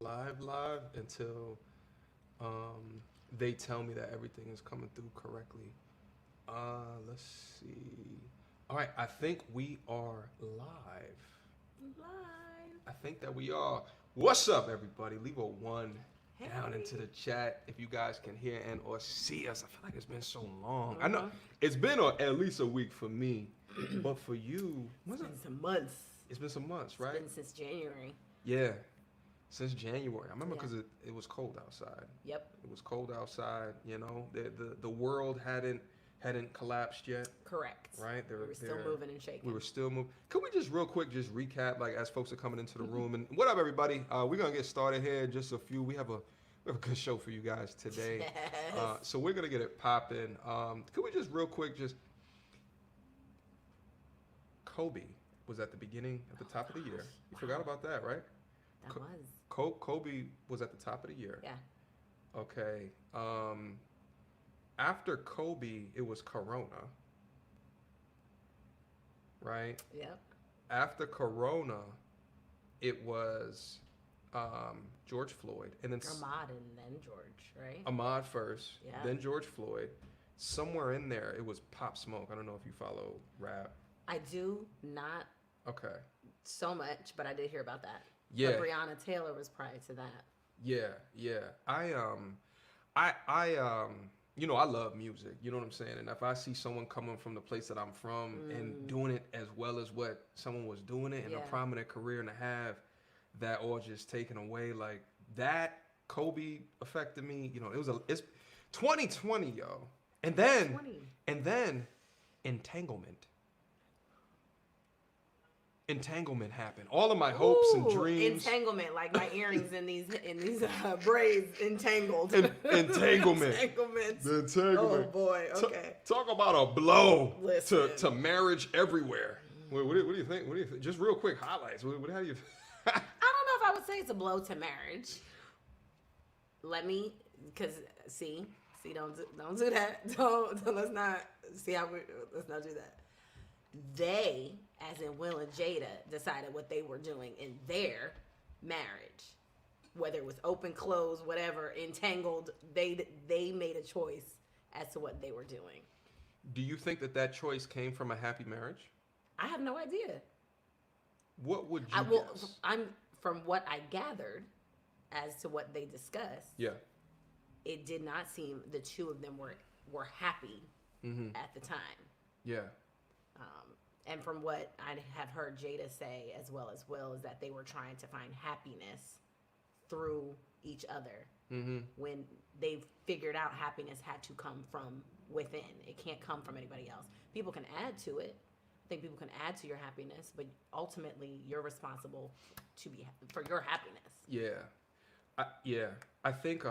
live until they tell me that everything is coming through correctly. Let's see. All right, I think we are live. Live. I think that we are. What's up, everybody? Leave a one Hey. down into the chat if you guys can hear and or see us. I feel like it's been so long. I know it's been at least a week for me, but for you, It's been some months. it's been some months, right? It's been since January. Yeah, since January. I remember Yeah. because it was cold outside. Yep. It was cold outside. You know, the world hadn't collapsed yet, Correct. right? We were still moving and shaking. We were still moving. Could we just real quick just recap, like as folks are coming into the room? And what up, everybody? We're gonna get started here in just a few. We have a good show for you guys today. Yes. So we're gonna get it popping. Could we just real quick just Kobe was at the beginning, at the top of the year. You forgot about that, right? That was. Kobe was at the top of the year. Yeah. Okay. After Kobe, it was Corona, right? Yep. After Corona, it was George Floyd, and then Ahmaud and then George, right? Ahmaud first, Yeah. then George Floyd. Somewhere in there, it was Pop Smoke. I don't know if you follow rap. I do not Okay. so much, but I did hear about that. Yeah. But Breonna Taylor was prior to that. Yeah. I love music. You know what I'm saying? And if I see someone coming from the place that I'm from and doing it as well as what someone was doing it in a Yeah. prominent career and to have that all just taken away, like that Kobe affected me. You know, it's 2020, yo. And then 2020. entanglement. Entanglement happened. All of my hopes and Ooh, dreams. Entanglement, like my earrings in these braids entangled. Entanglement. Entanglement. The entanglement. Oh boy. Okay. Talk about a blow Listen. to marriage everywhere. What do you think? What do you think? Just real quick highlights. How do you? I don't know if I would say it's a blow to marriage. Don't do that. Let's not do that. They, as in Will and Jada, decided what they were doing in their marriage, whether it was open, closed, whatever, entangled. They made a choice as to what they were doing. Do you think that choice came from a happy marriage? I have no idea. What would you guess? I'm from what I gathered as to what they discussed. Yeah. It did not seem the two of them were happy at the time. Yeah. And from what I have heard Jada say, as well as Will, is that they were trying to find happiness through each other. When they figured out happiness had to come from within. It can't come from anybody else. People can add to it. I think people can add to your happiness, but ultimately you're responsible for your happiness. Yeah. I think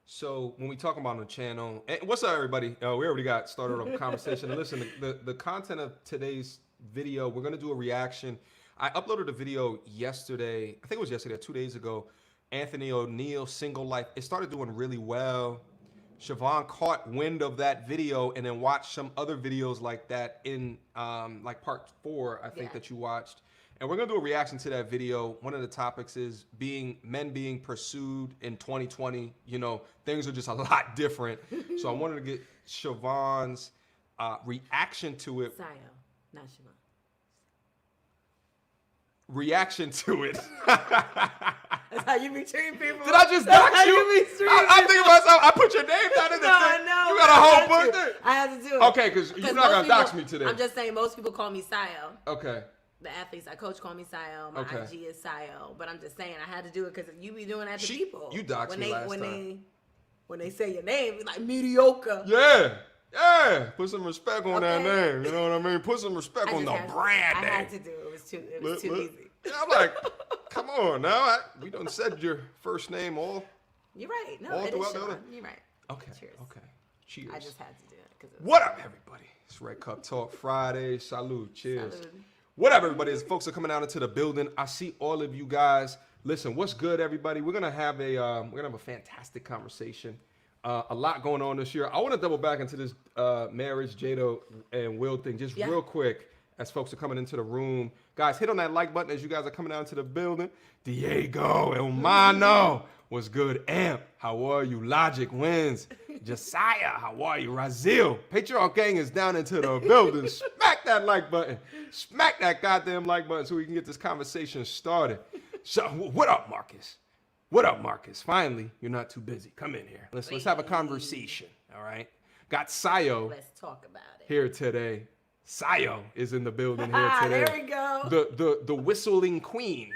so when we talk about on the channel, and what's up, everybody? We already got started on a conversation. And listen, the content of today's video, we're gonna do a reaction. I uploaded a video yesterday. I think it was yesterday, or 2 days ago. Anthony O'Neal, Single Life. It started doing really well. Siobhan caught wind of that video and then watched some other videos like that in like part 4, I think, that you watched. And we're gonna do a reaction to that video. One of the topics is men being pursued in 2020. You know, things are just a lot different. So I wanted to get Siobhan's reaction to it. Sayo, not Siobhan. Reaction to it. That's how you be treating people. Did I just dox That's how you? be treating I'm thinking to myself, I put your name down in the thing. No, You got a whole book there? I had to do it. Okay, because you're not going to dox me today. I'm just saying, most people call me Sayo. Okay. The athletes I coach call me Sayo. My Okay. IG is Sayo. But I'm just saying, I had to do it because you be doing that to She- people. you doxed when me they, last when time. When they say your name, it's like mediocre. Yeah. Put some respect on that Okay. name. You know what I mean? Put some respect on the brand I name. had to do it. It was too easy. Yeah, I'm like, come on now. We done said your first name all. You're right. No, All it is throughout the Siobhan. other- You're right. Okay. Cheers. Okay. Cheers. I just had to do it. What up, everybody? It's Red Cup Talk Friday. Salute. Cheers. Salud. What up, everybody? As folks are coming out into the building, I see all of you guys. Listen, what's good, everybody? We're gonna have a fantastic conversation. A lot going on this year. I want to double back into this marriage, Jada and Will thing, just real quick. as folks are coming into the room. Guys, hit on that like button as you guys are coming out into the building. Diego, Elmano, what's good? Amp, how are you? Logic wins. Josiah, how are you? Razil, Patreon gang is down into the building. Smack that like button. Smack that goddamn like button so we can get this conversation started. So, what up, Marcus? What up, Marcus? Finally, you're not too busy. Come in here. Let's have a conversation, all right? Got Sayo Let's talk about it. here today. Sayo is in the building here today. There we go. The whistling queen.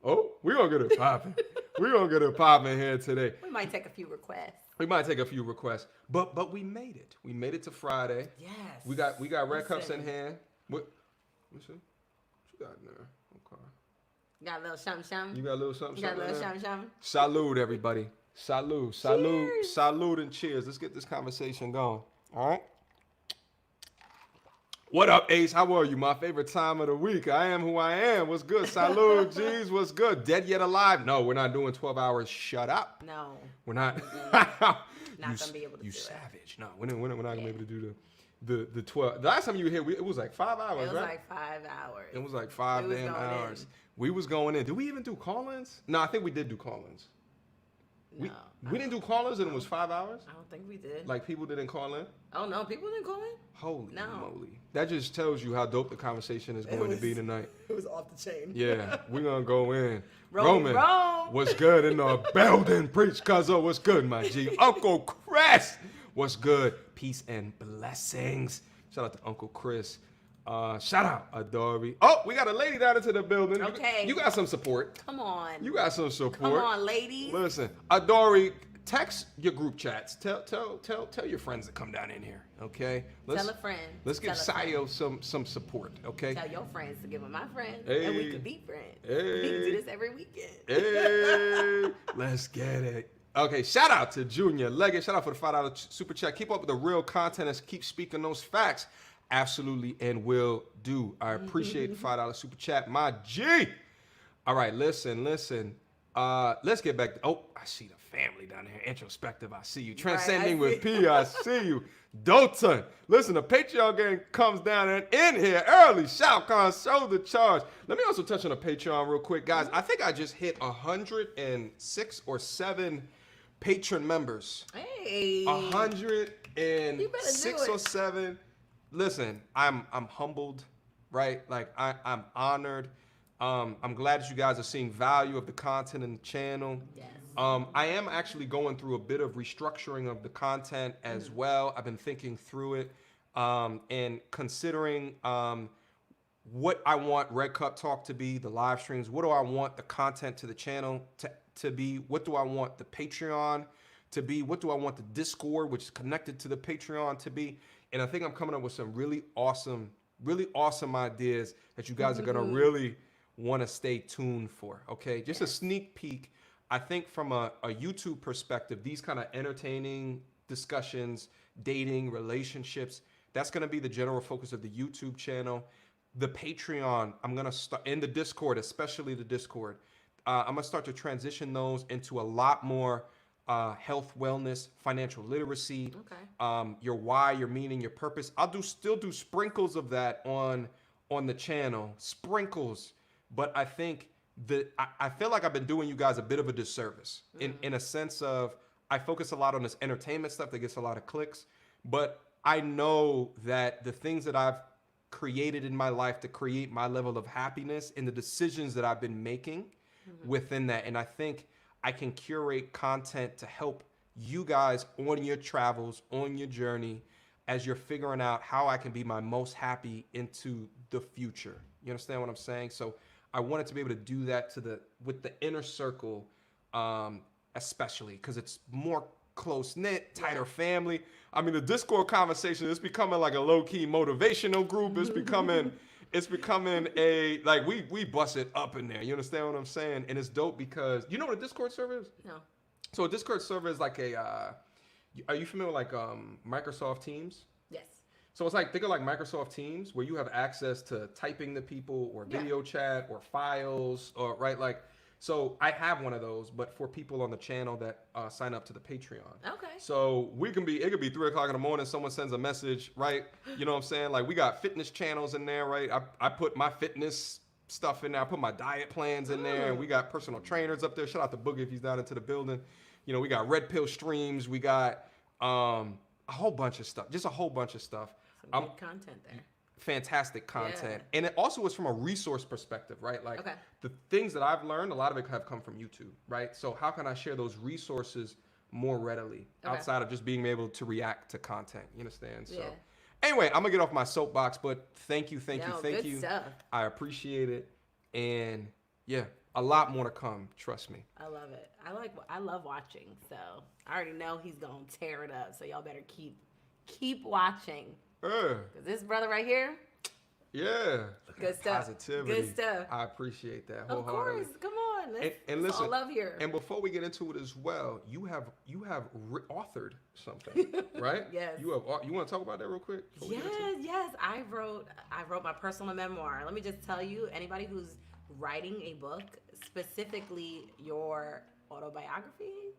Oh, we're gonna get it popping. We're gonna get it popping here today. We might take a few requests. We might take a few requests, but we made it. We made it to Friday. Yes. We got red cups in hand. What you got in there? Okay. Got a little shum. You got a little something. You got a little in there? shum. Salute, everybody. Salute. Cheers. Salute, and cheers. Let's get this conversation going. All right. What up, Ace? How are you? My favorite time of the week. I am who I am. What's good? Salute, G's. What's good? Dead yet alive? No, we're not doing 12 hours. Shut up. No. We're not. Not gonna be able to you do savage. No, we're not gonna be able to do the 12. The last time you were here, it was like 5 hours, It was right? like 5 hours. It was like 5 We was damn going hours. in. We was going in. Did we even do call-ins? No, I think we did do call-ins. No. We didn't do call-ins and it was 5 hours? I don't think we did. Like people didn't call in? Oh no, people didn't call in. Holy No. moly. That just tells you how dope the conversation is going to be tonight. It was off the chain. Yeah, we're going to go in. Roman. What's good in the building? Preach, cuzzo. What's good, my G? Uncle Chris. What's good? Peace and blessings. Shout out to Uncle Chris. Shout out Adori. Oh, we got a lady down into the building. Okay. You got some support. Come on. You got some support. Come on, ladies. Listen, Adori, text your group chats. Tell your friends to come down in here. Okay. Tell a friend. Let's give Tell a Sayo some support. Okay. Tell your friends to give them my friends, Hey. and we could be friends. Hey. We can do this every weekend. Hey, let's get it. Okay, shout out to Junior Leggett. Shout out for the $5 super chat. Keep up with the real content and keep speaking those facts. Absolutely, and will do. I appreciate the $5 super chat, my G. All right, listen. Let's get back. I see the family down here. Introspective, I see you. Transcending with P, I see you. Doton. Listen, the Patreon gang comes down and in here early. Shao Kahn, show the charge. Let me also touch on the Patreon real quick, guys. I think I just hit 106 or 7 patron members. Hey. 106 or 7. Listen, I'm humbled, right? Like I'm honored. I'm glad that you guys are seeing value of the content in the channel. Yes. I am actually going through a bit of restructuring of the content as well. I've been thinking through it and considering what I want Red Cup Talk to be, the live streams. What do I want the content to the channel to be? What do I want the Patreon to be? What do I want the Discord, which is connected to the Patreon, to be? And I think I'm coming up with some really awesome ideas that you guys are gonna really want to stay tuned for. Okay, just a sneak peek. I think from a YouTube perspective, these kind of entertaining discussions, dating, relationships, that's gonna be the general focus of the YouTube channel. The Patreon, I'm gonna start in the Discord, especially the Discord. I'm gonna start to transition those into a lot more health, wellness, financial literacy, your why, your meaning, your purpose. I'll still do sprinkles of that on the channel, sprinkles. But I think I feel like I've been doing you guys a bit of a disservice in a sense of I focus a lot on this entertainment stuff that gets a lot of clicks, but I know that the things that I've created in my life to create my level of happiness and the decisions that I've been making within that, and I think I can curate content to help you guys on your travels, on your journey, as you're figuring out how I can be my most happy into the future. You understand what I'm saying? So I wanted to be able to do that with the inner circle, especially because it's more close-knit, tighter family. I mean, the Discord conversation is becoming like a low-key motivational group. It's becoming a, like, we bust it up in there. You understand what I'm saying? And it's dope because, you know what a Discord server is? No. So a Discord server is like are you familiar with like Microsoft Teams? Yes. So it's like, think of like Microsoft Teams where you have access to typing to people or video chat or files or, right? Like So I have one of those, but for people on the channel that sign up to the Patreon. Okay. So it could be 3 o'clock in the morning. Someone sends a message, right? You know what I'm saying? Like we got fitness channels in there, right? I put my fitness stuff in there. I put my diet plans in there, and we got personal trainers up there. Shout out to Boogie if he's down into the building. You know, we got red pill streams. We got a whole bunch of stuff. Just a whole bunch of stuff. Some good content there. Fantastic content. And it also is from a resource perspective, right? Like the things that I've learned, a lot of it have come from YouTube, right? So how can I share those resources more readily outside of just being able to react to content? You understand? So anyway, I'm gonna get off my soapbox, but thank you. Stuff. I appreciate it. And yeah, a lot more to come. Trust me. I love it. I love watching. So I already know he's gonna tear it up. So y'all better keep watching. Because this brother right here. Yeah. Good stuff. Positivity. Good stuff. I appreciate that Of wholeheartedly. course. Come on. And listen, all love here. And before we get into it as well, you have authored something, right? Yes. You want to talk about that real quick? Yes. I wrote my personal memoir. Let me just tell you, anybody who's writing a book, specifically your autobiography,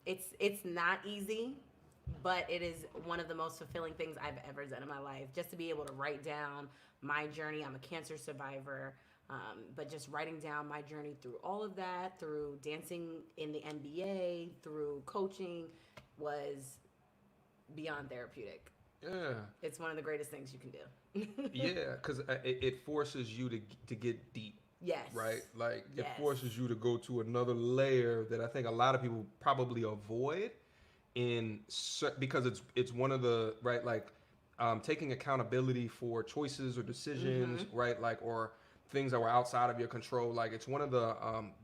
it's not easy. But it is one of the most fulfilling things I've ever done in my life. Just to be able to write down my journey. I'm a cancer survivor. But just writing down my journey through all of that, through dancing in the NBA, through coaching, was beyond therapeutic. Yeah. It's one of the greatest things you can do. Yeah, because it forces you to get deep. Yes. Right? Like, it forces you to go to another layer that I think a lot of people probably avoid. Because it's one of the taking accountability for choices or decisions, right? Like, or things that were outside of your control. Like, it's one of the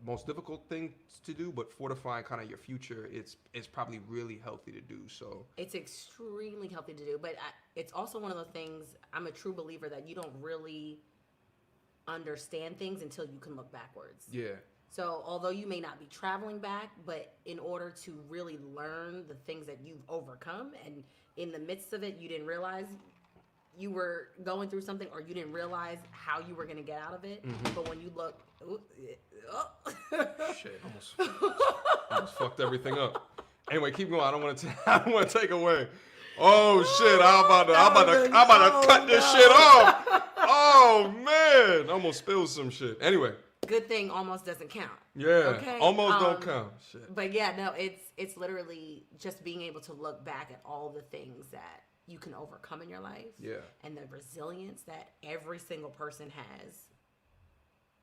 most difficult things to do, but fortifying kind of your future, it's probably really healthy to do. So it's extremely healthy to do, but it's also one of the things. I'm a true believer that you don't really understand things until you can look backwards. Yeah. So although you may not be traveling back, but in order to really learn the things that you've overcome, and in the midst of it, you didn't realize you were going through something, or you didn't realize how you were going to get out of it. But when you look, shit, almost fucked everything up. Anyway, keep going. I don't want to take away. Oh shit! I'm about to cut this shit off. Oh man, I almost spilled some shit. Anyway. Good thing almost doesn't count. Yeah, okay? Almost don't count. Shit. But yeah, no, it's literally just being able to look back at all the things that you can overcome in your life. Yeah. And the resilience that every single person has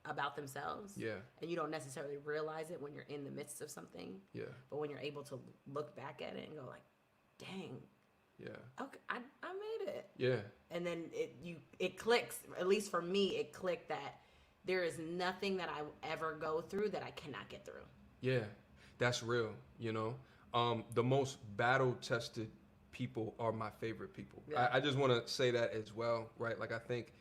about themselves. Yeah. And you don't necessarily realize it when you're in the midst of something. Yeah. But when you're able to look back at it and go like, dang. Yeah. Okay, I made it. Yeah. And then it clicks. At least for me, it clicked that there is nothing that I ever go through that I cannot get through. Yeah, that's real, you know. The most battle-tested people are my favorite people. Yeah. I just want to say that as well, right? Like, I think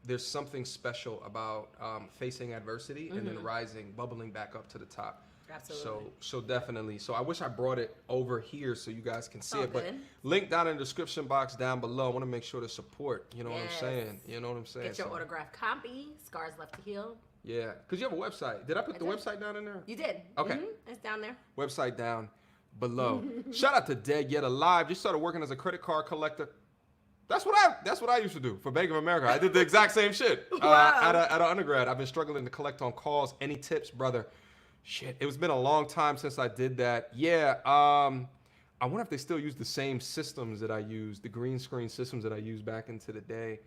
there's something special about facing adversity and then rising, bubbling back up to the top. Absolutely. So definitely. So I wish I brought it over here so you guys can see it. But link down in the description box down below. I want to make sure to support. You know what I'm saying? You know what I'm saying? Get your autographed copy, Scars Left to Heal. Yeah, because you have a website. Did I put the website down in there? You did. Okay. It's down there. Website down below. Shout out to Dead Yet Alive. Just started working as a credit card collector. That's what I used to do for Bank of America. I did the exact same shit at an undergrad. I've been struggling to collect on calls. Any tips, brother? Shit, it's been a long time since I did that. Yeah, I wonder if they still use the same systems that I used, the green screen systems that I used back into the day.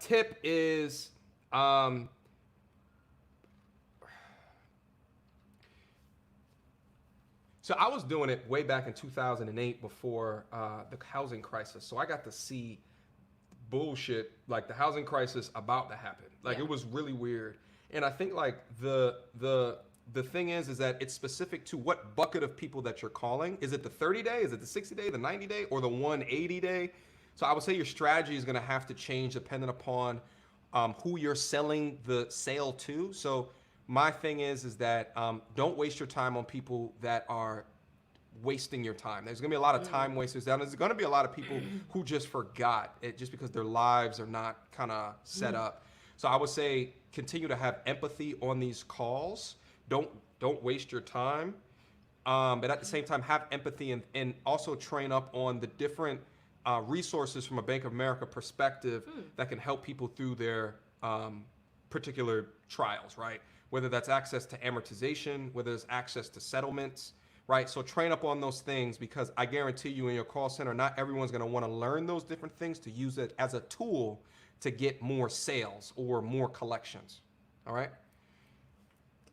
Tip is, so I was doing it way back in 2008 before the housing crisis. So I got to see bullshit, like the housing crisis about to happen. Like, it was really weird. And I think like the thing is that it's specific to what bucket of people that you're calling. Is it the 30 day? Is it the 60 day, the 90 day, or the 180 day? So I would say your strategy is going to have to change depending upon who you're selling the sale to. So my thing is that don't waste your time on people that are wasting your time. There's going to be a lot of time wasters down. There's going to be a lot of people who just forgot it just because their lives are not kind of set up. So I would say continue to have empathy on these calls. Don't waste your time. But at the same time, have empathy and also train up on the different resources from a Bank of America perspective that can help people through their particular trials, right? Whether that's access to amortization, whether it's access to settlements, right? So train up on those things, because I guarantee you in your call center, not everyone's going to want to learn those different things to use it as a tool to get more sales or more collections, all right?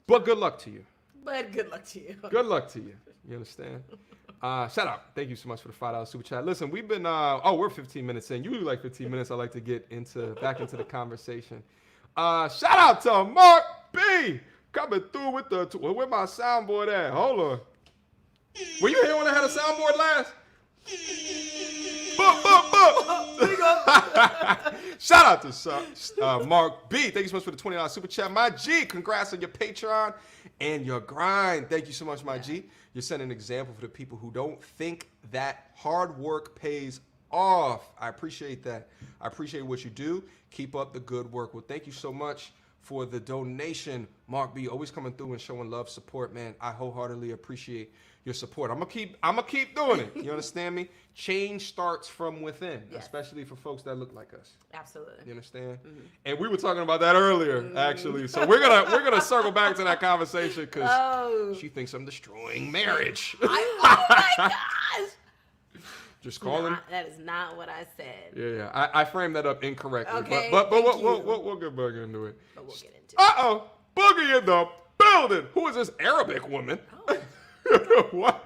But good luck to you. But good luck to you. Good luck to you. You understand? Shout out. Thank you so much for the $5 super chat. Listen, we've been, we're 15 minutes in. Usually like 15 minutes, I like to get back into the conversation. Shout out to Mark B. Coming through with where my soundboard at? Hold on. Were you here when I had a soundboard last? Shout out to Mark B. Thank you so much for the $20 super chat. My G, congrats on your Patreon and your grind. Thank you so much, my G. You're setting an example for the people who don't think that hard work pays off. I appreciate that. I appreciate what you do. Keep up the good work. Well, thank you so much for the donation, Mark B. Always coming through and showing love, support, man. I wholeheartedly appreciate your support. I'm gonna keep doing it. You understand me? Change starts from within, especially for folks that look like us. Absolutely. You understand? And we were talking about that earlier, actually. So we're gonna circle back to that conversation because she thinks I'm destroying marriage. Oh my gosh! Just calling. That is not what I said. Yeah. I framed that up incorrectly. Okay, But we'll get back into it. But we'll get into it. Uh-oh. Boogie in the building. Who is this Arabic woman? Oh. What?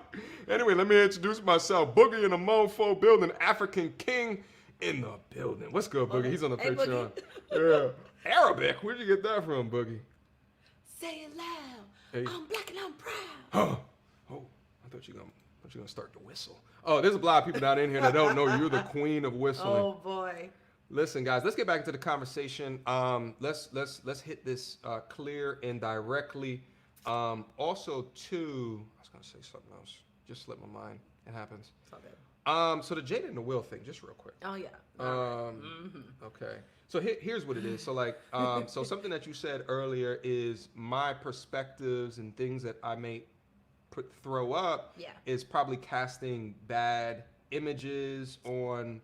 Anyway, let me introduce myself. Boogie in the Mofo building. African King in the building. What's good, Boogie? He's on the Patreon. Yeah. Arabic? Where'd you get that from, Boogie? Say it loud. Hey. I'm black and I'm proud. Oh, I thought you were gonna start the whistle. Oh, there's a lot of people down in here that don't know you're the queen of whistling. Oh boy. Listen, guys, let's get back into the conversation. Let's hit this clear and directly. Also, too, I was gonna say something else. Just slipped my mind. It happens. It's all good. So the Jada and the Will thing, just real quick. Oh yeah. Okay. So here's what it is. So like, so something that you said earlier is my perspectives and things that I may throw up is probably casting bad images on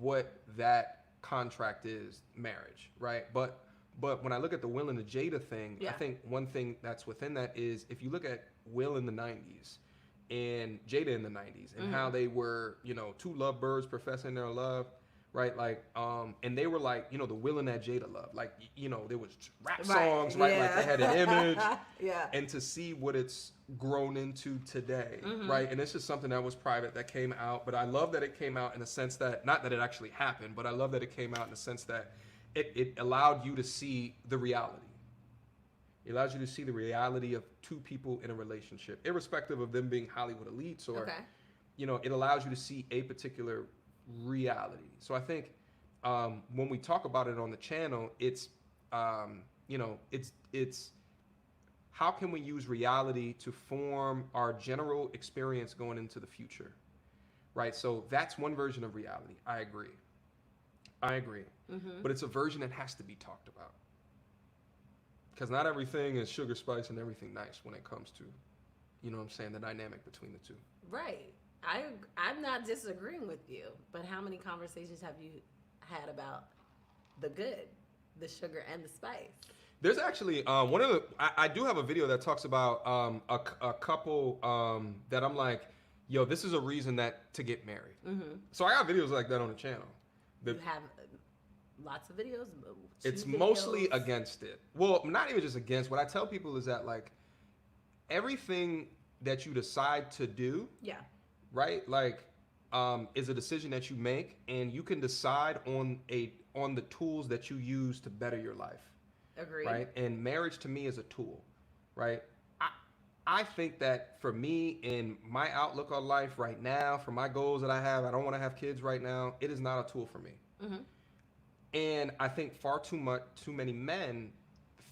what that contract is, marriage, right? But when I look at the Will and the Jada thing, I think one thing that's within that is if you look at Will in the 90s and Jada in the 90s and how they were, two lovebirds professing their love, right? Like, and they were like, the Will and that Jada love. Like, there was rap songs, right? Like they had an image. And to see what it's grown into today, right? And this is something that was private that came out, but I love that it came out in the sense that, not that it actually happened, but I love that it came out in the sense that it allowed you to see the reality. It allows you to see the reality of two people in a relationship, irrespective of them being Hollywood elites or, it allows you to see a particular reality. So I think when we talk about it on the channel, it's it's how can we use reality to form our general experience going into the future, right? So that's one version of reality. I agree. But it's a version that has to be talked about, because not everything is sugar spice and everything nice when it comes to, the dynamic between the two. Right. I'm not disagreeing with you, but how many conversations have you had about the good, the sugar and the spice? There's actually one of the I do have a video that talks about a couple that I'm like, yo, this is a reason to get married. So I got videos like that on the channel. You have lots of videos? It's mostly against it. Well, not even just against. What I tell people is that, like, everything that you decide to do, right? Like, is a decision that you make, and you can decide on the tools that you use to better your life. Agreed. Right? And marriage to me is a tool, right? I think that for me, in my outlook on life right now, for my goals that I have, I don't want to have kids right now. It is not a tool for me. And I think far too many men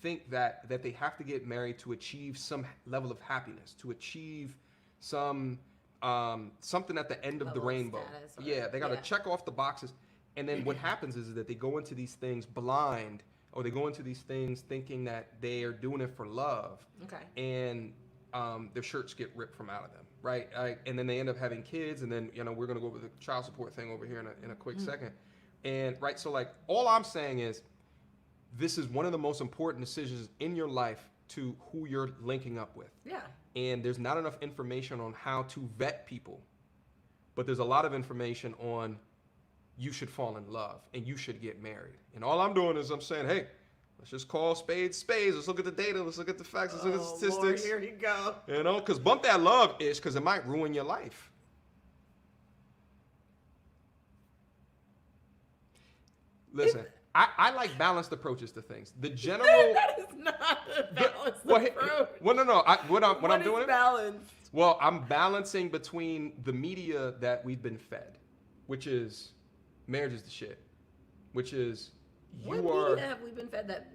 think that they have to get married to achieve some level of happiness, to achieve some something at the end of the rainbow. They got to check off the boxes. And then what happens is that they go into these things blind, or they go into these things thinking that they are doing it for love. Okay. And their shirts get ripped from out of them, right? And then they end up having kids, and then we're gonna go over the child support thing over here in a quick second. And right, so like all I'm saying is, this is one of the most important decisions in your life to who you're linking up with. Yeah. And there's not enough information on how to vet people, but there's a lot of information on you should fall in love and you should get married. And all I'm doing is I'm saying, hey, let's just call spades spades. Let's look at the data. Let's look at the facts. Let's look at the statistics. Lord, here you go. Because bump that love ish, because it might ruin your life. Listen, I like balanced approaches to things. The general. That is not a balanced approach. Well, no. What I'm doing. Balanced. Well, I'm balancing between the media that we've been fed, which is marriage is the shit, which is What media have we been fed that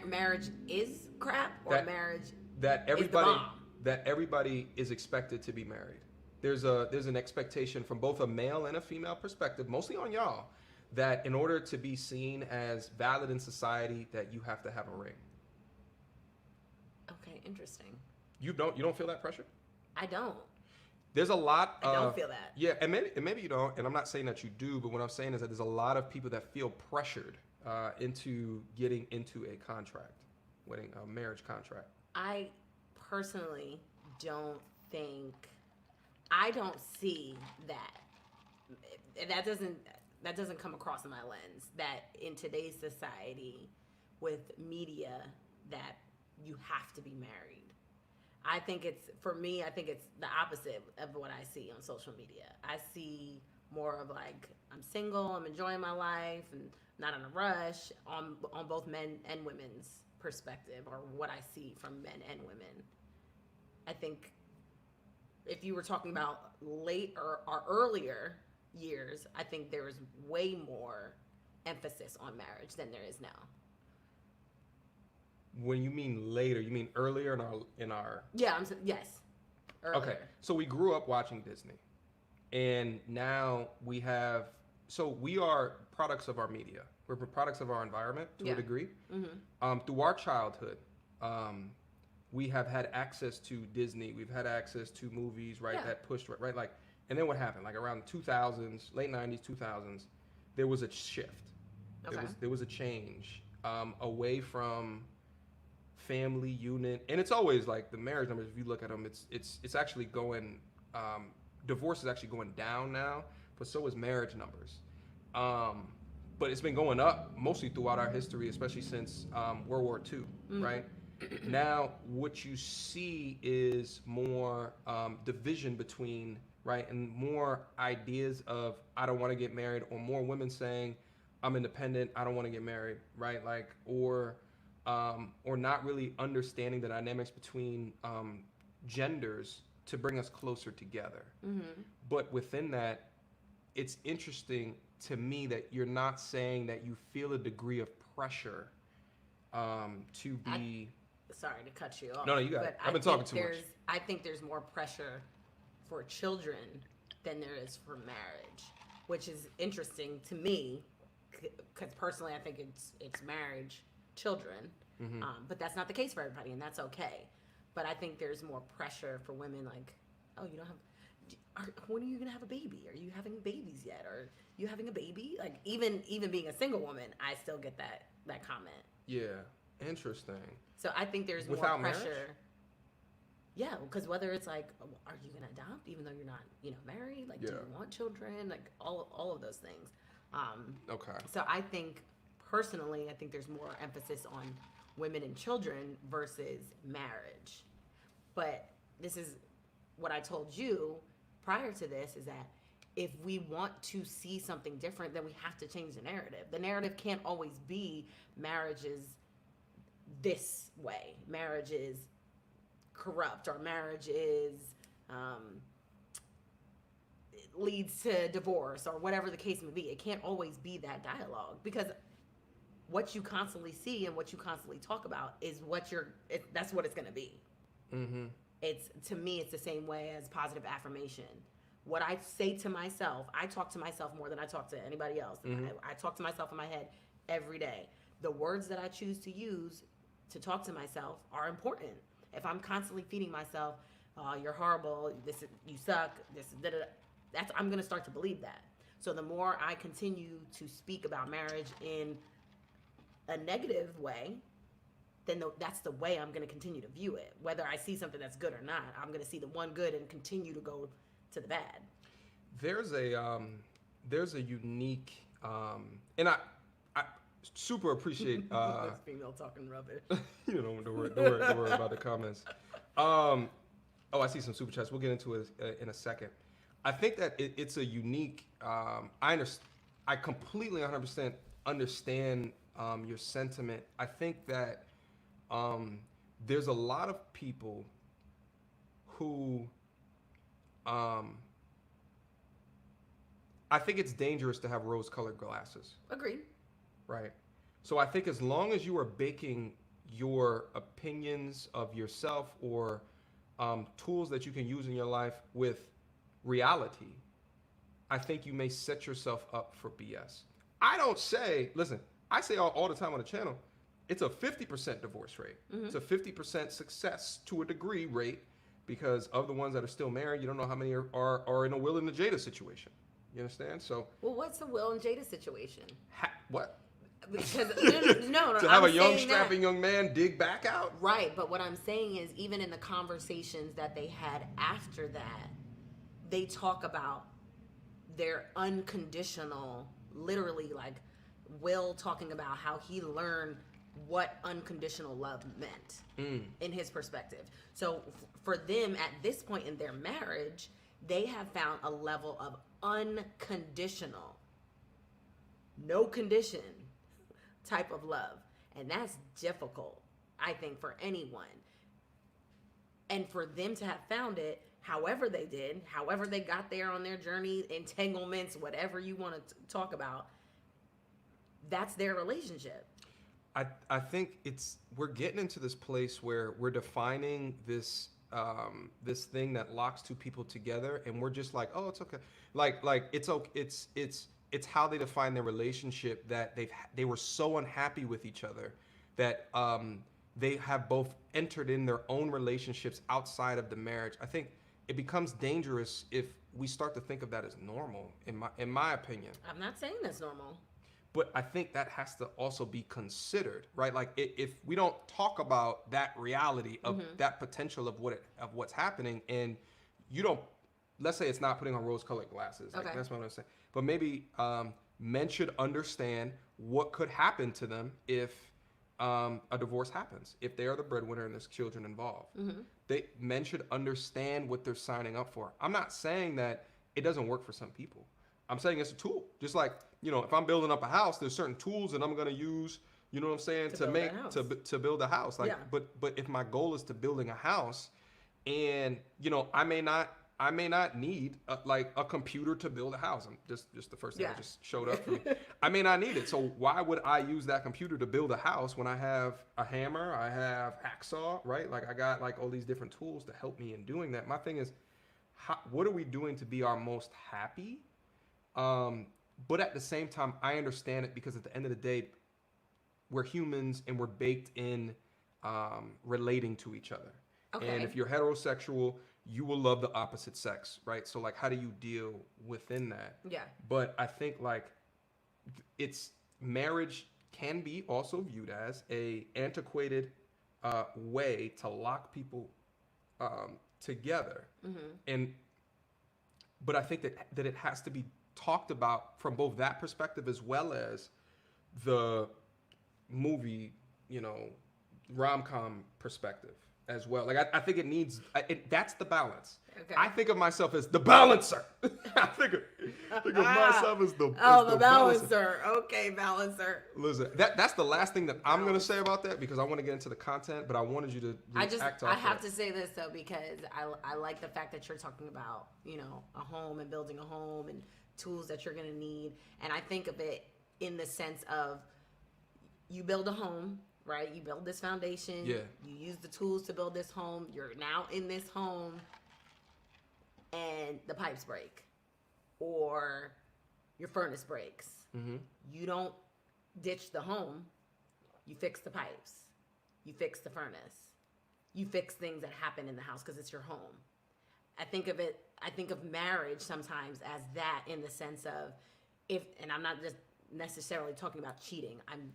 marriage is crap, or marriage that is the everybody bomb? that everybody is expected to be married. There's an expectation from both a male and a female perspective, mostly on y'all, that in order to be seen as valid in society, that you have to have a ring. Okay, interesting. You don't feel that pressure? I don't. There's a lot. I don't feel that. Yeah, and maybe you don't, and I'm not saying that you do, but what I'm saying is that there's a lot of people that feel pressured into getting into a contract, a marriage contract. I personally don't see that. That doesn't come across in my lens that in today's society with media that you have to be married. I think it's the opposite of what I see on social media. I see more of like, I'm single, I'm enjoying my life and not in a rush on both men and women's perspective, or what I see from men and women. I think if you were talking about late or earlier years, I think there was way more emphasis on marriage than there is now. When you mean later, you mean earlier in our Yeah, yes. Earlier. Okay, so we grew up watching Disney, and now we are products of our media. We're products of our environment to a degree. Mm-hmm. Through our childhood, we have had access to Disney. We've had access to movies, right? Yeah. That pushed, right? Like, and then what happened? Like around the 2000s, late 90s, 2000s, there was a shift. Okay. There was a change away from family unit, and it's always like the marriage numbers. If you look at them, it's actually going. Divorce is actually going down now, but so is marriage numbers. But it's been going up mostly throughout our history, especially since World War II, right? Now, what you see is more division between, right, and more ideas of I don't want to get married, or more women saying I'm independent, I don't want to get married, right? Like, or not really understanding the dynamics between genders to bring us closer together. Mm-hmm. But within that, it's interesting to me that you're not saying that you feel a degree of pressure to be. Sorry to cut you off. No, you got it. I've been talking too much. I think there's more pressure for children than there is for marriage, which is interesting to me, because personally I think it's marriage, children, mm-hmm. But that's not the case for everybody, and that's okay. But I think there's more pressure for women, like, oh, you don't have. When are you gonna have a baby? Are you having babies yet? Are you having a baby? Like, even being a single woman, I still get that comment. Yeah, interesting. So I think there's without more pressure. Marriage? Yeah, because whether it's like, are you gonna adopt even though you're not, married? Like, do you want children? Like, all of those things. Okay. So I think personally, there's more emphasis on women and children versus marriage. But this is what I told you prior to this, is that if we want to see something different, then we have to change the narrative. The narrative can't always be marriage is this way. Marriage is corrupt, or marriage is it leads to divorce, or whatever the case may be. It can't always be that dialogue, because what you constantly see and what you constantly talk about is that's what it's going to be. Mm-hmm. To me, it's the same way as positive affirmation. what I say to myself, I talk to myself more than I talk to anybody else. I talk to myself in my head every day. The words that I choose to use to talk to myself are important. If I'm constantly feeding myself, "Oh, you're horrible. You suck. That's I'm gonna start to believe that. So the more I continue to speak about marriage in a negative way, then that's the way I'm gonna continue to view it. Whether I see something that's good or not, I'm gonna see the one good and continue to go to the bad. There's a unique and I super appreciate This female talking rubbish. you know, don't worry about the comments. Oh, I see some super chats. We'll get into it in a second. I think that it's a unique. I completely 100% understand your sentiment. I think that there's a lot of people who I think it's dangerous to have rose-colored glasses. Agreed. Right. So I think as long as you are baking your opinions of yourself or tools that you can use in your life with reality, I think you may set yourself up for BS. Listen, I say all the time on the channel, it's a 50% divorce rate. Mm-hmm. It's a 50% success to a degree rate because of the ones that are still married. You don't know how many are in a Will and the Jada situation. You understand? So. Well, what's the Will and Jada situation? What? Because no, to have a young strapping young man dig back out. Right, but what I'm saying is, even in the conversations that they had after that, they talk about their unconditional, literally, like Will talking about how he learned what unconditional love meant in his perspective. So for them at this point in their marriage, they have found a level of unconditional, no condition type of love. And that's difficult, I think, for anyone. And for them to have found it, however they did, however they got there on their journey, entanglements, whatever you want to talk about, that's their relationship. I think we're getting into this place where we're defining this this thing that locks two people together, and we're just like, oh, it's okay. Like it's okay. It's how they define their relationship, that they were so unhappy with each other that they have both entered in their own relationships outside of the marriage. I think it becomes dangerous if we start to think of that as normal, in my opinion. I'm not saying that's normal. But I think that has to also be considered, right? Like if we don't talk about that reality of that potential of what's happening, and you don't, let's say it's not putting on rose-colored glasses. Like, that's what I'm saying. But maybe men should understand what could happen to them if a divorce happens, if they are the breadwinner and there's children involved. Men should understand what they're signing up for. I'm not saying that it doesn't work for some people. I'm saying it's a tool. Just like, if I'm building up a house, there's certain tools that I'm going to use, you know what I'm saying, to build a house. Like, but if my goal is to building a house, and I may not need a computer to build a house. I'm just the first thing that just showed up for me. I may not need it. So why would I use that computer to build a house when I have a hammer, I have hacksaw, right? Like I got like all these different tools to help me in doing that. My thing is, what are we doing to be our most happy? But at the same time, I understand it because at the end of the day, we're humans and we're baked in relating to each other. Okay. And if you're heterosexual, you will love the opposite sex, right? So like, how do you deal within that? Yeah. But I think like marriage can be also viewed as a antiquated way to lock people together. But I think that it has to be talked about from both that perspective as well as the movie, rom-com perspective as well. Like I think it needs that's the balance. Okay. I think of myself as the balancer. I think of myself as the balancer. Okay, balancer. Listen, that's the last thing that I'm gonna say about that because I want to get into the content, but I wanted you to react off I have to say this though because I like the fact that you're talking about a home and building a home and tools that you're gonna need, and I think of it in the sense of you build a home. Right, you build this foundation. Yeah. You use the tools to build this home. You're now in this home. and the pipes break or your furnace breaks. You don't ditch the home. You fix the pipes. You fix the furnace. You fix things that happen in the house because it's your home. I think of marriage sometimes as that, in the sense of, and I'm not just necessarily talking about cheating. I'm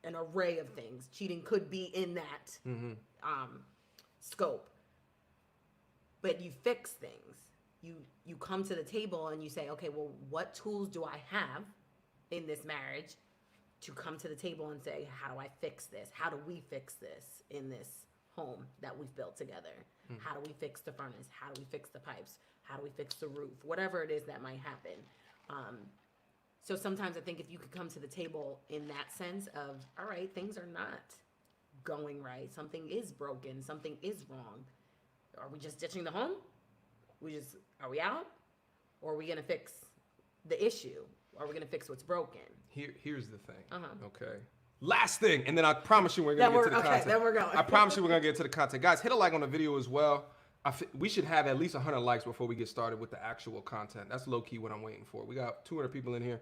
an array of things. Cheating could be in that scope. But you fix things. You come to the table and you say, okay, well, what tools do I have in this marriage to come to the table and say, how do I fix this? How do we fix this in this home that we've built together? How do we fix the furnace? How do we fix the pipes? How do we fix the roof? Whatever it is that might happen. So sometimes I think if you could come to the table in that sense of, all right, things are not going right. Something is broken. Something is wrong. Are we just ditching the home? Are we out? Or are we going to fix the issue? Are we going to fix what's broken? Here's the thing. Okay. Last thing, and then I promise you we're going to get to the content. Then we're going. I promise you we're going to get to the content. Guys, hit a like on the video as well. We should have at least 100 likes before we get started with the actual content. That's low-key what I'm waiting for. We got 200 people in here.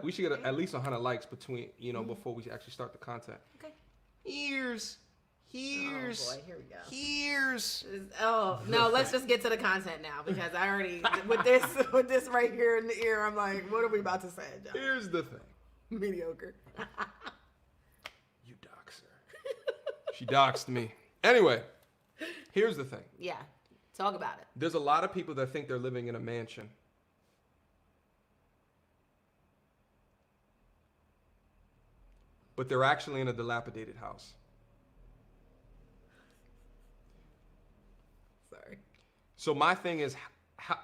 We should get at least 100 likes before we actually start the content. Okay. Here's. Oh boy, here we go. Here's. Oh no, let's just get to the content now, because I already with this right here in the ear, I'm like, what are we about to say, John? Here's the thing. Mediocre. You doxed her. She doxed me. Anyway, here's the thing. Yeah, talk about it. There's a lot of people that think they're living in a mansion. But they're actually in a dilapidated house. Sorry. So my thing is,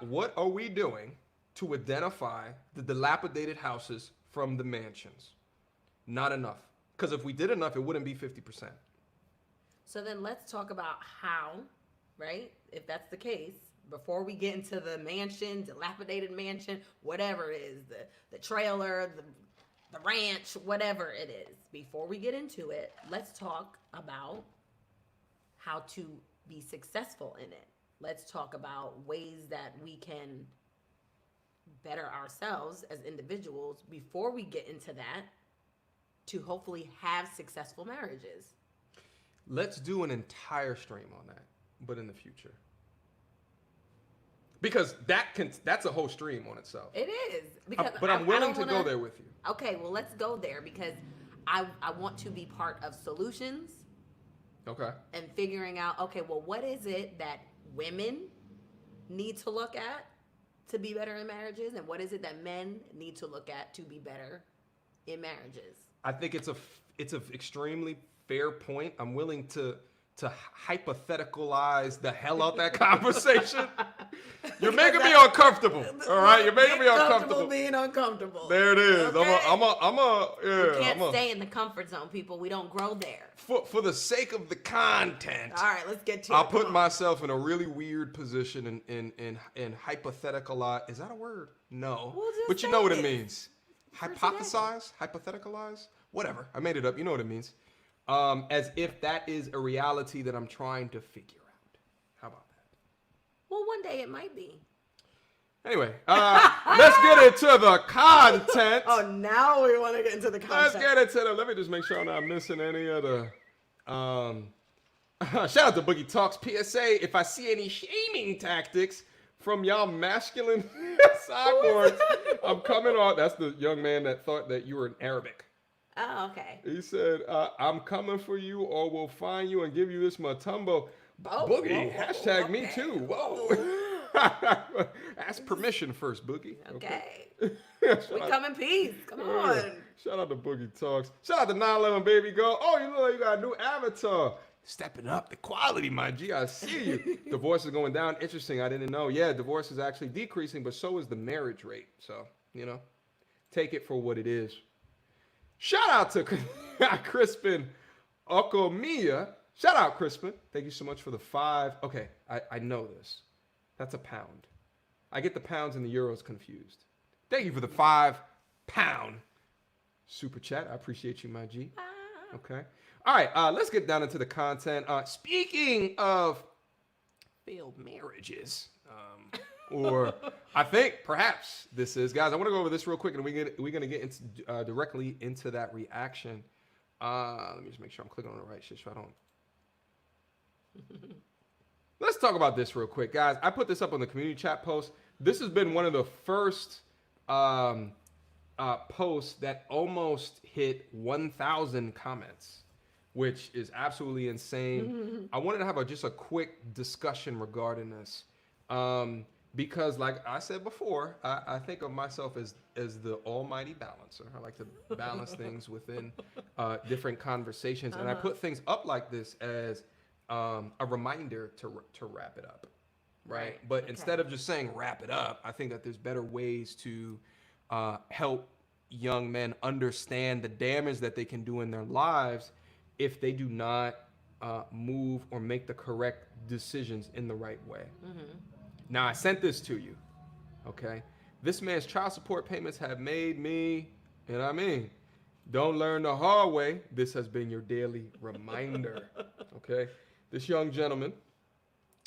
what are we doing to identify the dilapidated houses from the mansions? Not enough. Because if we did enough, it wouldn't be 50%. So then let's talk about how, right? If that's the case, before we get into the mansion, dilapidated mansion, whatever it is, the trailer, the ranch, whatever it is, before we get into it, let's talk about how to be successful in it. Let's talk about ways that we can better ourselves as individuals before we get into that, to hopefully have successful marriages. Let's do an entire stream on that, but in the future. Because that's a whole stream on itself. It is. Because but I'm willing to go there with you. Okay, well, let's go there, because I want to be part of solutions. Okay. And figuring out, okay, well, what is it that women need to look at to be better in marriages, and what is it that men need to look at to be better in marriages? I think it's an extremely fair point. I'm willing to hypotheticalize the hell out that conversation. You're making me uncomfortable. All right, you're making me uncomfortable. Being uncomfortable. There it is. Okay? We can't stay in the comfort zone, people. We don't grow there. For the sake of the content. All right, let's get to it. I'll put myself in a really weird position in hypothetical. Is that a word? No. But you know what it means. Hypothesize, hypotheticalize, whatever. I made it up. You know what it means. As if that is a reality that I'm trying to figure out. How about that? Well, one day it might be. Anyway, let's get into the content. Oh, now we want to get into the content. Let's get into the. Let me just make sure I'm not missing any of the. Shout out to Boogie Talks PSA. If I see any shaming tactics from y'all masculine cyborgs, I'm coming on. That's the young man that thought that you were in Arabic. Oh, okay. He said, I'm coming for you, or we'll find you and give you this matumbo. Boogie, hashtag okay. Me too. Whoa. Ask permission first, Boogie. Okay. We come in peace. Come on. Shout out to Boogie Talks. Shout out to 911 Baby Go. Oh, you look like you got a new avatar. Stepping up the quality, my G. I see you. Divorce is going down. Interesting. I didn't know. Yeah, divorce is actually decreasing, but so is the marriage rate. So, take it for what it is. Shout out to Crispin Okomiya. Shout out, Crispin. Thank you so much for the 5. Okay, I know this. That's a pound. I get the pounds and the euros confused. Thank you for the 5 pound super chat. I appreciate you, my G. Okay. All right, let's get down into the content. Speaking of failed marriages, or I think perhaps this is. Guys, I want to go over this real quick, and we're gonna get into directly into that reaction. Let me just make sure I'm clicking on the right shit so I don't. Let's talk about this real quick, guys. I put this up on the community chat post. This has been one of the first posts that almost hit 1,000 comments, which is absolutely insane. I wanted to have just a quick discussion regarding this. Because like I said before, I think of myself as the almighty balancer. I like to balance things within different conversations. And I put things up like this as a reminder to wrap it up, right? But instead of just saying wrap it up, I think that there's better ways to help young men understand the damage that they can do in their lives if they do not move or make the correct decisions in the right way. Now, I sent this to you, okay? This man's child support payments have made me, and I mean, don't learn the hard way. This has been your daily reminder, okay? This young gentleman,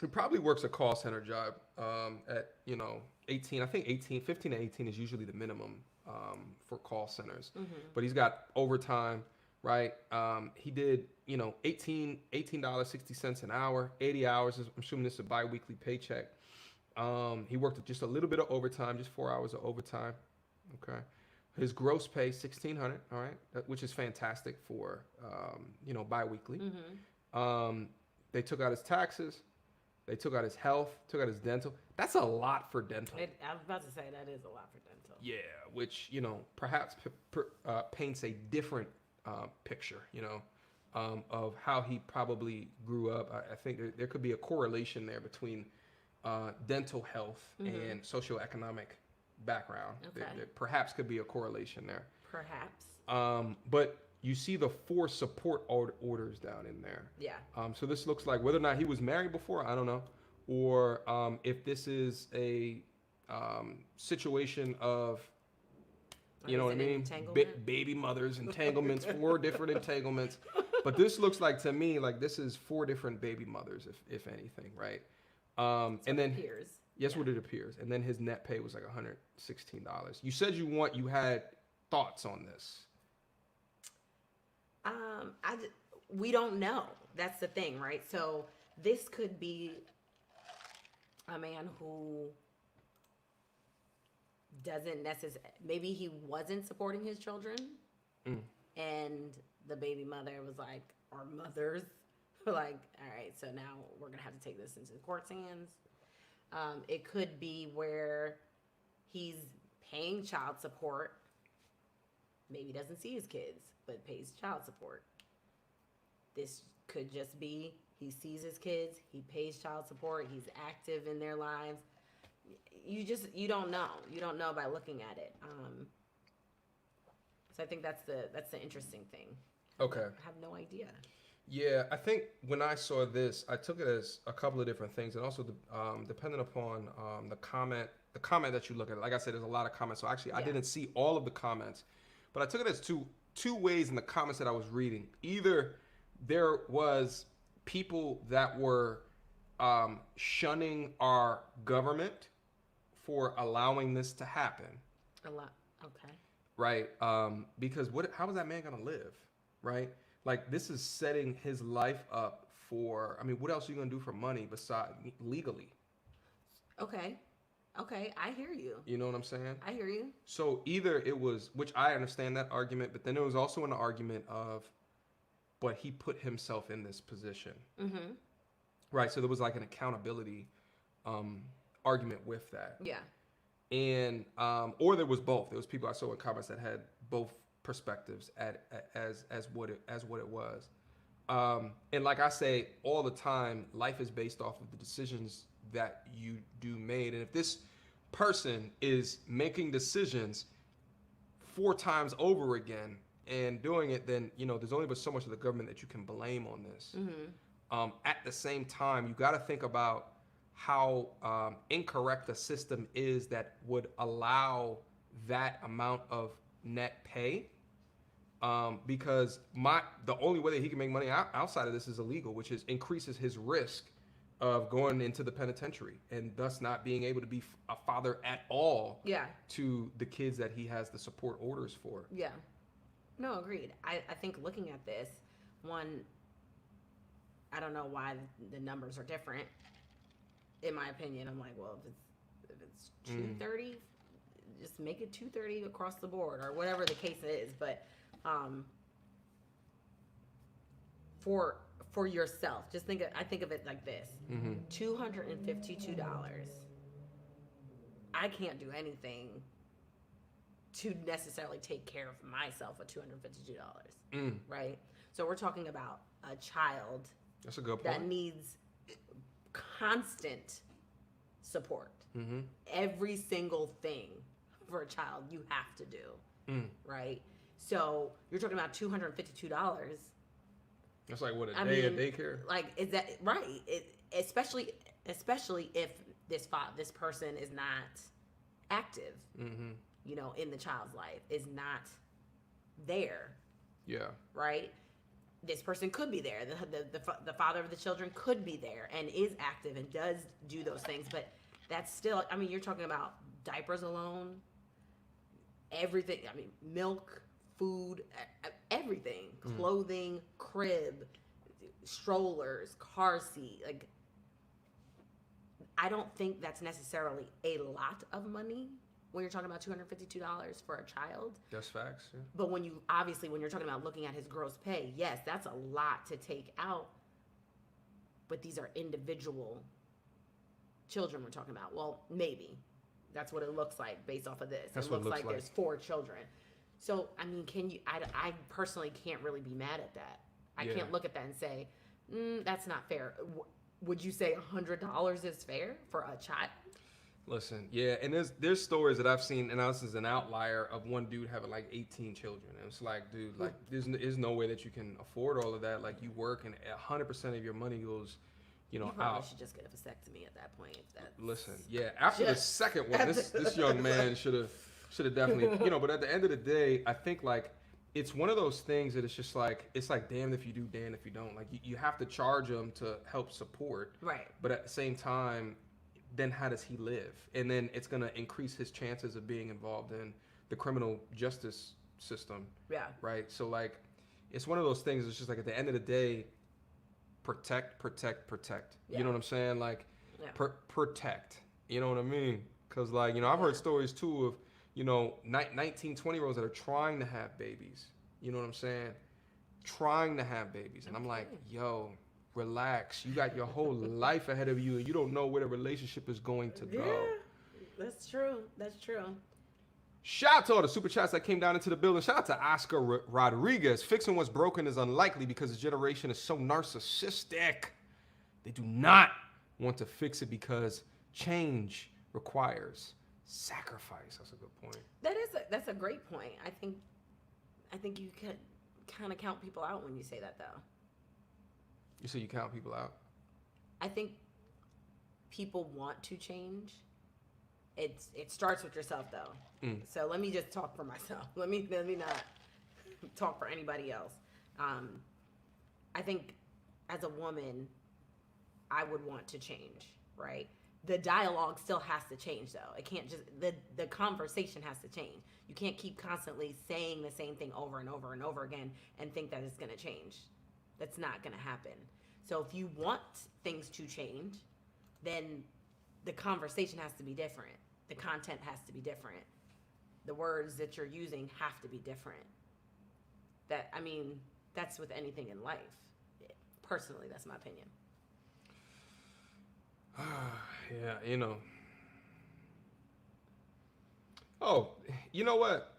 who probably works a call center job at, 18, I think 15 to 18 is usually the minimum for call centers. But he's got overtime, right? He did, $18.60 an hour, 80 hours. I'm assuming this is a bi-weekly paycheck. He worked just a little bit of overtime, just 4 hours of overtime. Okay. His gross pay, $1,600. All right. Which is fantastic for, bi-weekly. They took out his taxes. They took out his health, took out his dental. That's a lot for dental. I was about to say that is a lot for dental. Yeah. Which, perhaps paints a different picture, of how he probably grew up. I think there could be a correlation there between dental health and socioeconomic background. Okay. There perhaps could be a correlation there. Perhaps. But you see the 4 support orders down in there. Yeah. So this looks like whether or not he was married before, I don't know, or if this is a situation of, you know what I mean? Baby mothers, entanglements, 4 different entanglements. But this looks like to me like this is 4 different baby mothers, if anything, right? And then appears. Yes, what it appears. And then his net pay was like $116. You said you had thoughts on this. We don't know. That's the thing, right? So this could be a man who doesn't necessarily, maybe he wasn't supporting his children, and the baby mother was like, or mothers were like, all right, so now we're gonna have to take this into the court's hands. It could be where he's paying child support, maybe doesn't see his kids, but pays child support. This could just be he sees his kids, he pays child support, he's active in their lives. You don't know. You don't know by looking at it. So I think that's the interesting thing. Okay. I have no idea. Yeah, I think when I saw this, I took it as a couple of different things, and also depending upon the comment that you look at. Like I said, there's a lot of comments, so actually I didn't see all of the comments, but I took it as two ways in the comments that I was reading. Either there was people that were shunning our government for allowing this to happen. A lot. Okay. Right. Because how is that man gonna live? Right. Like, this is setting his life up for, I mean, what else are you going to do for money besides legally? Okay, I hear you. You know what I'm saying? I hear you. So either it was, which I understand that argument, but then there was also an argument of, but he put himself in this position. Mm-hmm. Right, so there was like an accountability argument with that. Yeah. And, or there was both. There was people I saw in comments that had both perspectives as what it was, and like I say all the time, life is based off of the decisions that you do made, and if this person is making decisions 4 times over again and doing it, then there's only but so much of the government that you can blame on this. Mm-hmm. At the same time, you got to think about how incorrect the system is that would allow that amount of net pay, because the only way that he can make money outside of this is illegal, which is increases his risk of going into the penitentiary and thus not being able to be a father at all Yeah. to the kids that he has the support orders for. Yeah. No, agreed. I think looking at this, one, I don't know why the numbers are different. In my opinion, I'm like, well, if it's 230, just make it 230 across the board or whatever the case is. But for yourself, just I think of it like this: $252. I can't do anything to necessarily take care of myself with $252, right? So we're talking about a child That's a good point. that needs constant support. Every single thing for a child you have to do, right? So you're talking about $252. That's like what a day at daycare. Like, is that right? Especially if this person is not active, you know, in the child's life, is not there. Yeah. Right. This person could be there. The father of the children could be there and is active and does do those things, but that's still. I mean, you're talking about diapers alone, everything. I mean, milk, food, everything, clothing, crib, strollers, car seat. Like, I don't think that's necessarily a lot of money when you're talking about $252 for a child. That's facts. Yeah. But when you're talking about looking at his gross pay, yes, that's a lot to take out. But these are individual children we're talking about. Well, maybe. That's what it looks like based off of this. That's it looks like there's 4 children. So, I mean, I personally can't really be mad at that. I can't look at that and say, that's not fair. Would you say $100 is fair for a child? Listen, yeah, and there's stories that I've seen, and this is an outlier of one dude having like 18 children. And it's like, dude, like there's no way that you can afford all of that. Like, you work and 100% of your money goes, you know, probably out. should just get a vasectomy at that point. If that's Listen, yeah, after the second one, this young man should have definitely, you know. But at the end of the day, I think like it's one of those things that it's like damned if you do, damned if you don't. Like you have to charge him to help support, right? But at the same time, then how does he live? And then it's going to increase his chances of being involved in the criminal justice system. Yeah. Right? So, like, it's one of those things. It's just like at the end of the day, protect. Yeah. You know what I'm saying? Like, protect. You know what I mean? Because, like, you know, I've heard stories, too, of, you know, 19, 20-year-olds that are trying to have babies. You know what I'm saying? Trying to have babies. And I'm like, yo, relax. You got your whole life ahead of you, and you don't know where the relationship is going to go. Yeah, that's true. Shout out to all the super chats that came down into the building. Shout out to Oscar Rodriguez. Fixing what's broken is unlikely because the generation is so narcissistic. They do not want to fix it because change requires sacrifice. That's a good point. That's a great point. I think you could kind of count people out when you say that, though. You say you count people out? I think people want to change. It starts with yourself, though. So let me just talk for myself. Let me not talk for anybody else. I think as a woman, I would want to change, right? The dialogue still has to change, though. It can't just the conversation has to change. You can't keep constantly saying the same thing over and over and over again and think that it's going to change. That's not going to happen. So if you want things to change, then the conversation has to be different. The content has to be different. The words that you're using have to be different. That's with anything in life. Personally, that's my opinion. Yeah, you know. Oh, you know what?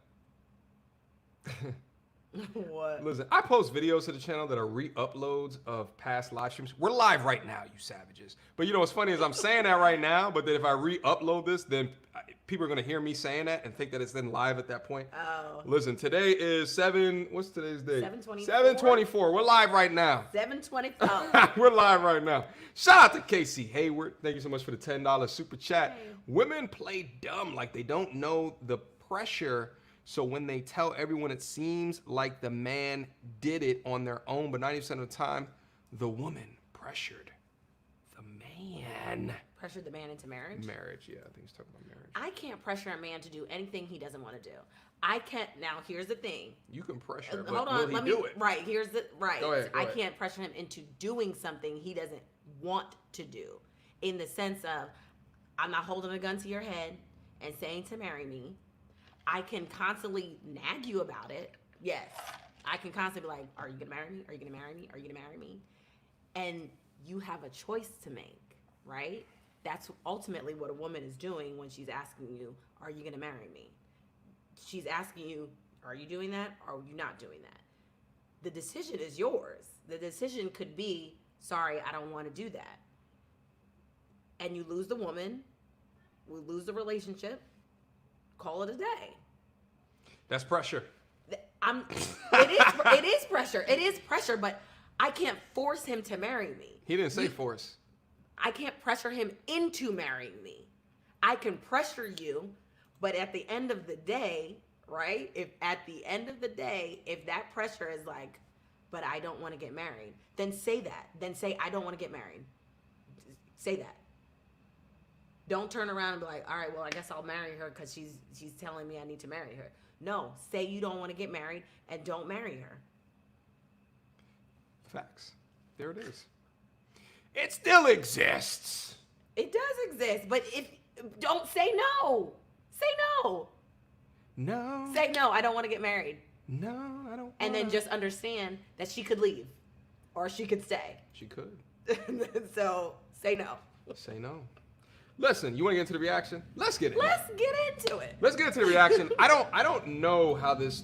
What? Listen, I post videos to the channel that are re-uploads of past live streams. We're live right now, you savages. But you know what's funny is I'm saying that right now, but then if I re-upload this, then people are going to hear me saying that and think that it's then live at that point. Oh. Listen, today is what's today's date? 7/24. 7/24. We're live right now. 7/24. We're live right now. Shout out to Casey Hayward. Thank you so much for the $10 super chat. Hey. Women play dumb, like they don't know the pressure. So when they tell everyone, it seems like the man did it on their own, but 90% of the time, the woman pressured. the man. Pressure the man into marriage? Marriage, yeah. I think he's talking about marriage. I can't pressure a man to do anything he doesn't want to do. I can't. Now, here's the thing. You can pressure, Hold but on, will he do it? Right, here's the right. Go ahead, I can't pressure him into doing something he doesn't want to do. In the sense of, I'm not holding a gun to your head and saying to marry me. I can constantly nag you about it. Yes. I can constantly be like, are you gonna marry me? Are you gonna marry me? Are you gonna marry me? And you have a choice to make, right? That's ultimately what a woman is doing when she's asking you, are you gonna marry me? She's asking you, are you doing that or are you not doing that? The decision is yours. The decision could be, sorry, I don't want to do that. And you lose the woman, we lose the relationship, call it a day. That's pressure. It is pressure. It is pressure, but I can't force him to marry me. He didn't say force. I can't pressure him into marrying me. I can pressure you, but at the end of the day, right? If that pressure is like, but I don't want to get married, then say that. Then say, I don't want to get married. Say that. Don't turn around and be like, all right, well, I guess I'll marry her because she's telling me I need to marry her. No, say you don't want to get married and don't marry her. Facts. There it is. It still exists. It does exist, but don't say no. Say no. No. Say no, I don't want to get married. No, I don't. And then just understand that she could leave or she could stay. She could. So say no. Say no. Listen, you want to get into the reaction? Let's get it. Let's get into it. Let's get into the reaction. I don't know how this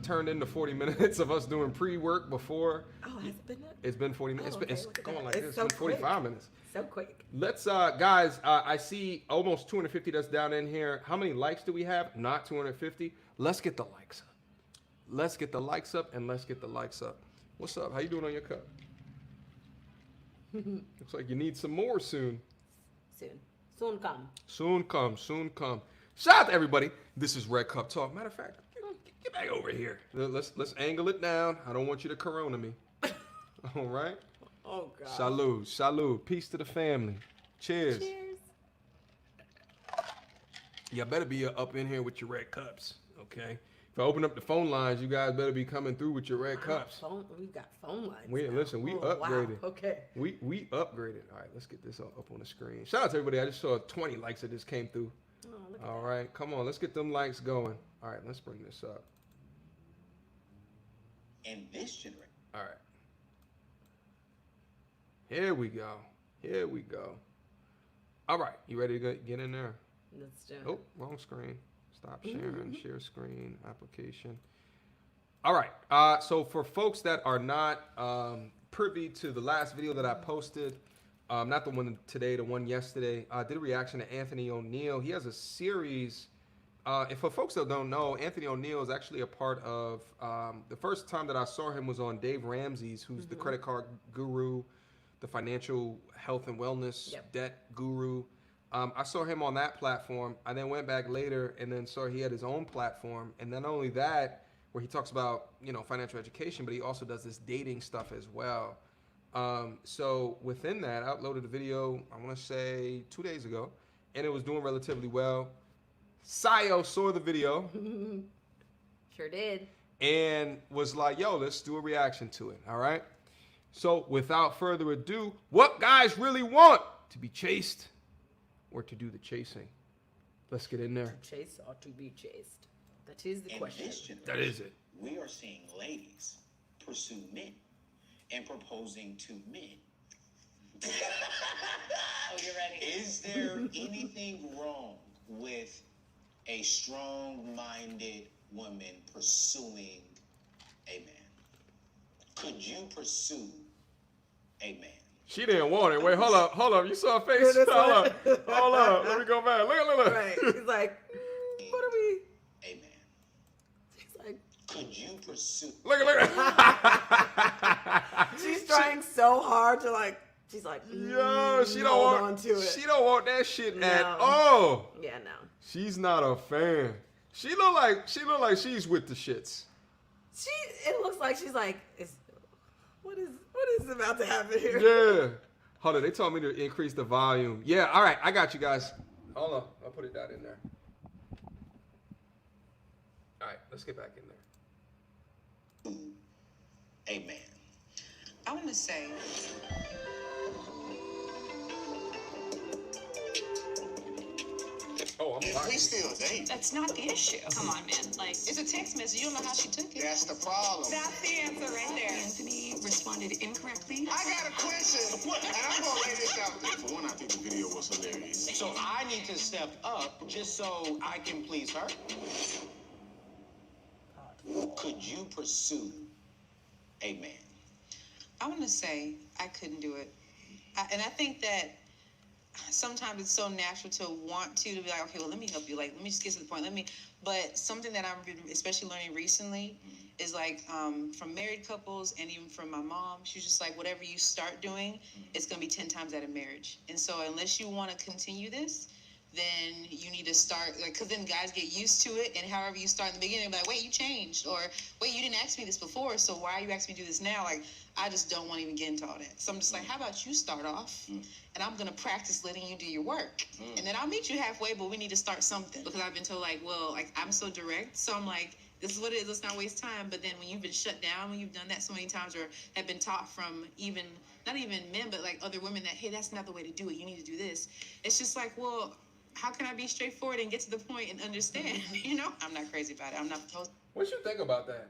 turned into 40 minutes of us doing pre-work before. Oh, has it been that? It's been 40 minutes. Oh, okay, it's look at going that. like It's this. so It's been 45 quick. minutes. So quick. Let's, guys, I see almost 250 that's down in here. How many likes do we have? Not 250. Let's get the likes up. Let's get the likes up and let's get the likes up. What's up? How you doing on your cup? Looks like you need some more soon. Soon come. Soon come, soon come. Shout out to everybody. This is Red Cup Talk. Matter of fact, get back over here. Let's angle it down. I don't want you to corona me. All right? Oh, God. Salud, salud. Peace to the family. Cheers. Cheers. Y'all better be up in here with your red cups, okay? If I open up the phone lines, you guys better be coming through with your red cups. We've got phone lines. Listen, we upgraded. Wow. Okay. We upgraded. All right, let's get this up on the screen. Shout out to everybody. I just saw 20 likes that just came through. Oh, look at All that. right, come on. Let's get them likes going. All right, let's bring this up. And this generation. All right. Here we go. Here we go. All right, you ready to get in there? Let's do it. Oh, wrong screen. Stop sharing. Share screen. Application. All right. So for folks that are not privy to the last video that I posted, not the one today, the one yesterday, I did a reaction to Anthony O'Neill. He has a series. And for folks that don't know, Anthony O'Neill is actually a part of, the first time that I saw him was on Dave Ramsey's, who's the credit card guru, the financial health and wellness debt guru. I saw him on that platform. I then went back later and then saw he had his own platform. And not only that, where he talks about, financial education, but he also does this dating stuff as well. So within that, I uploaded a video, I want to say 2 days ago, and it was doing relatively well. Sayo saw the video Sure did. and was like, yo, let's do a reaction to it. All right. So without further ado, what guys really want? To be chased or to do the chasing? Let's get in there. To chase or to be chased? That is the In question. this generation, That is it. we are seeing ladies pursue men and proposing to men. Oh, you're ready. Is there anything wrong with a strong-minded woman pursuing a man? Could you pursue a man? She didn't want it. Wait, hold up. You saw a face? Yeah, that's hold right. up. Let me go back. Look. Right. He's like, what are we? A man. He's like, Could you pursue? Look. she's trying so hard to like. She's like, Yo, she don't hold want. on to it. She don't want that shit at No. all. Yeah, no. She's not a fan. She look like she's with the shits. It looks like she's like, what is about to happen here? Yeah. Hold on, they told me to increase the volume. Yeah, all right, I got you guys. Hold on, I'll put it down in there. All right, let's get back in there. Amen. I want to say, Oh, I'm If sorry. we still dating, that's not the issue. Come on, man. Like, it's a text message. You don't know how she took it. that's the problem. That's the answer right there. Anthony responded incorrectly. I got a question, and I'm gonna lay this out there. For one, I think the video was hilarious. So I need to step up just so I can please her. Could you pursue a man? I want to say I couldn't do it. And I think that sometimes it's so natural to want to be like, okay, well, let me help you. Like, let me just get to the point. But something that I'm especially learning recently is like from married couples and even from my mom, she's just like, whatever you start doing, it's going to be 10 times out of marriage. And so unless you want to continue this, then you need to start, like, because then guys get used to it, and however you start in the beginning, they'll be like, wait, you changed, or wait, you didn't ask me this before, so why are you asking me to do this now? Like, I just don't want to even get into all that. So I'm just like, how about you start off, and I'm going to practice letting you do your work, and then I'll meet you halfway, but we need to start something, because I've been told, like, well, like, I'm so direct, so I'm like, this is what it is, let's not waste time. But then when you've been shut down, when you've done that so many times, or have been taught from even, not even men, but like other women that, hey, that's not the way to do it, you need to do this. It's just like, well, how can I be straightforward and get to the point and understand? You know, I'm not crazy about it. I'm not supposed. What you think about that?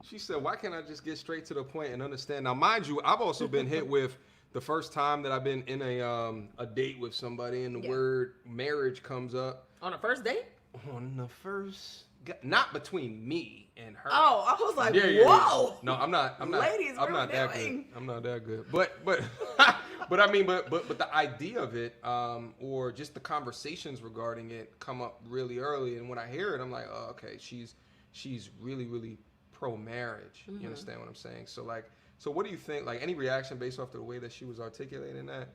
She said, why can't I just get straight to the point and understand? Now, mind you, I've also been hit with the first time that I've been in a date with somebody and the word marriage comes up. On a first date? On the first, not between me and her. Oh, I was like, Yeah. whoa. No, I'm not. Ladies, I'm what not are we that doing? good. I'm not that good. But but I mean, but the idea of it, or just the conversations regarding it, come up really early. And when I hear it, I'm like, oh, okay, she's really pro marriage. You understand what I'm saying? So like, so what do you think? Like, any reaction based off the way that she was articulating that?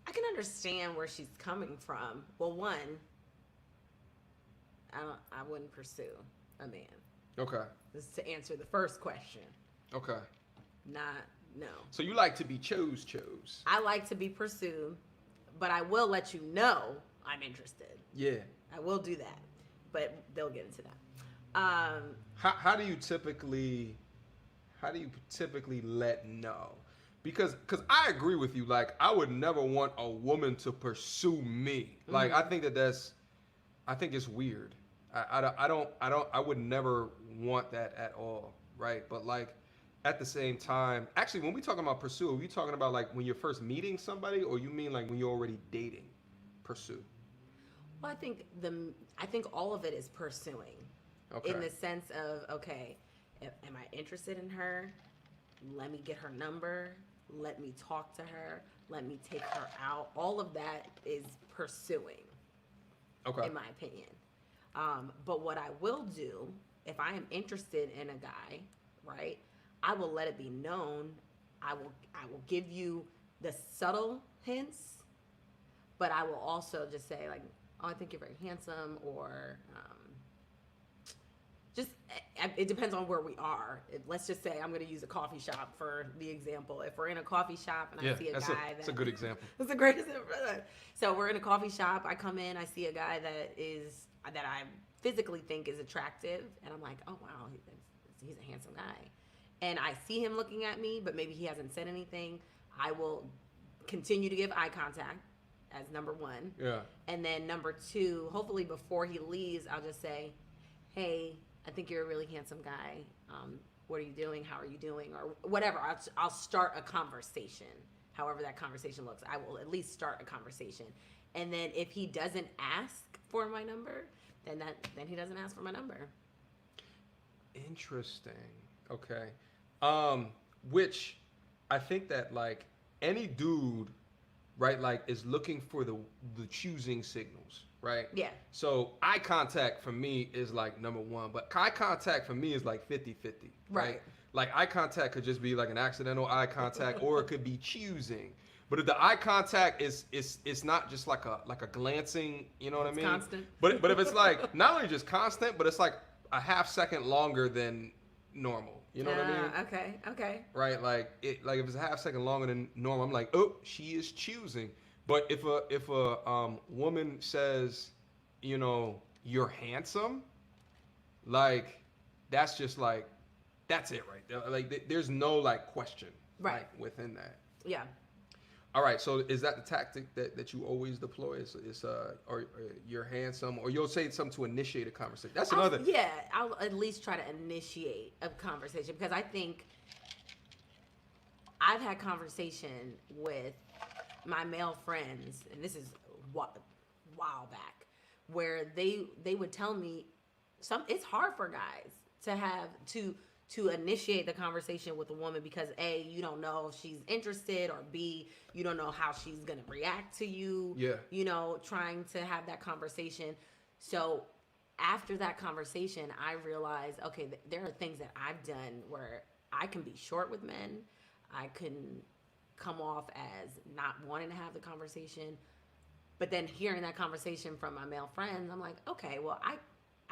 I can understand where she's coming from. Well, one, I wouldn't pursue a man. Okay. This is to answer the first question. Okay. No. So you like to be chose. I like to be pursued, but I will let you know I'm interested. Yeah. I will do that, but they'll get into that. How do you typically let know? Because I agree with you. Like, I would never want a woman to pursue me. Like, I think I think it's weird. I would never want that at all, right? But like, at the same time, actually, when we talking about pursue, are we talking about like when you're first meeting somebody, or you mean like when you're already dating? Pursue. Well, I think all of it is pursuing. Okay. In the sense of, okay, am I interested in her? Let me get her number. Let me talk to her. Let me take her out. All of that is pursuing, Okay. in my opinion. But what I will do, if I am interested in a guy, right, I will let it be known. I will give you the subtle hints, but I will also just say, like, oh, I think you're very handsome, or it depends on where we are. Let's just say I'm going to use a coffee shop for the example. If we're in a coffee shop and I see a guy that's a good example. that's a great example. So we're in a coffee shop. I come in. I see a guy that I physically think is attractive, and I'm like, oh wow, he's a handsome guy. And I see him looking at me, but maybe he hasn't said anything. I will continue to give eye contact as number one. Yeah. And then number two, hopefully before he leaves, I'll just say, hey, I think you're a really handsome guy. What are you doing? How are you doing? Or whatever. I'll start a conversation. However that conversation looks, I will at least start a conversation. And then if he doesn't ask for my number, then he doesn't ask for my number. Interesting. Okay. Which I think that like any dude, right, like is looking for the choosing signals, right? Yeah. So eye contact for me is like number one, but eye contact for me is like 50-50, Right. Like eye contact could just be like an accidental eye contact, or it could be choosing. But if the eye contact is not just like a glancing, you know what I mean? Constant. But if it's like not only just constant, but it's like a half second longer than normal. You know what I mean? Okay. Right? Like if it's a half second longer than normal, I'm like, oh, she is choosing. But if a woman says, you know, you're handsome, like that's just like that's it right there. Like there's no like question Right. like, within that. Yeah. All right, so is that the tactic that you always deploy? Is or you're handsome, or you'll say something to initiate a conversation? That's another. I'll at least try to initiate a conversation because I think I've had conversation with my male friends, and this is a while back, where they would tell me it's hard for guys to have to initiate the conversation with a woman because A, you don't know if she's interested, or B, you don't know how she's gonna react to you. Yeah. You know, trying to have that conversation. So after that conversation, I realized, okay, there are things that I've done where I can be short with men. I can come off as not wanting to have the conversation. But then hearing that conversation from my male friends, I'm like, okay, well, I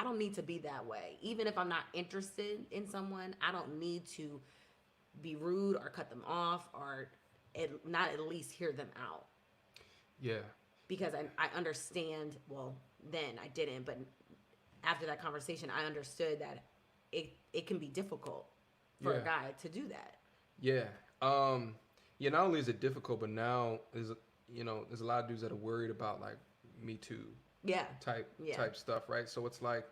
don't need to be that way. Even if I'm not interested in someone, I don't need to be rude or cut them off or not at least hear them out. Yeah. Because I understand, well, then I didn't, but after that conversation, I understood that it can be difficult for a guy to do that. Yeah. Yeah, not only is it difficult, but now there's a lot of dudes that are worried about like Me Too type stuff, right? So it's like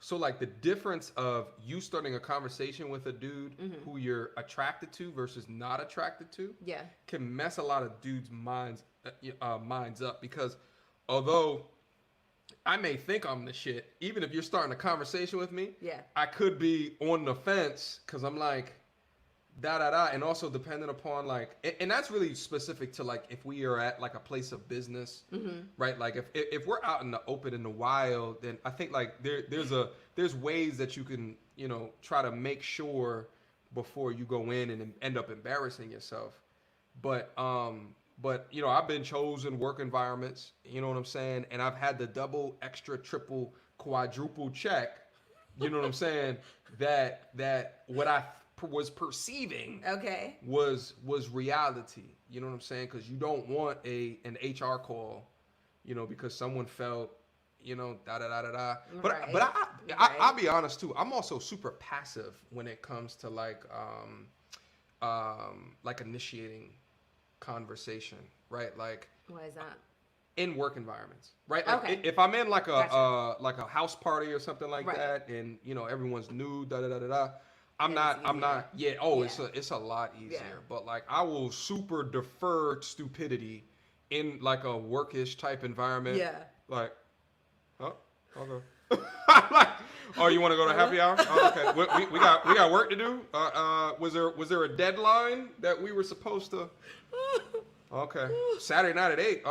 so like the difference of you starting a conversation with a dude who you're attracted to versus not attracted to can mess a lot of dudes' minds up, because although I may think I'm the shit, even if you're starting a conversation with me, I could be on the fence because I'm like and also depending upon like, and that's really specific to like if we are at like a place of business, right? Like if we're out in the open in the wild, then I think like there's ways that you can, you know, try to make sure before you go in and end up embarrassing yourself. But you know, I've been chosen work environments, you know what I'm saying, and I've had the double, extra, triple, quadruple check, you know what I'm saying, that what I was perceiving was reality, you know what I'm saying, because you don't want an HR call, you know, because someone felt, you know, but I'll be honest too, I'm also super passive when it comes to like initiating conversation, right? Like, Why is that? In work environments, right? Like if I'm in like a house party or something like that, and you know everyone's new, I'm not. Yeah. Oh, it's a lot easier. Yeah. But like, I will super defer stupidity in like a workish type environment. Yeah. Like, oh, okay. Like, oh, you want to go to happy hour? Oh, okay. We got work to do. Was there a deadline that we were supposed to? Okay. Saturday night at 8.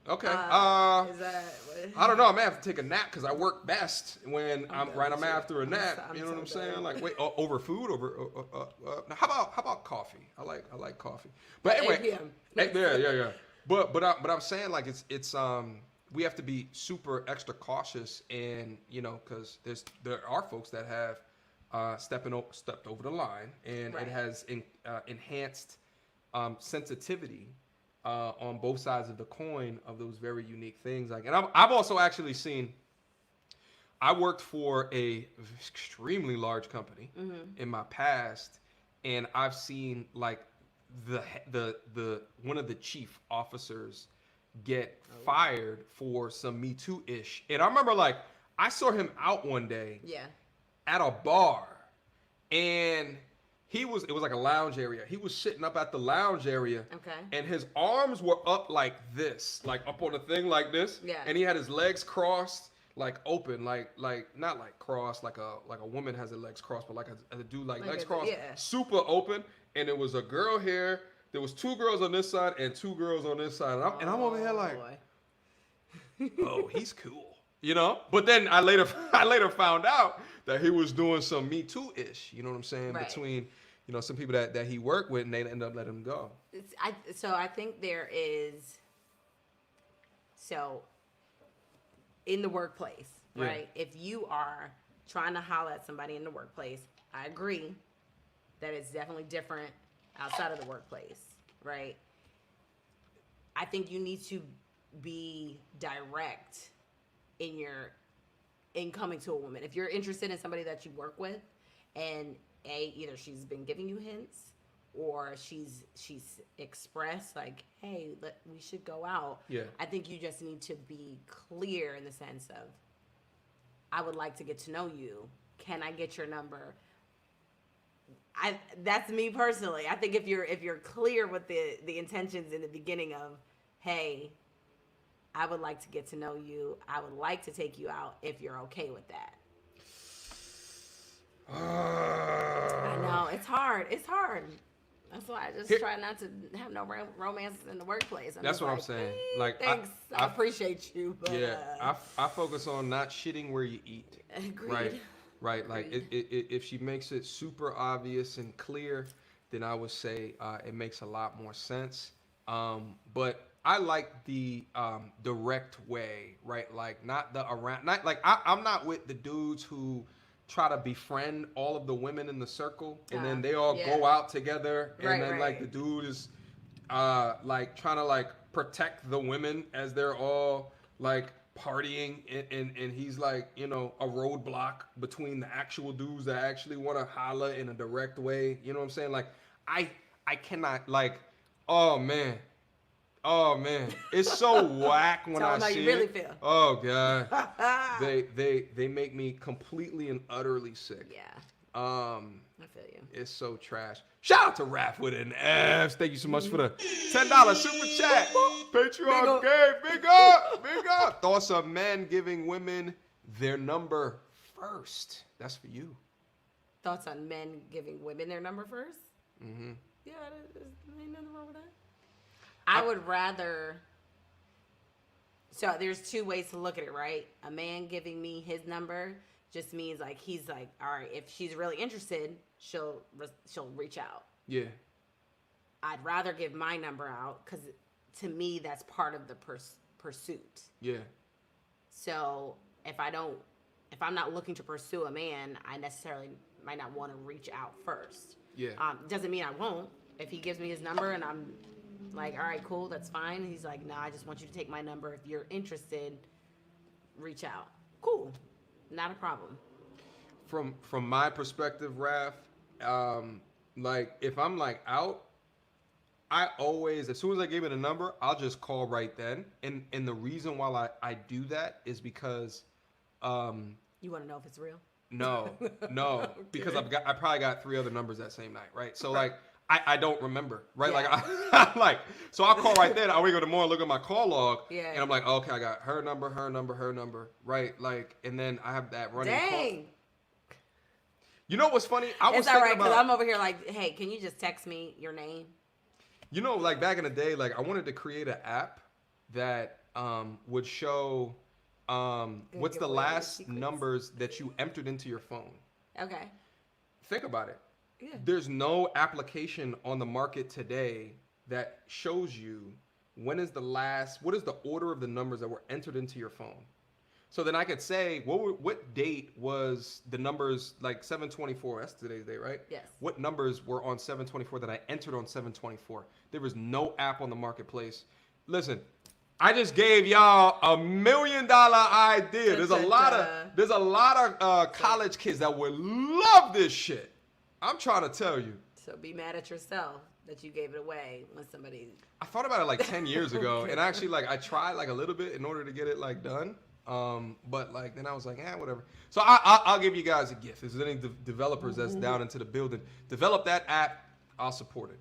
Okay. Is that what? I don't know. I may have to take a nap because I work best when I'm after a nap. You know what I'm saying? Like, wait, over food, now how about coffee? I like coffee. But anyway, yeah. But I'm saying like it's we have to be super extra cautious, and you know, because there are folks that have stepped over the line, and it has enhanced sensitivity on both sides of the coin of those very unique things. Like, and I've also actually seen. I worked for a extremely large company in my past, and I've seen like the one of the chief officers get fired for some Me Too-ish. And I remember like I saw him out one day at a bar, and it was like a lounge area. He was sitting up at the lounge area, and his arms were up like this, like up on the thing like this, and he had his legs crossed, like open, like not like crossed like a woman has her legs crossed, but like a dude like legs crossed, super open. And there was a girl here. There was 2 girls on this side and 2 girls on this side, and I'm over here like, oh, he's cool, you know. But then I later found out that he was doing some Me Too-ish, you know what I'm saying, between, you know, some people that he worked with, and they ended up letting him go. So I think there is, in the workplace, right? If you are trying to holler at somebody in the workplace. I agree that it's definitely different outside of the workplace, right? I think you need to be direct in coming to a woman. If you're interested in somebody that you work with, and either she's been giving you hints, or she's expressed like, hey, we should go out. Yeah. I think you just need to be clear in the sense of, I would like to get to know you. Can I get your number? That's me personally. I think if you're clear with the intentions in the beginning of, hey, I would like to get to know you. I would like to take you out if you're okay with that. I know it's hard. It's hard. That's why I just try not to have no romances in the workplace. That's what I'm saying. Like, thanks, I appreciate you. But, yeah, I focus on not shitting where you eat. Agreed. Right. Like, if she makes it super obvious and clear, then I would say it makes a lot more sense. But I like the direct way, right? Like, not the around. Not like I'm not with the dudes who try to befriend all of the women in the circle, and then they all go out together, and then like the dude is like trying to like protect the women as they're all like partying, and he's like, you know, a roadblock between the actual dudes that actually want to holla in a direct way. You know what I'm saying? Like, I cannot, like, oh man, it's so whack when I Tell 'em how see you really it. feel. Oh god, they make me completely and utterly sick. Yeah, I feel you. It's so trash. Shout out to Raph with an F. Thank you so much for the $10 super chat. Patreon game, big up. Thoughts on men giving women their number first? That's for you. Thoughts on men giving women their number first? Mm-hmm. Yeah, ain't nothing wrong with that. I would rather. So there's two ways to look at it, right? A man giving me his number just means like he's like, all right, if she's really interested, she'll reach out. Yeah. I'd rather give my number out because to me that's part of the pursuit. Yeah. So if I'm not looking to pursue a man, I necessarily might not want to reach out first. Yeah. Doesn't mean I won't. If he gives me his number and I'm like, all right, cool, that's fine. He's like, nah, I just want you to take my number. If you're interested, reach out. Cool. Not a problem. From my perspective, Raph, like if I'm like out, I always, as soon as I give it a number, I'll just call right then. And the reason why I do that is because you want to know if it's real? No, okay. Because I probably got 3 other numbers that same night, right? So like I don't remember, right? Yeah. Like like so I'll call right then. I wake up in the morning, look at my call log, and I'm like, okay, I got her number, right? Like, and then I have that running. Dang. Call. You know what's funny? It's all right because I'm over here like, hey, can you just text me your name? You know, like back in the day, like I wanted to create an app that would show what's the last numbers that you entered into your phone. Okay. Think about it. Yeah. There's no application on the market today that shows you what is the order of the numbers that were entered into your phone. So then I could say, what date was the numbers, like 7/24? That's today's date, right? Yes. What numbers were on 7/24 that I entered on 7/24? There was no app on the marketplace. Listen, I just gave y'all $1 million idea. There's a lot of college kids that would love this shit. I'm trying to tell you. So be mad at yourself that you gave it away when somebody. I thought about it like 10 years ago, and actually like I tried like a little bit in order to get it like done. But like then I was like, whatever. So I'll give you guys a gift. If there's any developers that's down into the building, develop that app. I'll support it.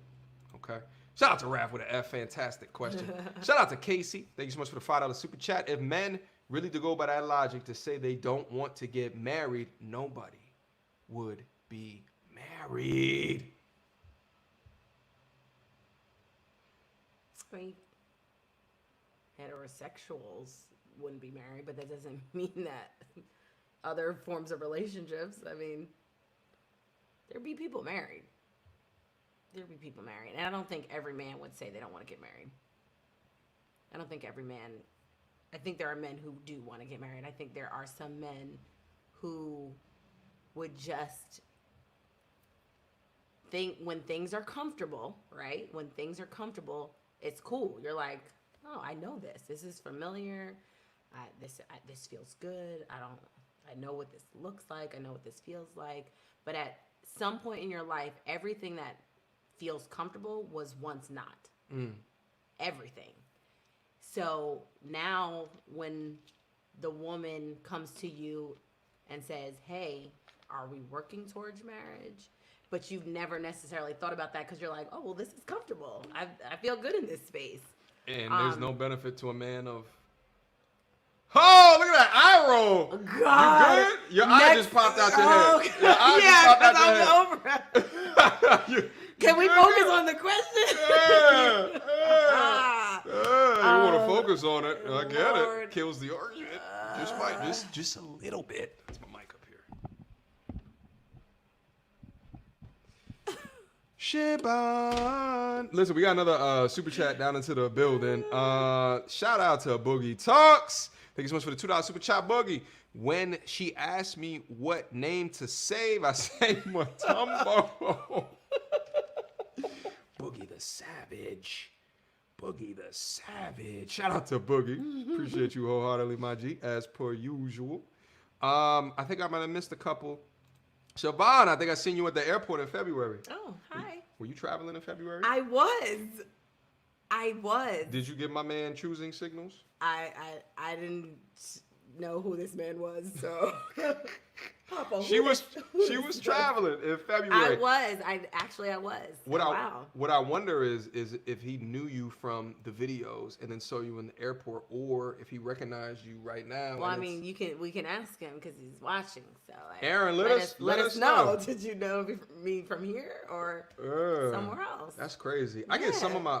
Okay. Shout out to Raph with an F. Fantastic question. Shout out to Casey. Thank you so much for the $5 super chat. If men really to go by that logic to say they don't want to get married, nobody would be married. I mean, heterosexuals wouldn't be married, but that doesn't mean that other forms of relationships. I mean, there'd be people married. And I don't think every man would say they don't want to get married. I think there are men who do want to get married. I think there are some men who would just think when things are comfortable, right? When things are comfortable, it's cool. You're like, oh, I know this. This is familiar. This feels good. I know what this looks like. I know what this feels like. But at some point in your life, everything that feels comfortable was once not. Everything. So now when the woman comes to you and says, hey, are we working towards marriage? But you've never necessarily thought about that because you're like, oh, well, this is comfortable. I feel good in this space. And there's no benefit to a man of. Oh, look at that eye roll. God. You good? Your eye just popped out your head. Your eye Yeah, just popped out because your head. Can we focus on the question? You want to focus on it. I get Lord. it. Kills the argument. Just a little bit. That's my mic up here. Shiban. Listen, we got another super chat down into the building. Shout out to Boogie Talks. Thank you so much for the $2 super chat, Boogie. When she asked me what name to save, I say Matumbo. Boogie the Savage. Boogie the Savage. Shout out to Boogie. Appreciate you wholeheartedly, my G, as per usual. I think I might have missed a couple. Siobhan, I think I seen you at the airport in February. Oh, hi. Were you traveling in February? I was. Did you give my man choosing signals? I didn't know who this man was, so Papa. She was traveling in February. I was. Wow. What I wonder is if he knew you from the videos and then saw you in the airport, or if he recognized you right now. Well, I mean, we can ask him because he's watching. So Aaron, let us know. Did you know me from here or somewhere else? That's crazy. I get some of my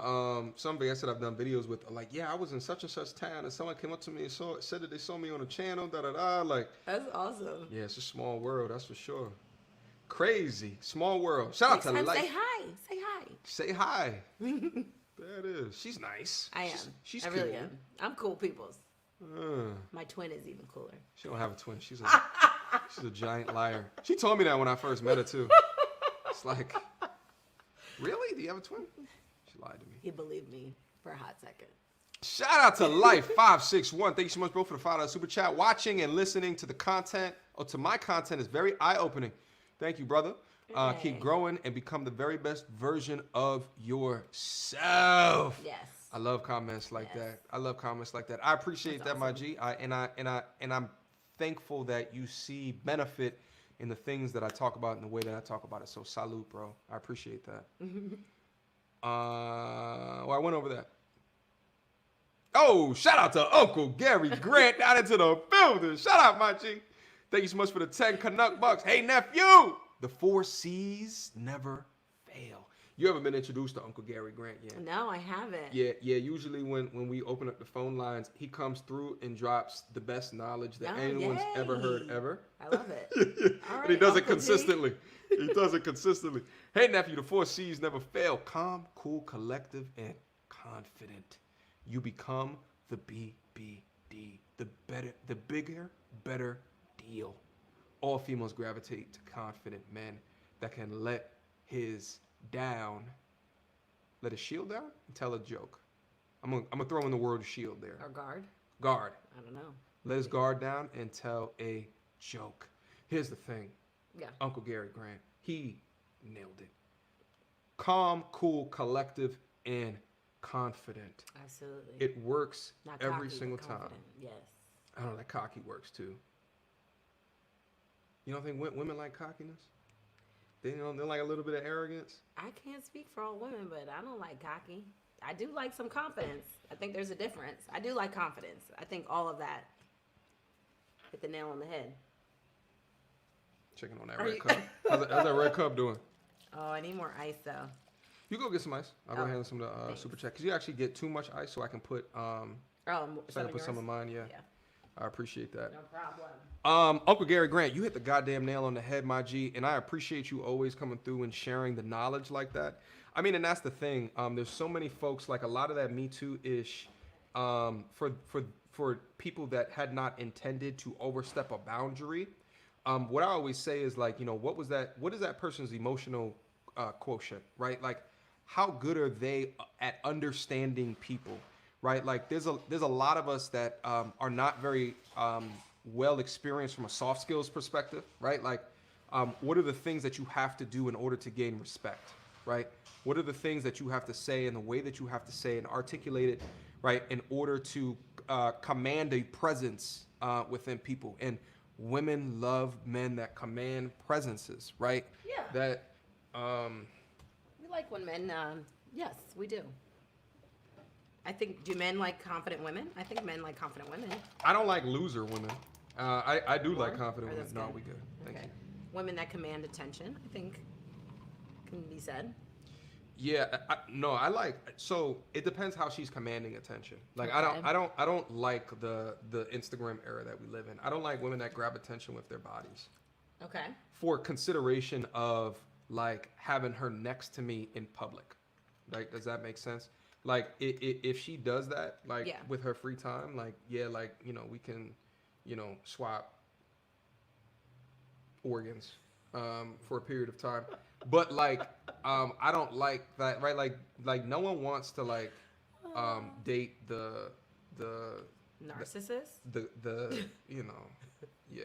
some guys that I've done videos with are like, yeah, I was in such and such town, and someone came up to me and said that they saw me on a channel. Like, that's awesome. yeah, it's a small world, that's for sure. Crazy small world. Shout out to Life. Say hi. Say hi. Say hi. There it is. She's nice. I am. She's I cool. really am. I'm cool peoples. My twin is even cooler. She don't have a twin. She's a giant liar. She told me that when I first met her too. It's like, really? Do you have a twin? She lied to me. He believed me for a hot second. Shout out to Life561. Thank you so much, bro, for the $5 super chat. Watching and listening to the content, or to my content, is very eye-opening. Thank you, brother. Keep growing and become the very best version of yourself. Yes. I love comments like that. I appreciate that, my G. And I'm thankful that you see benefit in the things that I talk about and the way that I talk about it. So salute, bro. I appreciate that. I went over that. Oh, shout out to Uncle Gary Grant down into the building. Shout out, my G. Thank you so much for the 10 Canuck bucks. Hey, nephew. The 4 C's never fail. You ever been introduced to Uncle Gary Grant yet? No, I haven't. Yeah. Usually when we open up the phone lines, he comes through and drops the best knowledge that anyone's ever heard ever. I love it. All right, and he does it Uncle consistently. He does it consistently. Hey, nephew, the 4 C's never fail. Calm, cool, collective, and confident. You become the BBD. The bigger, better deal. All females gravitate to confident men that can let his shield down and tell a joke. I'm gonna throw in the word shield there. Or guard? Guard. I don't know. Let his guard down and tell a joke. Here's the thing. Yeah. Uncle Gary Grant, he nailed it. Calm, cool, collective, and confident. Absolutely. It works Not every cocky, single but time. confident. Yes. I don't know, that cocky works too. You don't think women like cockiness? They like a little bit of arrogance? I can't speak for all women, but I don't like cocky. I do like some confidence. I think there's a difference. I do like confidence. I think all of that hit the nail on the head. Checking on that red cup. How's that red cup doing? Oh, I need more ice though. You go get some ice. I'll go handle some of the super chat. Because you actually get too much ice, so I can put some of mine. Yeah. I appreciate that. No problem. Uncle Gary Grant, you hit the goddamn nail on the head, my G, and I appreciate you always coming through and sharing the knowledge like that. I mean, and that's the thing. There's so many folks, like a lot of that Me Too-ish, for people that had not intended to overstep a boundary. what I always say is like, what was that? What is that person's emotional quotient, right? Like, how good are they at understanding people, right? Like, there's a lot of us that are not very well experienced from a soft skills perspective, right? Like, what are the things that you have to do in order to gain respect, right? What are the things that you have to say and the way that you have to say and articulate it, right, in order to command a presence within people? And women love men that command presences, right? Yeah. That, We like when men, yes, we do. I think, do men like confident women? I think men like confident women. I don't like loser women. I do like Or- confident or women. that's No, good. we good. Thank Okay. you. Women that command attention, I think, can be said. Yeah, no, I like. So it depends how she's commanding attention. Like Okay. I don't like the Instagram era that we live in. I don't like women that grab attention with their bodies Okay. for consideration of like having her next to me in public. Like, does that make sense? Like, if she does that, like Yeah. with her free time, like like we can, swap organs for a period of time. But like, I don't like that, right? Like no one wants to like date the Narcissist? the yeah.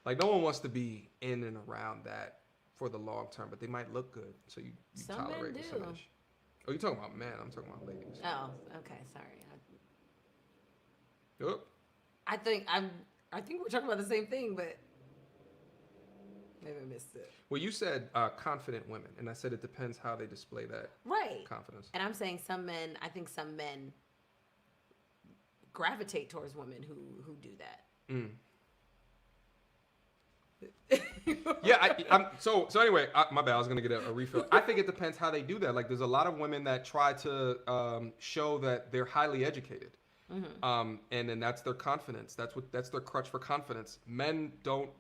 Like no one wants to be in and around that for the long term, but they might look good, so you Some men tolerate this do. image. Oh, you're talking about men. I'm talking about ladies. Oh, okay. Sorry. Oop. I think we're talking about the same thing, but maybe I missed it. Well, you said confident women, and I said it depends how they display that Right. confidence. And I'm saying I think some men gravitate towards women who do that. Yeah, I'm so anyway. My bad. I was gonna get a refill. I think it depends how they do that. Like, there's a lot of women that try to show that they're highly educated, and then that's their confidence. That's their crutch for confidence. Men don't.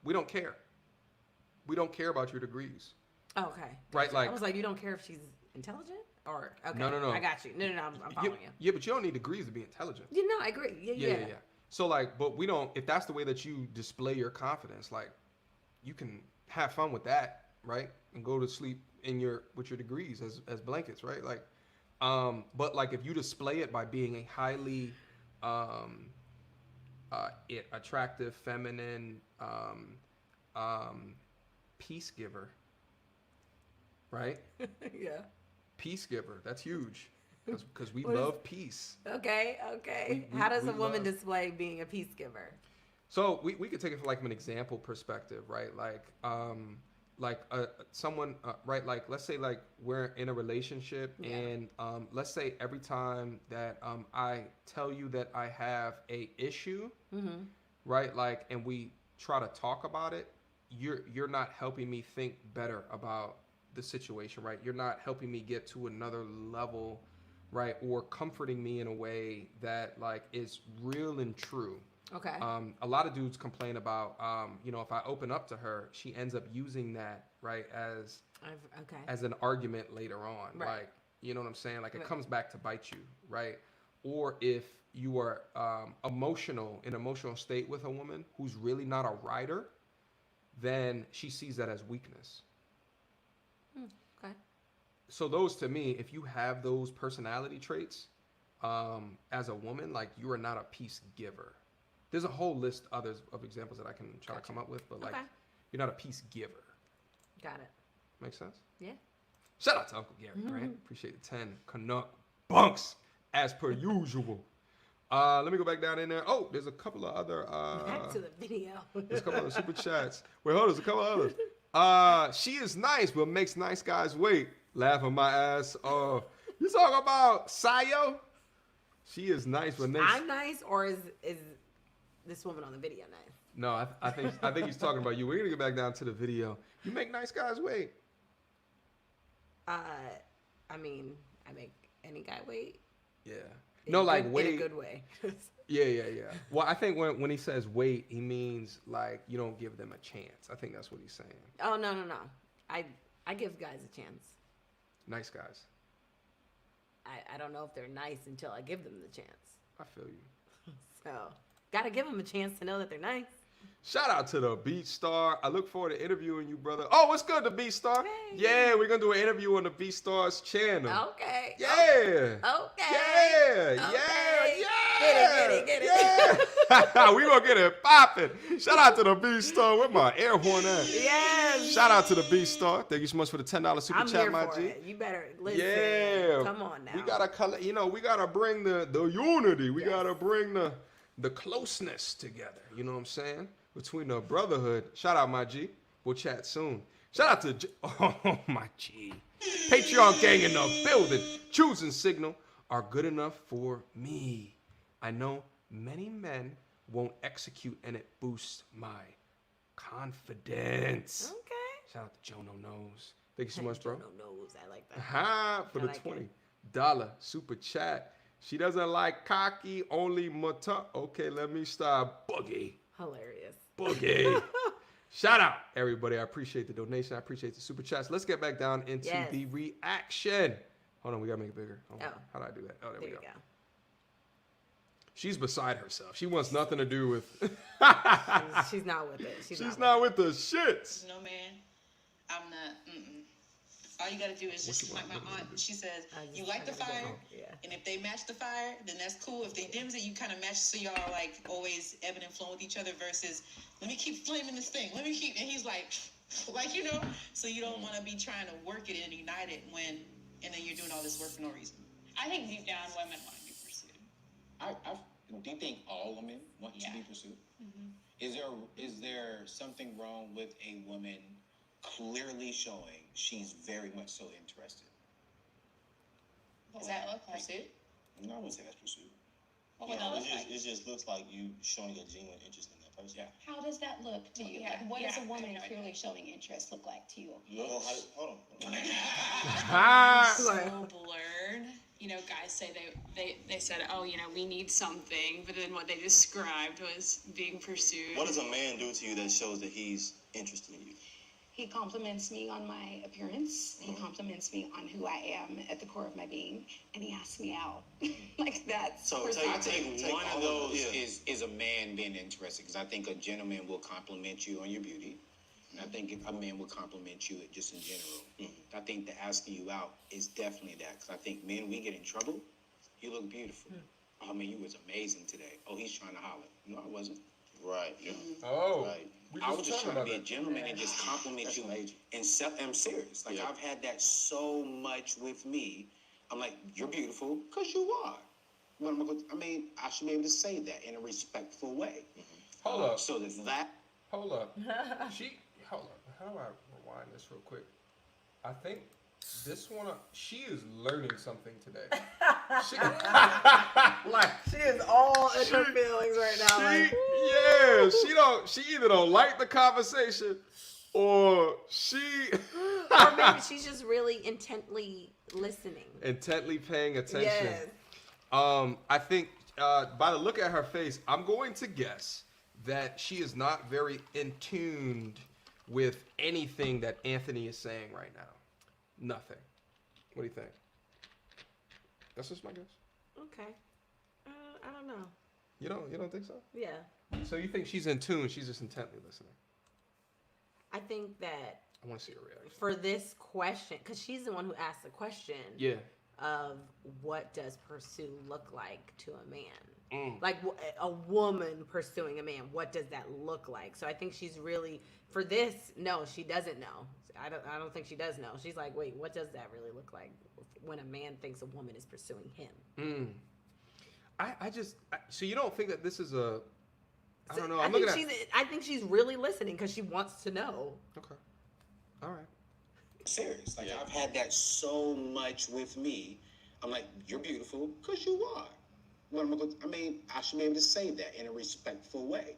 We don't care. We don't care about your degrees. Oh, okay. Right, Gotcha. like- I was like, you don't care if she's intelligent, or okay? No. I got you. No. I'm following you. Yeah, but you don't need degrees to be intelligent. You know, I agree. Yeah. Yeah. So like, but we don't. If that's the way that you display your confidence, like, you can have fun with that, right? And go to sleep with your degrees as blankets, right? Like, but like if you display it by being a highly attractive, feminine, peace giver, right? Yeah. Peace giver. That's huge because we What is- love peace. Okay. We- How does we a woman love- display being a peace giver? So we could take it from like an example perspective, right? Like someone, right? Like, let's say like we're in a relationship, Yeah. and let's say every time that I tell you that I have a issue, right? Like, and we try to talk about it, you're not helping me think better about the situation, right? You're not helping me get to another level, right? Or comforting me in a way that like is real and true. Okay. A lot of dudes complain about, if I open up to her, she ends up using that, right, as Okay. as an argument later on. Right. Like, you know what I'm saying? Like, it Right. comes back to bite you, right? Or if you are in emotional state with a woman who's really not a rider, then she sees that as weakness. Okay. So those, to me, if you have those personality traits as a woman, like, you are not a peace giver. There's a whole list of examples that I can try to come up with, but like, Okay. you're not a peace giver. Got it. Make sense? Yeah. Shout out to Uncle Gary, right? Appreciate the 10 Canuck bunks as per usual. Let me go back down in there. Oh, there's a couple of other Back to the video. there's a couple other super chats. Wait, hold on, there's a couple others. She is nice, but makes nice guys wait. Laughing my ass. You talking about Sayo? She is nice, but makes I'm nice, or is this woman on the video nice? No, I think he's talking about you. We're gonna get back down to the video. You make nice guys wait. I mean, I make any guy wait. Yeah. In No, a like good, wait. in a good way. Yeah. Well, I think when he says wait, he means like you don't give them a chance. I think that's what he's saying. Oh no. I give guys a chance. Nice guys. I don't know if they're nice until I give them the chance. I feel you. So gotta give them a chance to know that they're nice. Shout out to the Beat Star. I look forward to interviewing you, brother. Oh, what's good, the Beat Star? Hey. Yeah, we're gonna do an interview on the Beat Star's channel. Okay. Yeah. Okay. Yeah. Okay. Yeah. Get it. Yeah. We gonna get it popping. Shout out to the Beat Star. Where my air horn at? Yes. Shout out to the Beat Star. Thank you so much for the $10 super I'm chat, here my for G. it. You better listen. Yeah. Come on now. We gotta we gotta bring the unity. We gotta bring the closeness together. You know what I'm saying? Between the brotherhood. Shout out, my G. We'll chat soon. Shout out to oh my G. Patreon gang in the building. Choosing Signal are good enough for me. I know many men won't execute, and it boosts my confidence. Okay. Shout out to Jono Knows. Thank you so much, bro. No knows. I like that. For I the like $20 super chat. She doesn't like cocky, only mata. Okay, let me start. Boogie. Hilarious. Boogie. Shout out, everybody. I appreciate the donation. I appreciate the super chats. Let's get back down into Yes. the reaction. Hold on, we gotta make it bigger. Hold on. Oh. How do I do that? Oh, there There we you go. go. She's beside herself. She wants nothing to do with. She's not with it. She's not with the shits. No, man, I'm not. All you gotta do is just like my aunt. She says, you light the fire, Yeah. and if they match the fire, then that's cool. If they dims it, you kind of match, so y'all are like always ebbing and flowing with each other. Versus, let me keep flaming this thing. Let me keep, and he's like, So you don't want to be trying to work it and ignite it and then you're doing all this work for no reason. I think deep down women want to be pursued. Do you think all women want Yeah. to be pursued? Mm-hmm. Is there something wrong with a woman clearly showing she's very much so interested? What would that look like? Pursuit? No, I wouldn't say that's pursuit. What would that look like? It just looks like you showing a genuine interest in that person. Yeah. How does that look to you? Yeah, Like, what does yeah, a woman I know. clearly showing interest look like to you? Hold on. So blurred. You know, guys say they said, oh, you know, we need something, but then what they described was being pursued. What does a man do to you that shows that he's interested in you? He compliments me on my appearance. He compliments me on who I am at the core of my being, and he asks me out. Like that's So pursuit. I think Take one all of of those those, is a man being interested, because I think a gentleman will compliment you on your beauty. And I think if a man will compliment you just in general. I think the asking you out is definitely that, because I think men, we get in trouble. You look beautiful. Oh man, you was amazing today. Oh, he's trying to holler. No, I wasn't. Right. Yeah. Oh. Right. I was just trying to be a gentleman and just compliment That's you. major. And I'm serious. Like Yeah. I've had that so much with me. I'm like, you're beautiful, because you are. But I mean, I should be able to say that in a respectful way. Hold up. So that Hold up. Hold up. How do I rewind this real quick? I think this one, she is learning something today. She, like, She is all in her She- feelings right now. Like, she either don't like the conversation or she or maybe she's just really intently listening. intently paying attention. Yes. I think by the look at her face, I'm going to guess that she is not very in tuned with anything that Anthony is saying right now. Nothing. What do you think? That's just my guess. Okay. I don't know. You don't think so? Yeah. So you think she's in tune? She's just intently listening. I think that I want to see her reaction. for this question, because she's the one who asked the question Yeah. of what does pursue look like to a man? Like A woman pursuing a man, what does that look like? So I think she's really, for this, no, she doesn't know. I don't think she does know. She's like, wait, what does that really look like when a man thinks a woman is pursuing him? So you don't think that this is a? I don't know. I think she's really listening because she wants to know. Okay. All right. serious. Like I've had that so much with me. I'm like, you're beautiful, because you are. I mean, I should be able to say that in a respectful way.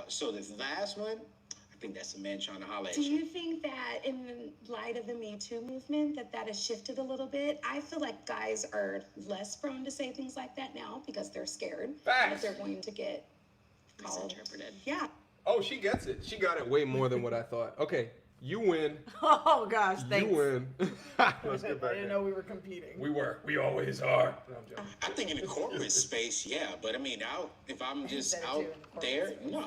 So the last one, I think that's a man trying to holler at Do you. you think that in light of the Me Too movement that has shifted a little bit? I feel like guys are less prone to say things like that now because they're scared that they're going to get called. Misinterpreted. Yeah. Oh, she gets it. She got it way more than what I thought. Okay, you win. Oh gosh, thanks. You win. Let's get back in. we were competing. We were. We always are. No, I'm joking. I think in the corporate space, yeah, but I mean, if I'm just better out too in the corporate there, space. no.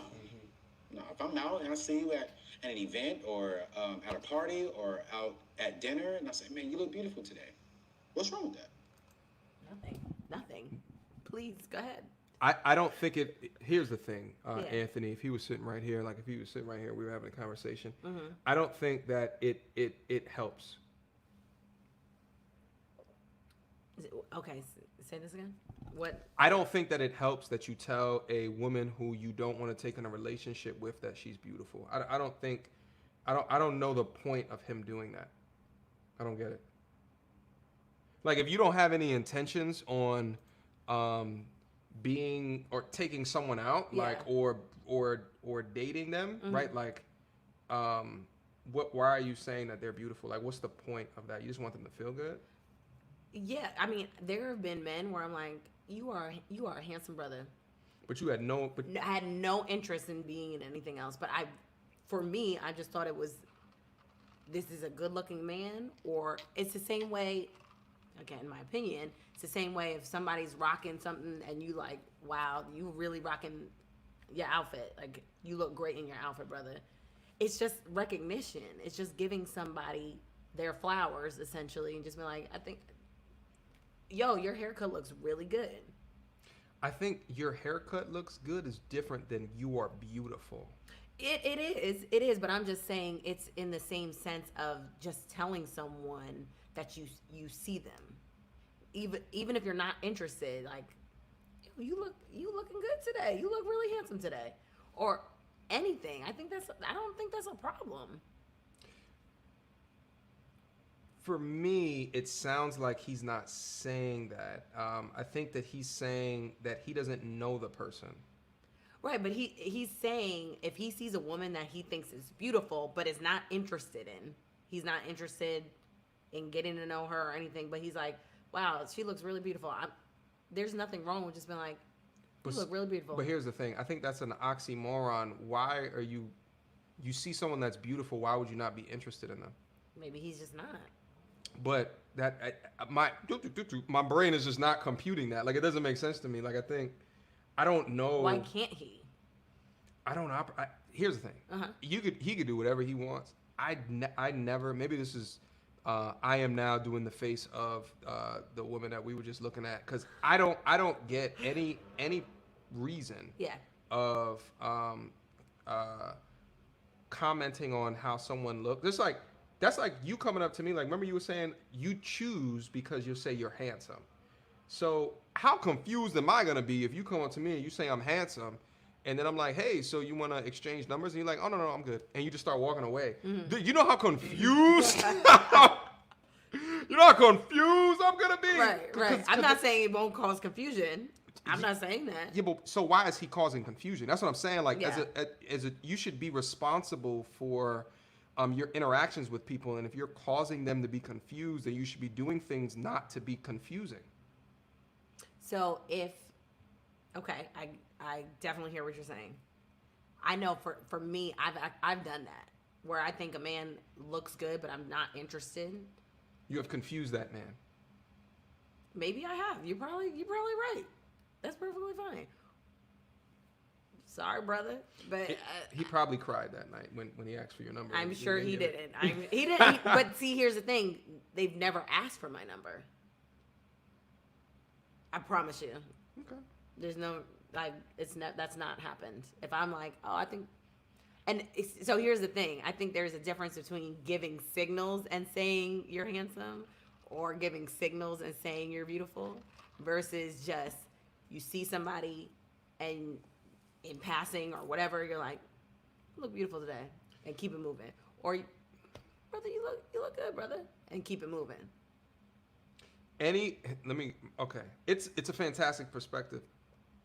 No, if I'm out and I see you at an event or at a party or out at dinner, and I say, man, you look beautiful today. What's wrong with that? Nothing. Please go ahead. I don't think it. Here's the thing, Yeah. Anthony. If he was sitting right here, like if he was sitting right here, we were having a conversation. Mm-hmm. I don't think that it helps. Okay, say this again. What? I don't think that it helps that you tell a woman who you don't want to take in a relationship with that she's beautiful. I don't think. I don't know the point of him doing that. I don't get it. Like if you don't have any intentions on being or taking someone out, Yeah. like or dating them, right? Like why are you saying that they're beautiful? Like what's the point of that? You just want them to feel good? Yeah, I mean, there have been men where I'm like, you are a handsome brother. But you had no but I had no interest in being in anything else, but for me, I just thought it was, this is a good looking man, or it's the same way, again, in my opinion, it's the same way if somebody's rocking something and you like, wow, you really rocking your outfit. Like, you look great in your outfit, brother. It's just recognition. It's just giving somebody their flowers, essentially, and just be like, I think, yo, your haircut looks really good. I think your haircut looks good is different than you are beautiful. It is, but I'm just saying it's in the same sense of just telling someone that you see them, even if you're not interested. Like, you looking good today. You look really handsome today, or anything. I don't think that's a problem. For me, it sounds like he's not saying that. I think that he's saying that he doesn't know the person. Right, but he's saying if he sees a woman that he thinks is beautiful but is not interested in, he's not interested in getting to know her or anything, but he's like, wow, she looks really beautiful. There's nothing wrong with just being like, you look really beautiful. But here's the thing. I think that's an oxymoron. Why are you see someone that's beautiful, why would you not be interested in them? Maybe he's just not. But my brain is just not computing that. Like, it doesn't make sense to me. Like, I don't know. Why can't he? I don't here's the thing. Uh-huh. He could do whatever he wants. I never, maybe this is, I am now doing the face of the woman that we were just looking at. Cause I don't get any reason Yeah. of commenting on how someone looks. That's like you coming up to me, like, remember you were saying you choose because you say you're handsome. So how confused am I gonna be if you come up to me and you say I'm handsome, and then I'm like, hey, so you wanna exchange numbers? And you're like, oh no, I'm good, and you just start walking away. Dude, you know how confused? You know how confused I'm gonna be? Right. I'm not saying it won't cause confusion. I'm not saying that. Yeah, but so why is he causing confusion? That's what I'm saying. Like, Yeah. as a, you should be responsible for your interactions with people, and if you're causing them to be confused, then you should be doing things not to be confusing. So okay, I definitely hear what you're saying. I know for me, I've done that where I think a man looks good, but I'm not interested. You have confused that man. Maybe I have. You're probably right. That's perfectly fine. Sorry, brother, but He probably cried that night when he asked for your number. I'm You sure he give it. didn't. He didn't. But see, here's the thing: they've never asked for my number. I promise you. Okay. There's no that's not happened. If I'm like, oh, I think, and so here's the thing: I think there's a difference between giving signals and saying you're handsome, or giving signals and saying you're beautiful, versus just you see somebody and in passing or whatever, you're like, you look beautiful today, and keep it moving. Or, brother, you look good, brother, and keep it moving. Okay. It's a fantastic perspective.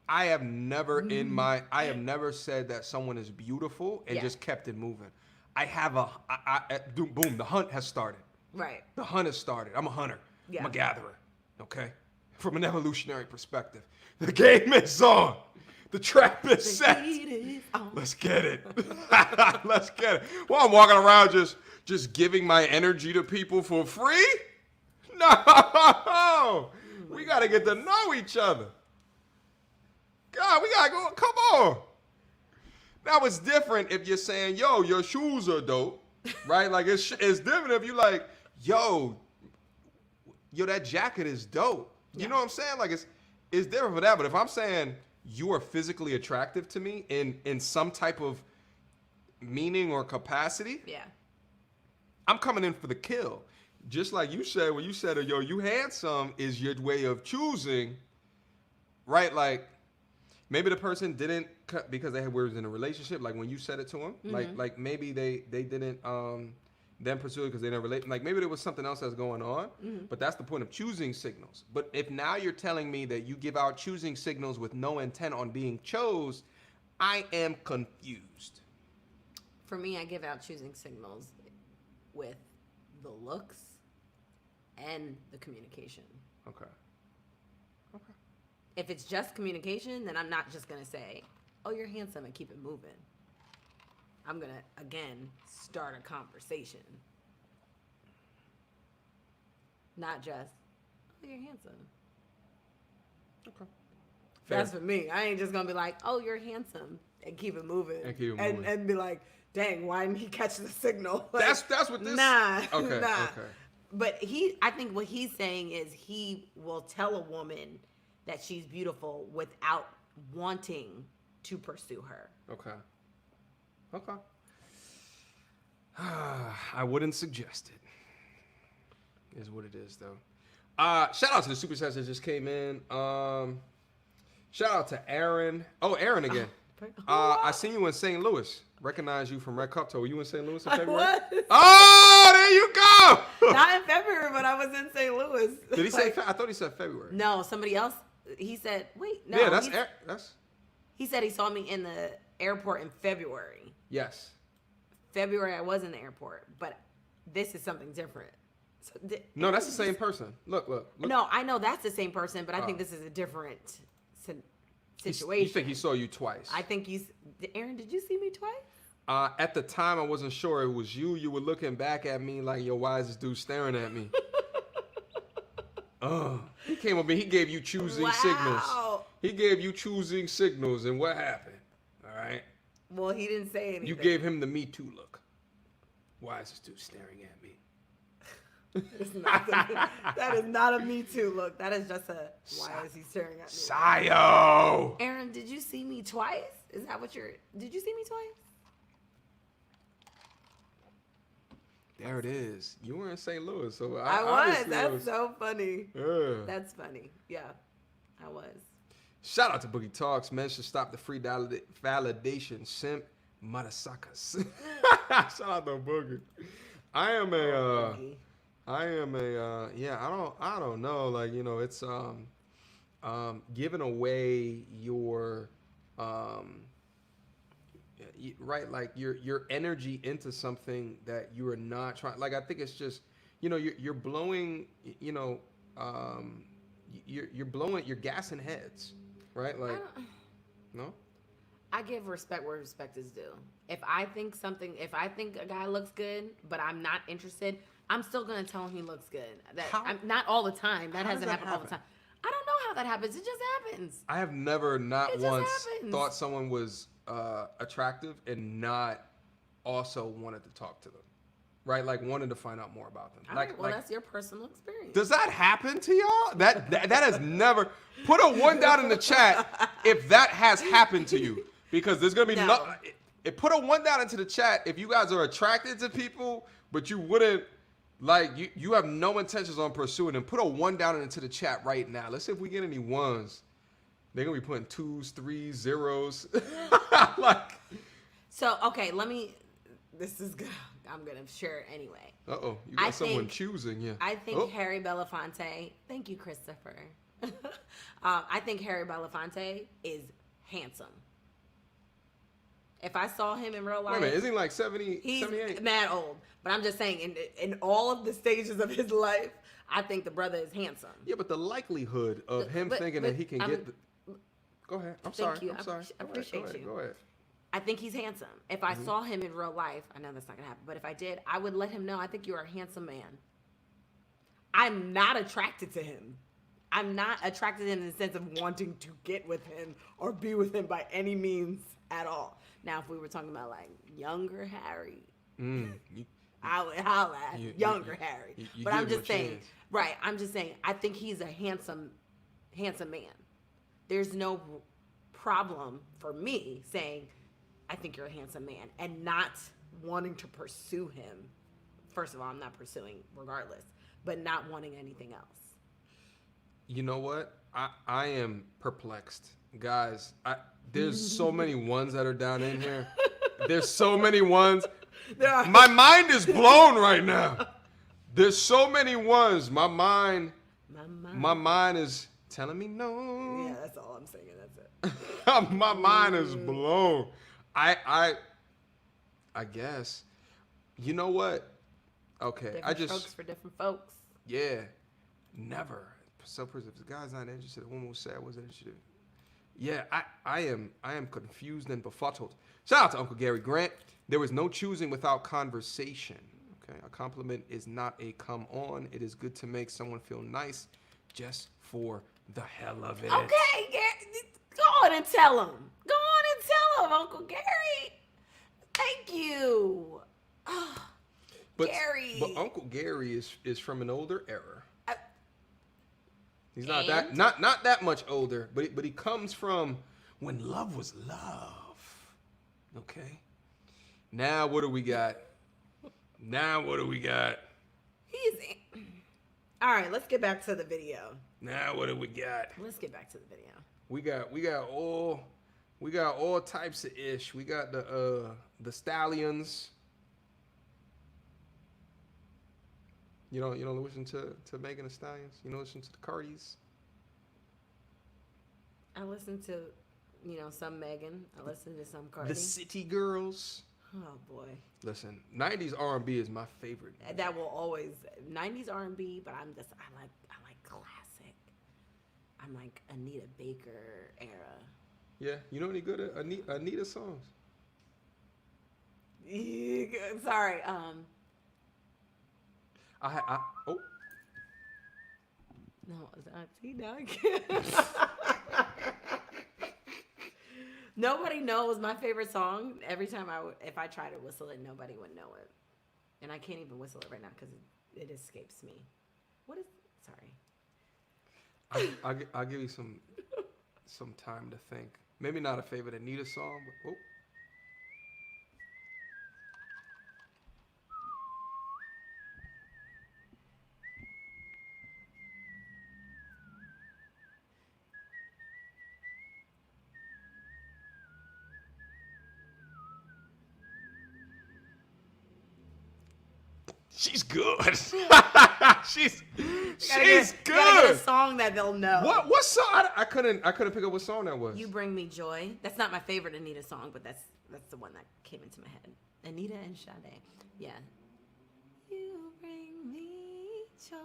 I have never never said that someone is beautiful and Yeah. just kept it moving. Boom, the hunt has started. Right. The hunt has started. I'm a hunter. Yeah. I'm a gatherer. Okay? From an evolutionary perspective. The game is on. The trap is set. Let's get it. Let's get it. Well, I'm walking around just giving my energy to people for free? No. We got to get to know each other. God, we got to go. Come on. Now it's different if you're saying, yo, your shoes are dope, right? Like it's different if you like, yo, that jacket is dope. You know what I'm saying? Like it's different for that. But if I'm saying you are physically attractive to me in some type of meaning or capacity, Yeah. I'm coming in for the kill. Just like you said, when you said, yo, you handsome is your way of choosing, right? Like maybe the person didn't because they were in a relationship. Like when you said it to them, like maybe they didn't then pursue it because they didn't relate. Like maybe there was something else that's going on. But that's the point of choosing signals. But if now you're telling me that you give out choosing signals with no intent on being chose, I am confused. For me, I give out choosing signals with the looks and the communication. Okay. If it's just communication, then I'm not just going to say, oh, you're handsome and keep it moving. I'm going to, again, start a conversation. Not just, oh, you're handsome. Okay. That's for me. I ain't just going to be like, oh, you're handsome and keep it moving. And be like, dang, why didn't he catch the signal? Like, that's what this. Nah. Okay. Nah. Okay. But I think what he's saying is he will tell a woman that she's beautiful without wanting to pursue her. Okay. I wouldn't suggest it. Is what it is, though. Shout out to the super chats that just came in. Shout out to Aaron. Oh, Aaron again. I seen you in St. Louis. Recognize you from Red Cup Tour. Were you in St. Louis in February? I was. Oh, there you go. Not in February, but I was in St. Louis. Did he say? I thought he said February. No, somebody else. He said, wait, no. Yeah, that's. He said he saw me in the airport in February. Yes. February, I was in the airport, but this is something different. So, No, that's the same person. Look. No, I know that's the same person, but I think this is a different situation. You think he saw you twice? I think Aaron, did you see me twice? At the time, I wasn't sure it was you. You were looking back at me like, yo, why is this dude staring at me? He came up and he gave you choosing signals. He gave you choosing signals, and what happened? All right. Well, he didn't say anything. You gave him the Me Too look. Why is this dude staring at me? That is not a Me Too look. That is just a, why is he staring at me? Sayo! Aaron, did you see me twice? Is that what did you see me twice? There it is. You were in St. Louis, so I was. obviously That's so funny. Yeah. That's funny. Yeah, I was. Shout out to Boogie Talks. Men should stop the free validation. Simp motherfuckers. Shout out to Boogie. I don't know. Like, you know, it's giving away your right, like your energy into something that you are not trying. Like, I think it's just, you know, you're blowing, you know, you're gassing heads, right? Like, no. I give respect where respect is due. If I think a guy looks good, but I'm not interested, I'm still gonna tell him he looks good. I'm not all the time. That hasn't happened all the time. I don't know how that happens. It just happens. I have never, not It just once, happens. thought someone was attractive and not also wanted to talk to them, right? Like, wanted to find out more about them. All Like, right, well, that's your personal experience. does that happen to y'all? That has never. Put a 1 down in the chat if that has happened to you, because there's gonna be No. Put a 1 down into the chat if you guys are attracted to people, but you wouldn't. Like, you have no intentions on pursuing them. Put a 1 down into the chat right now. Let's see if we get any 1s. They're going to be putting 2s, 3s, 0s. Like. So, okay, this is good. I'm going to share it anyway. Uh-oh. You got someone choosing, yeah. I think Harry Belafonte, thank you, Christopher. I think Harry Belafonte is handsome. If I saw him in real life. Wait a minute, isn't he like 70, he's 78? mad old. But I'm just saying, in all of the stages of his life, I think the brother is handsome. Yeah, but the likelihood of him thinking that he can get the... Go ahead. I'm sorry. you. I'm sorry. I appreciate you. Go ahead. I think he's handsome. If I saw him in real life, I know that's not gonna happen, but if I did, I would let him know I think you're a handsome man. I'm not attracted to him. I'm not attracted to him in the sense of wanting to get with him or be with him by any means at all. Now, if we were talking about like younger Harry, I would holla at younger Harry. But I'm just saying, right? I'm just saying, I think he's a handsome man. There's no problem for me saying, I think you're a handsome man, and not wanting to pursue him. First of all, I'm not pursuing regardless, but not wanting anything else. You know what? I am perplexed. Guys, there's so many ones that are down in here. There's so many ones. My mind is blown right now. There's so many ones. My mind is telling me no. Yeah, that's all I'm saying. That's it. My mind is blown. I guess. You know what? Okay, Different strokes for different folks. Yeah, never. So if the guy's not interested, the woman will say I wasn't interested. Yeah, I am confused and befuddled. Shout out to Uncle Gary Grant. There is no choosing without conversation. Okay, a compliment is not a come on. It is good to make someone feel nice, just for the hell of it. Okay, Gary, go on and tell him. Go on and tell him, Uncle Gary. Thank you. Oh, Gary. But Uncle Gary is from an older era. He's not And? not that much older, but he comes from when love was love. Okay. Now what do we got? All right, let's get back to the video. Now what do we got? Let's get back to the video. We got all types of ish. We got the Stallions. You don't listen to Megan Thee Stallions? You don't listen to the Cardis? I listen to, some Megan. I listen to some Cardi. The City Girls. Oh boy. Listen, 90s R&B is my favorite. That will always 90s R&B, but I like classic. I'm like Anita Baker era. Yeah, you know any good Anita songs? Sorry. Oh. No, see now I can't. Nobody knows my favorite song. Every time if I try to whistle it, nobody would know it, and I can't even whistle it right now because it escapes me. What is? Sorry. I'll give you some time to think. Maybe not a favorite Anita song, but oh. She's good. she's good. Gotta get a song that they'll know. What song? I couldn't pick up what song that was. You Bring Me Joy. That's not my favorite Anita song, but that's the one that came into my head. Anita and Sade. Yeah. You bring me joy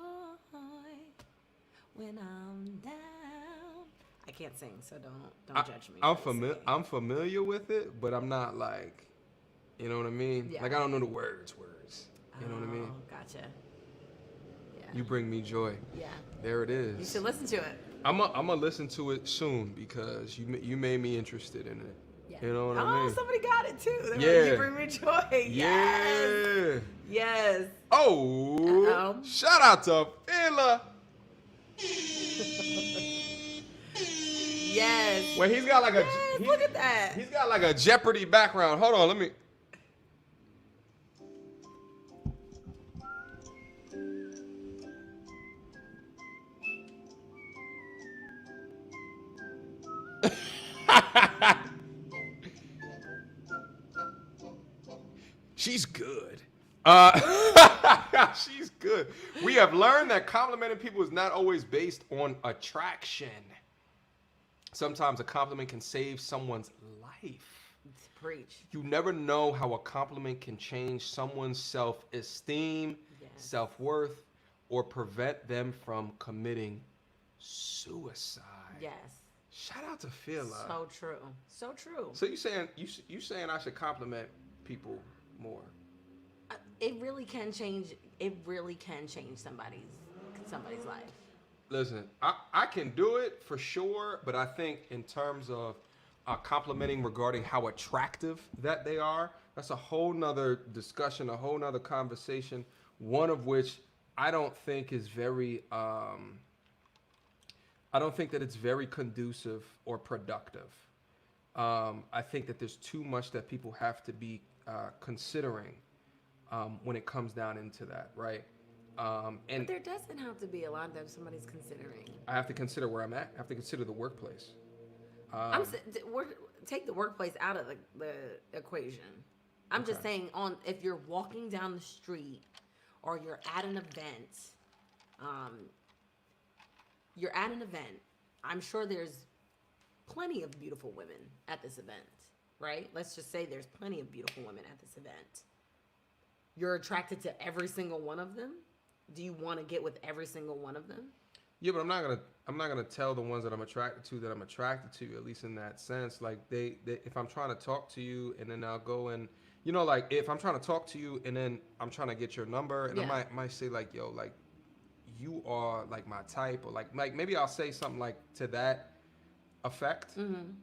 when I'm down. I can't sing, so don't judge me. I'm familiar with it, but I'm not like, you know what I mean? Yeah. Like I don't know the words. You know what I mean? Gotcha. Yeah. You Bring Me Joy. Yeah. There it is. You should listen to it. I'm gonna listen to it soon because you made me interested in it. Yeah. You know what I mean? Somebody got it too. They're Yeah. like, You Bring Me Joy. Yes. Yeah. Yes. Oh. Uh-oh. Shout out to Fela. Yes. Well, he's got like Yes, look at that. He's got like a Jeopardy background. Hold on, let me. She's good. She's good. We have learned that complimenting people is not always based on attraction. Sometimes a compliment can save someone's life. Preach. You never know how a compliment can change someone's self-esteem, Yes. self-worth, or prevent them from committing suicide. Yes. Shout out to Fela. So true. So true. So you saying I should compliment people more? It really can change. It really can change somebody's life. Listen, I can do it for sure, but I think in terms of complimenting regarding how attractive that they are, that's a whole nother discussion, a whole nother conversation, one of which I don't think is very, I don't think that it's very conducive or productive. I think that there's too much that people have to be considering when it comes down into that, right? And But there doesn't have to be a lot that somebody's considering. I have to consider where I'm at. I have to consider the workplace. Take the workplace out of the equation. I'm just saying, if you're walking down the street or you're at an event, I'm sure there's plenty of beautiful women at this event, right? Let's just say there's plenty of beautiful women at this event. You're attracted to every single one of them? Do you want to get with every single one of them? Yeah, but I'm not gonna tell the ones that I'm attracted to that I'm attracted to, at least in that sense. Like they if I'm trying to talk to you and then I'll go and like if I'm trying to talk to you and then I'm trying to get your number and I might say like, yo, like you are like my type, or like maybe I'll say something like to that effect.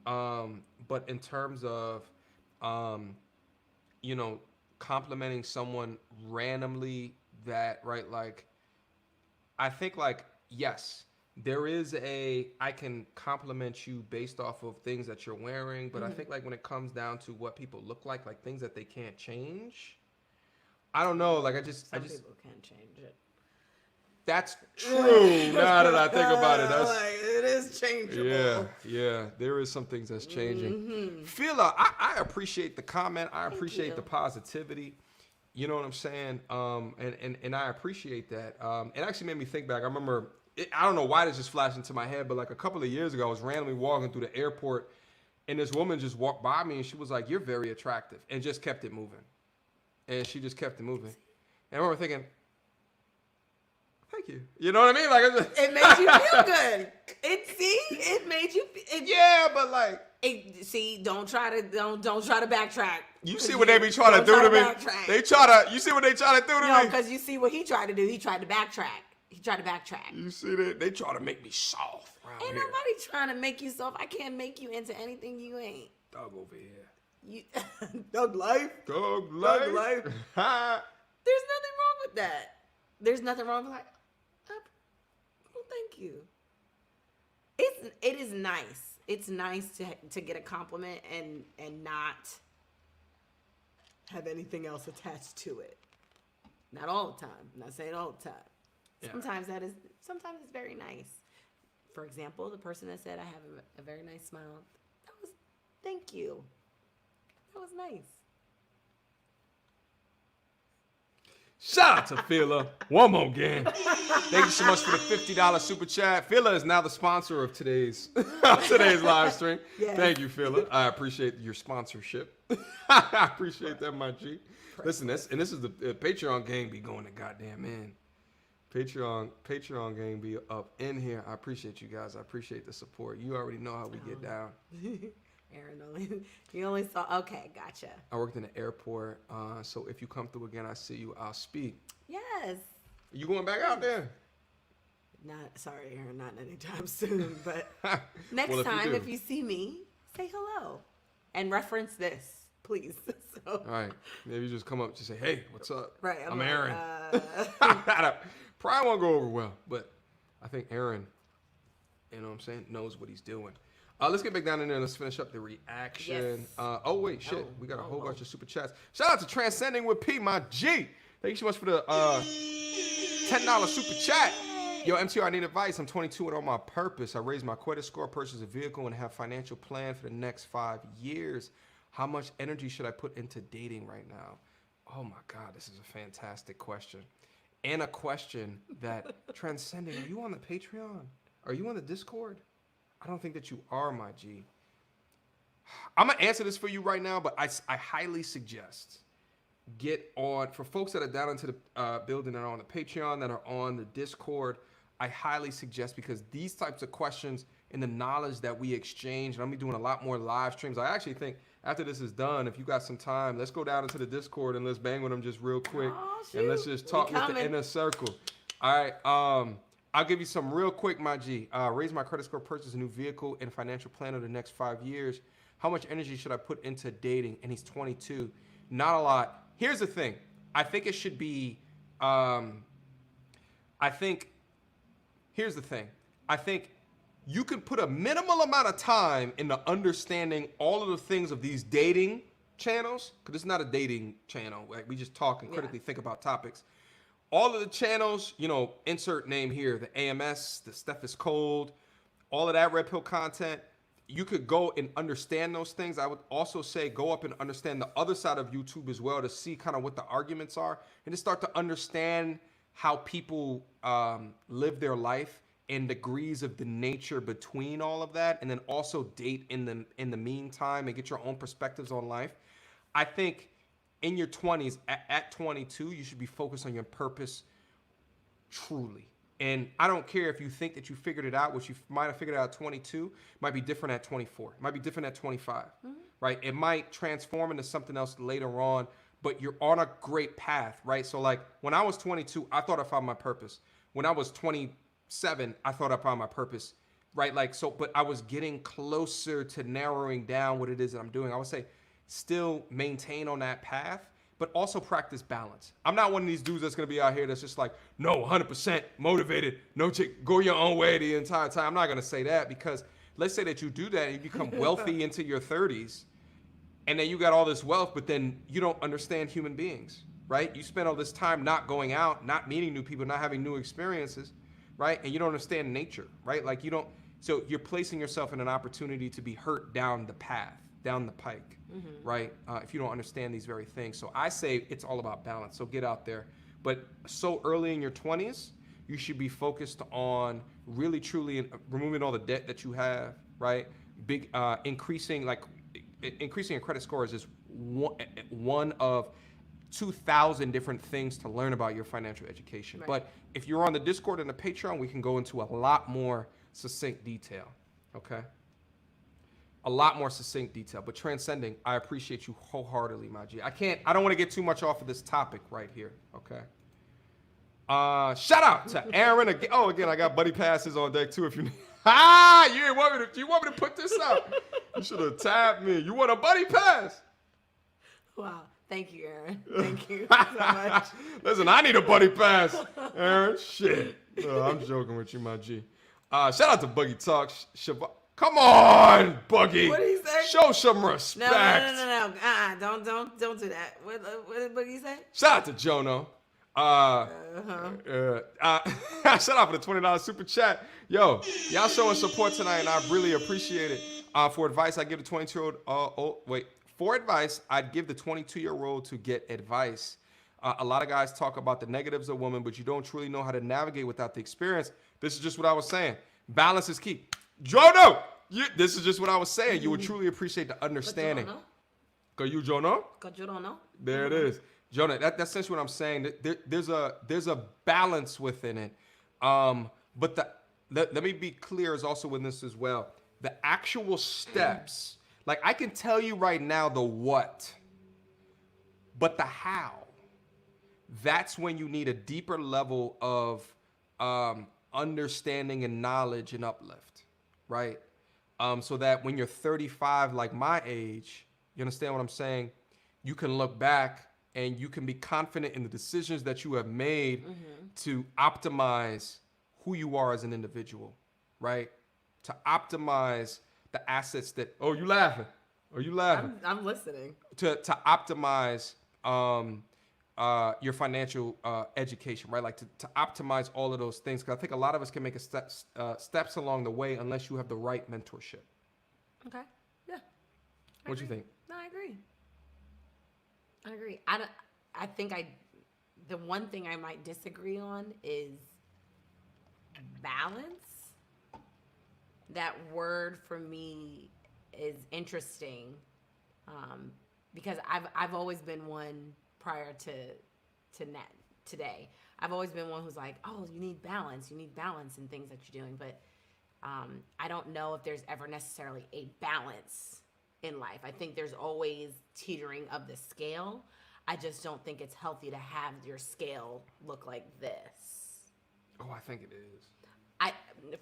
But in terms of complimenting someone randomly, that right, like I think like yes, there is I can compliment you based off of things that you're wearing, but I think like when it comes down to what people look like things that they can't change, I don't know, like Some people can't change it. That's true. Now that I think about it, that's it is changeable. Yeah. There is some things that's changing. Phila, I appreciate the comment. I appreciate the positivity. You know what I'm saying? And I appreciate that. It actually made me think back. I remember, I don't know why this just flashed into my head, but like a couple of years ago, I was randomly walking through the airport, and this woman just walked by me, and she was like, "You're very attractive," and just kept it moving. And she just kept it moving. And I remember thinking, thank you. You know what I mean? Like it made you feel good. It made you. Yeah, but like. Don't try to backtrack. You see what they be trying to do to me? You see what they try to do to me? No, because you see what he tried to do. He tried to backtrack. You see that? They try to make me soft around Ain't here. nobody trying to make you soft. I can't make you into anything you ain't. Doug over here. Doug life. Doug life. There's nothing wrong with that. There's nothing wrong with like, well, thank you. It is nice. It's nice to get a compliment and not have anything else attached to it. Not all the time. I'm not saying all the time. Yeah. Sometimes it's very nice. For example, the person that said I have a very nice smile. Thank you. That was nice. Shout out to Phila. One more again. Thank you so much for the $50 super chat. Phila is now the sponsor of today's live stream. Yes. Thank you, Phila. I appreciate your sponsorship. I appreciate that, my G. Listen, this is the Patreon gang be going to goddamn in. Patreon gang be up in here. I appreciate you guys. I appreciate the support. You already know how we get down. Aaron only saw. Okay, gotcha. I worked in the airport, so if you come through again, I see you. I'll speak. Yes. You going back out there? Sorry, Aaron, not anytime soon. But next Well, time, if you see me, say hello and reference this, please. So, All right, maybe you just come up and just say, "Hey, what's up?" right, I'm like, Aaron. Probably won't go over well, but I think Aaron, you know what I'm saying, knows what he's doing. Let's get back down in there and let's finish up the reaction. Yes. We got a whole bunch of super chats. Shout out to Transcending with P, my G. Thank you so much for the $10 super chat. Yo, MTR, I need advice. I'm 22 and on my purpose. I raised my credit score, purchased a vehicle, and have financial plan for the next 5 years. How much energy should I put into dating right now? Oh my God, this is a fantastic question. And a question that, Transcending, are you on the Patreon? Are you on the Discord? I don't think that you are, my G. I'm going to answer this for you right now, but I highly suggest get on, for folks that are down into the building that are on the Patreon, that are on the Discord, I highly suggest, because these types of questions and the knowledge that we exchange, and I'm going to be doing a lot more live streams. I actually think after this is done, if you got some time, let's go down into the Discord and let's bang with them just real quick. Oh, and let's just talk with the inner circle. All right. I'll give you some real quick, my G. Raise my credit score, purchase a new vehicle, and financial plan over the next 5 years. How much energy should I put into dating? And he's 22. Not a lot. Here's the thing. I think it should be, here's the thing. I think you can put a minimal amount of time into understanding all of the things of these dating channels, because it's not a dating channel. Like, we just talk and critically think about topics. All of the channels, you know, insert name here, the AMS, the Steph is Cold, all of that Red Pill content, you could go and understand those things. I would also say go up and understand the other side of YouTube as well to see kind of what the arguments are and to start to understand how people live their life and degrees of the nature between all of that, and then also date in the meantime and get your own perspectives on life. I think in your 20s, at 22, you should be focused on your purpose truly. And I don't care if you think that you figured it out, which you might have figured out at 22, might be different at 24, might be different at 25, right? It might transform into something else later on, but you're on a great path, right? So like when I was 22, I thought I found my purpose. When I was 27, I thought I found my purpose, right? Like, so, but I was getting closer to narrowing down what it is that I'm doing. I would say still maintain on that path, but also practice balance. I'm not one of these dudes that's gonna be out here that's just like, no, 100% motivated, no chick, go your own way the entire time. I'm not gonna say that, because let's say that you do that and you become wealthy into your 30s, and then you got all this wealth, but then you don't understand human beings, right? You spend all this time not going out, not meeting new people, not having new experiences, right? And you don't understand nature, right? Like you don't, so you're placing yourself in an opportunity to be hurt down the path, down the pike, right? If you don't understand these very things. So I say it's all about balance. So get out there. But so early in your 20s, you should be focused on really, truly removing all the debt that you have, right? Increasing your credit score is just one of 2,000 different things to learn about your financial education. Right. But if you're on the Discord and the Patreon, we can go into a lot more succinct detail, okay? A lot more succinct detail, but transcending, I appreciate you wholeheartedly, my G. I don't want to get too much off of this topic right here, okay? Shout out to Aaron again. Oh, again, I got buddy passes on deck too if you need. You want me to put this out? You should have tapped me. You want a buddy pass? Wow. Thank you, Aaron. Thank you so much. Listen, I need a buddy pass, Aaron. Shit. No, I'm joking with you, my G. Shout out to Buggy Talk. Come on, Buggy. What did he say? Show some respect. No. Don't do that. What did Boogie say? Shout out to Jono. Shout out for the $20 super chat. Yo, y'all showing support tonight, and I really appreciate it. For advice, I give the 22-year-old. For advice, I'd give the 22-year-old to get advice. A lot of guys talk about the negatives of women, but you don't truly know how to navigate without the experience. This is just what I was saying. Balance is key. Jono, this is just what I was saying. You would truly appreciate the understanding. Cause you Jono? Cause you don't know. There it is. Jonah, that's essentially what I'm saying. There's a balance within it. But let me be clear is also in this as well. The actual steps, like I can tell you right now the what, but the how, that's when you need a deeper level of understanding and knowledge and uplift, right? So that when you're 35, like my age, you understand what I'm saying? You can look back and you can be confident in the decisions that you have made to optimize who you are as an individual, right? To optimize the assets that, oh, you laughing? Are you laughing? I'm listening. To optimize your financial education, right? Like to optimize all of those things. Because I think a lot of us can make steps along the way unless you have the right mentorship. Okay. Yeah. What do you think? No, I agree. I think the one thing I might disagree on is balance. That word for me is interesting because I've always been one prior to today. I've always been one who's like, oh, you need balance in things that you're doing. But I don't know if there's ever necessarily a balance in life. I think there's always teetering of the scale. I just don't think it's healthy to have your scale look like this. Oh, I think it is.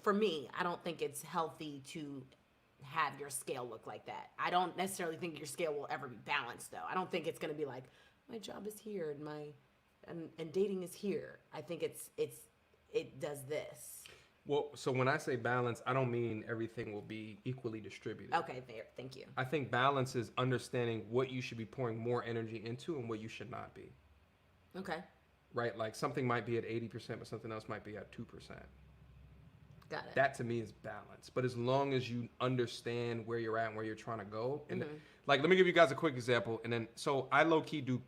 for me, I don't think it's healthy to have your scale look like that. I don't necessarily think your scale will ever be balanced, though. I don't think it's going to be like, my job is here and dating is here. I think it does this. Well, so when I say balance, I don't mean everything will be equally distributed. Okay, there. Thank you. I think balance is understanding what you should be pouring more energy into and what you should not be. Okay, Right? Like something might be at 80%, but something else might be at 2%. got it. That to me is balance. But as long as you understand where you're at and where you're trying to go, and like, let me give you guys a quick example. And then, so I low key do,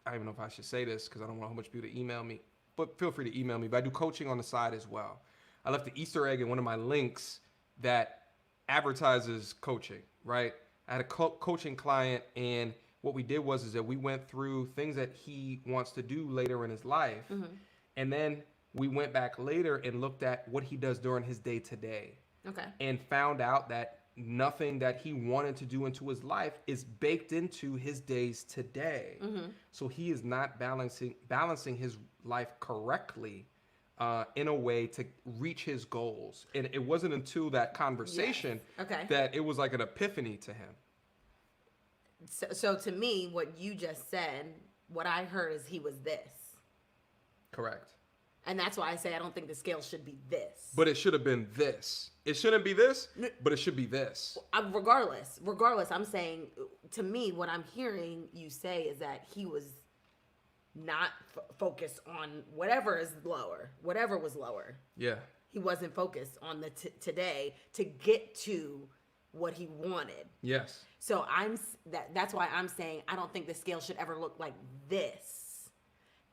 I don't even know if I should say this because I don't want a whole bunch of people to email me, but feel free to email me. But I do coaching on the side as well. I left the Easter egg in one of my links that advertises coaching, right? I had a coaching client, and what we did is that we went through things that he wants to do later in his life, and then we went back later and looked at what he does during his day to day, Okay. and found out that nothing that he wanted to do into his life is baked into his days today. So he is not balancing his life correctly in a way to reach his goals. And it wasn't until that conversation Okay. that it was like an epiphany to him. So to me, what you just said, what I heard is he was this. Correct. And that's why I say I don't think the scale should be this. But it should have been this. It shouldn't be this, but it should be this. Regardless, I'm saying, to me, what I'm hearing you say is that he was not focused on whatever was lower. Yeah. He wasn't focused on the today to get to what he wanted. Yes. So that's why I'm saying I don't think the scale should ever look like this.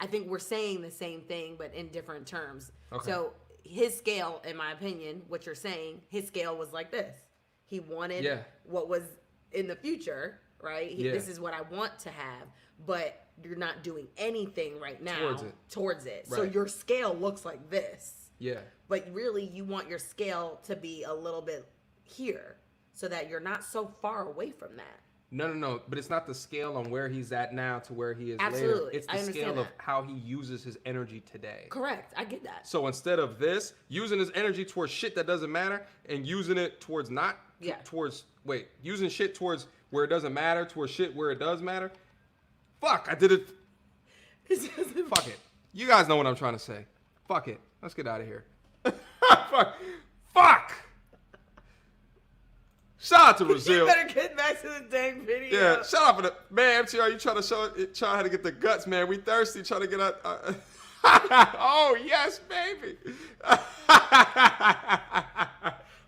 I think we're saying the same thing, but in different terms. Okay. So his scale, in my opinion, what you're saying, his scale was like this. He wanted what was in the future, right? This is what I want to have, but you're not doing anything right now towards it. Right. So your scale looks like this. Yeah. But really, you want your scale to be a little bit here so that you're not so far away from that. No. But it's not the scale on where he's at now to where he is Absolutely. later. It's I the understand scale of that. how he uses his energy today. Correct. I get that. So instead of this, using his energy towards shit that doesn't matter and using it towards using shit towards where it doesn't matter, towards shit where it does matter. Fuck, I did it. Fuck it. You guys know what I'm trying to say. Fuck it. Let's get out of here. Fuck. Shout out to Brazil. You better get back to the dang video. Yeah, shout out for the man, MTR. You trying to show how to get the guts, man. We thirsty, trying to get out. Oh yes, baby.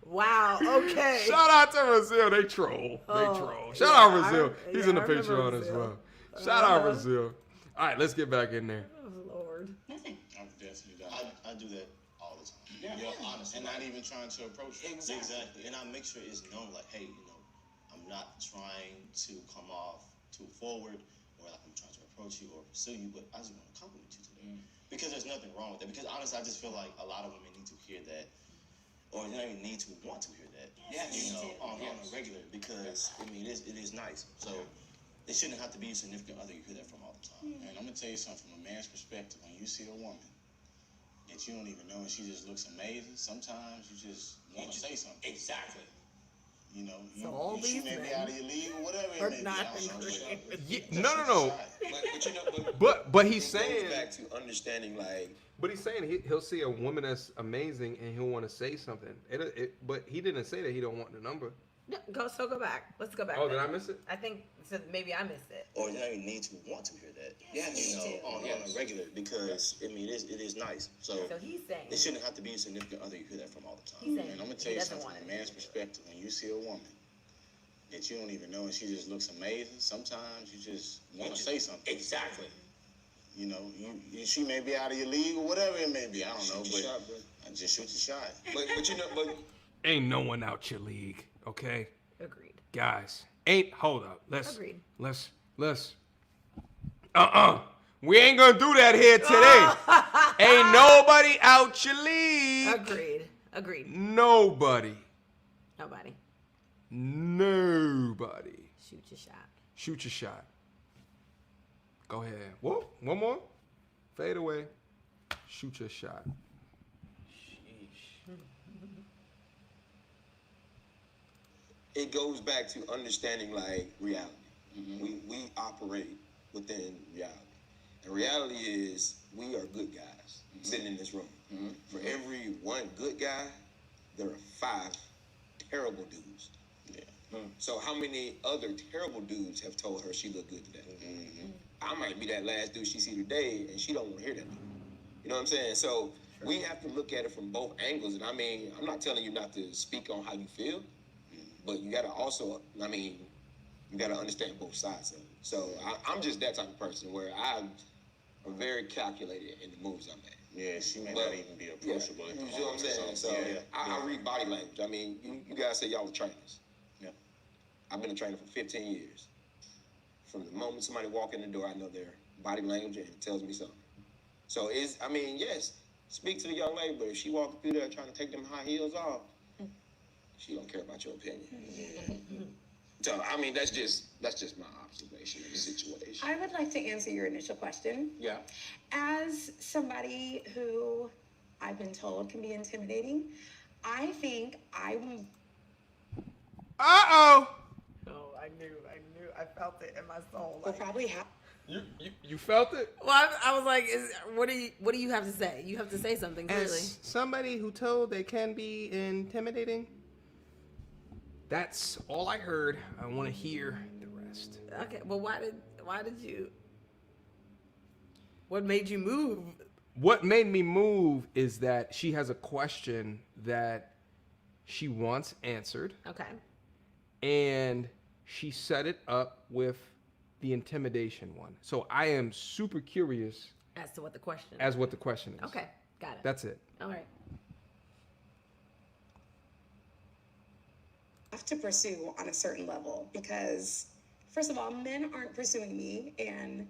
Wow. Okay. Shout out to Brazil. They troll. Shout out Brazil. He's in the picture on as well. Shout out Brazil. All right, let's get back in there. Oh, Lord. Nothing. I've definitely done I do that all the time. Yeah, honestly. and not even trying to approach it. Exactly. And I make sure it's known, like, hey, I'm not trying to come off too forward or like I'm trying to approach you or pursue you, but I just want to compliment you today. Because there's nothing wrong with that. Because honestly, I just feel like a lot of women need to hear that, or they don't even need to want to hear that. On a regular. Because I mean, it is nice. So it shouldn't have to be a significant other you hear that from all the time. And I'm gonna tell you something from a man's perspective. When you see a woman that you don't even know and she just looks amazing, sometimes you just want to say something. Exactly. You know, So all she these may be men out of your league or whatever are it may be. not I don't know, agreeing. No. But But he's it goes saying. back to understanding, like, But he's saying he'll see a woman that's amazing and he'll want to say something. But he didn't say that he don't want the number. No, go back. Let's go back. Oh, did I miss it? I think so. Maybe I missed it. or you don't even need to want to hear that. On a regular, because I mean, it is nice. So So he's saying. it shouldn't have to be a significant other you hear that from all the time. He's saying And I'm gonna tell he you doesn't something want from it. a man's perspective. When you see a woman that you don't even know and she just looks amazing, sometimes you just want to say something. Exactly. You know, she may be out of your league or whatever it may be. I don't know, Shoot your but shot, bro. I just shoot your shot. But Ain't no one out your league, okay? Agreed. Guys, hold up. Agreed. Let's we ain't gonna do that here today. Ain't nobody out your league. Agreed. Nobody. Nobody. Shoot your shot. Go ahead. Whoa, one more. Fade away. Shoot your shot. sheesh. it goes back to understanding like reality. We operate within reality. And reality is we are good guys sitting in this room. For every one good guy, there are 5 terrible dudes. So how many other terrible dudes have told her she looked good today? I might be that last dude she see today, and she don't want to hear that. You know what I'm saying? So we have to look at it from both angles. And I mean, I'm not telling you not to speak on how you feel, but you got to also, I mean, you got to understand both sides of it. So I'm just that type of person where I'm very calculated in the moves I make. Yeah, she may not even be approachable. You know what I'm saying? So I read body language. I mean, you guys say y'all are trainers. Yeah. I've been a trainer for 15 years. From the moment somebody walk in the door, I know their body language and it tells me something. So yes, speak to the young lady, but if she walking through there trying to take them high heels off, she don't care about your opinion. So I mean, that's just my observation of the situation. I would like to answer your initial question. Yeah. As somebody who I've been told can be intimidating, I think I'm. Uh-oh. Oh, I knew. I felt it in my soul. Will probably have. You felt it? Well, I was like, what do you have to say? You have to say something, clearly. As somebody who told they can be intimidating, that's all I heard. I want to hear the rest. Okay, well, why did you? What made you move? What made me move is that she has a question that she wants answered, Okay. and she set it up with the intimidation one. So I am super curious As to what the question is. as what the question is. Okay, got it. That's it. All right. Have to pursue on a certain level because, first of all, men aren't pursuing me, and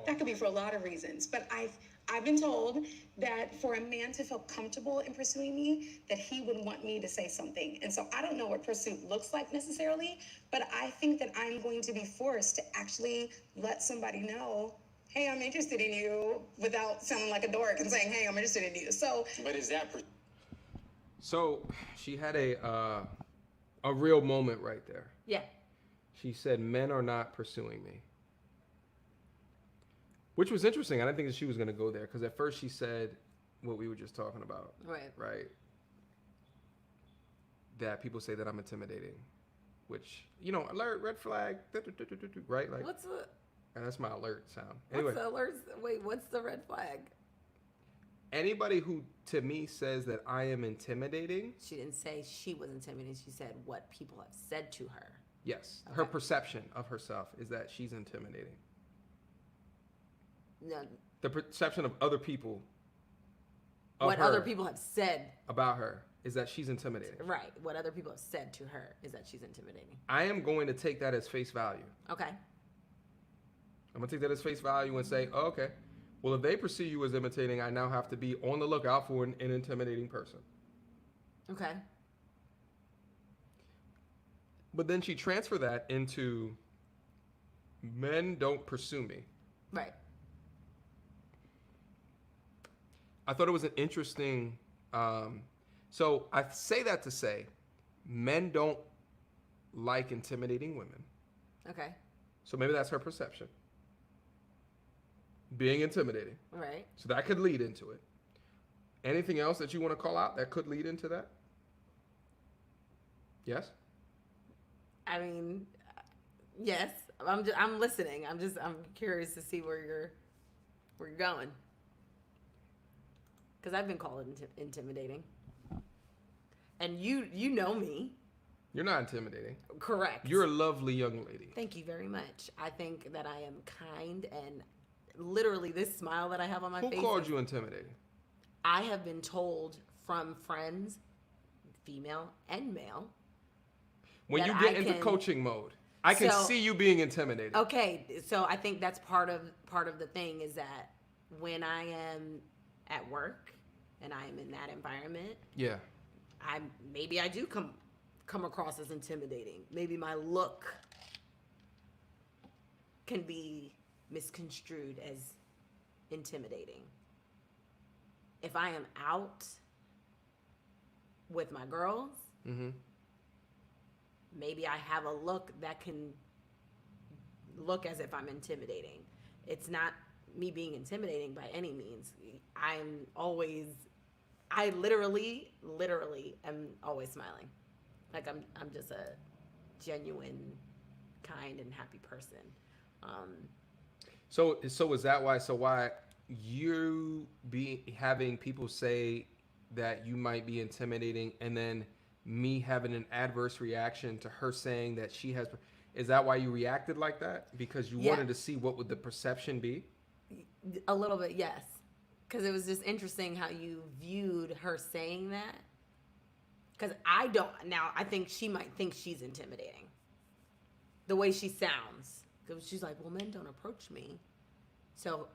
that could be for a lot of reasons. But I've been told that for a man to feel comfortable in pursuing me, that he would want me to say something. And so I don't know what pursuit looks like necessarily, but I think that I'm going to be forced to actually let somebody know, hey, I'm interested in you, without sounding like a dork and saying, hey, I'm interested in you. So, But is that So she had a real moment right there. Yeah. She said, men are not pursuing me. Which was interesting. I didn't think that she was going to go there because at first she said what we were just talking about. Right. That people say that I'm intimidating, which, alert, red flag, right? Like, What's the and that's my alert sound. Anyway, what's the alert? Wait, what's the red flag? anybody who to me says that I am intimidating, She didn't say she was intimidating. She said what people have said to her. yes, her Okay. perception of herself is that she's intimidating. No, The perception of other people, of what her, other people have said. about her is that she's intimidating. Right. What other people have said to her is that she's intimidating. I am going to take that as face value. Okay. I'm going to take that as face value and say, oh, okay, well, if they perceive you as imitating, I now have to be on the lookout for an intimidating person. Okay. But then she transferred that into men don't pursue me. Right. I thought it was an interesting. So I say that to say, men don't like intimidating women. Okay. So maybe that's her perception. Being intimidating. Right. So that could lead into it. Anything else that you want to call out that could lead into that? Yes? I mean, yes. I'm listening. I'm curious to see where you're going. Because I've been called intimidating. And you know me. You're not intimidating. Correct. You're a lovely young lady. Thank you very much. I think that I am kind, and literally this smile that I have on my face. Who called you intimidating? I have been told from friends, female and male. When you that get I into can- coaching mode, I can So- see you being intimidated. Okay, so I think that's part of the thing is that when I am at work and I am in that environment, Yeah. maybe I do come across as intimidating. Maybe my look can be misconstrued as intimidating. If I am out with my girls, Mm-hmm. maybe I have a look that can look as if I'm intimidating. It's not me being intimidating by any means. I literally am always smiling. Like I'm just a genuine, kind and happy person. So is that why? So why you be having people say that you might be intimidating, and then me having an adverse reaction to her saying that she has? Is that why you reacted like that? Because you wanted to see what would the perception be? A little bit, yes. Because it was just interesting how you viewed her saying that. Because I think she might think she's intimidating. The way she sounds. Because she's like, well, men don't approach me. So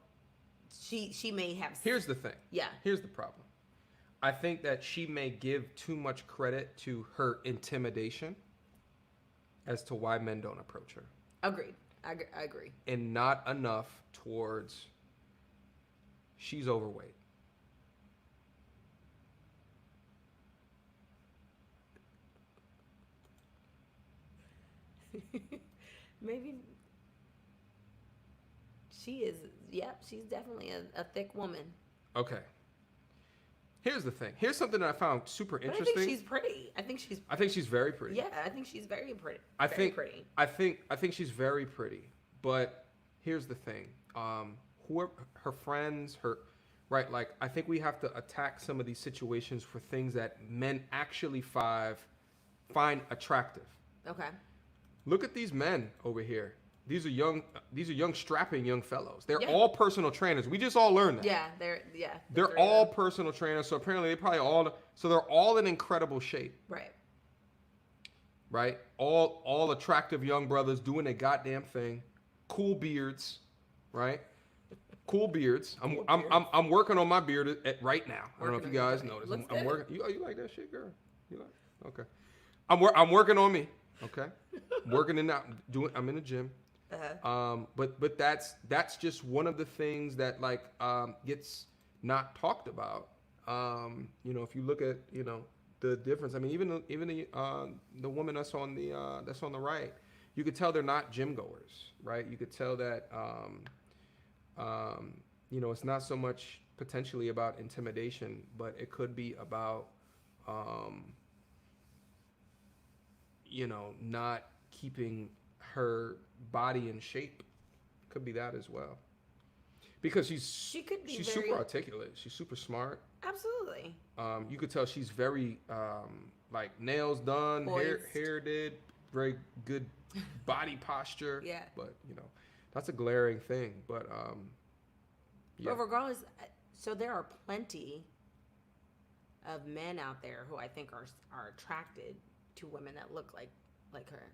she may have... Here's the thing. Yeah. Here's the problem. I think that she may give too much credit to her intimidation as to why men don't approach her. Agreed. I agree. And not enough towards she's overweight. Maybe she is. Yep, she's definitely a thick woman. Okay. Here's the thing. Here's something that I found super interesting. But I think she's pretty. I think she's very pretty. Yeah, I think she's very pretty. I think she's very pretty. But here's the thing. Whoever her friends, right? Like, I think we have to attack some of these situations for things that men actually find attractive. Okay. Look at these men over here. These are young, strapping young fellows. They're all personal trainers. We just all learned that. Yeah, they're all personal trainers. So apparently they're all in incredible shape. Right. Right? All attractive young brothers doing their goddamn thing. Cool beards, right? Cool beards. I'm working on my beard right now. I don't know if you guys noticed. I'm working. You like that shit, girl? You like? Okay. I'm working on me. Okay. Working in that. I'm in the gym. Uh-huh. But that's just one of the things that gets not talked about. If you look at the difference. I mean, even the woman that's on the right, you could tell they're not gym goers, right? You could tell that it's not so much potentially about intimidation, but it could be about not keeping her body in shape. Could be that as well. Because she's super articulate. She's super smart. Absolutely. You could tell she's very nails done, hair did, very good body posture. Yeah. But that's a glaring thing. But yeah. But regardless, so there are plenty of men out there who I think are attracted to women that look like her.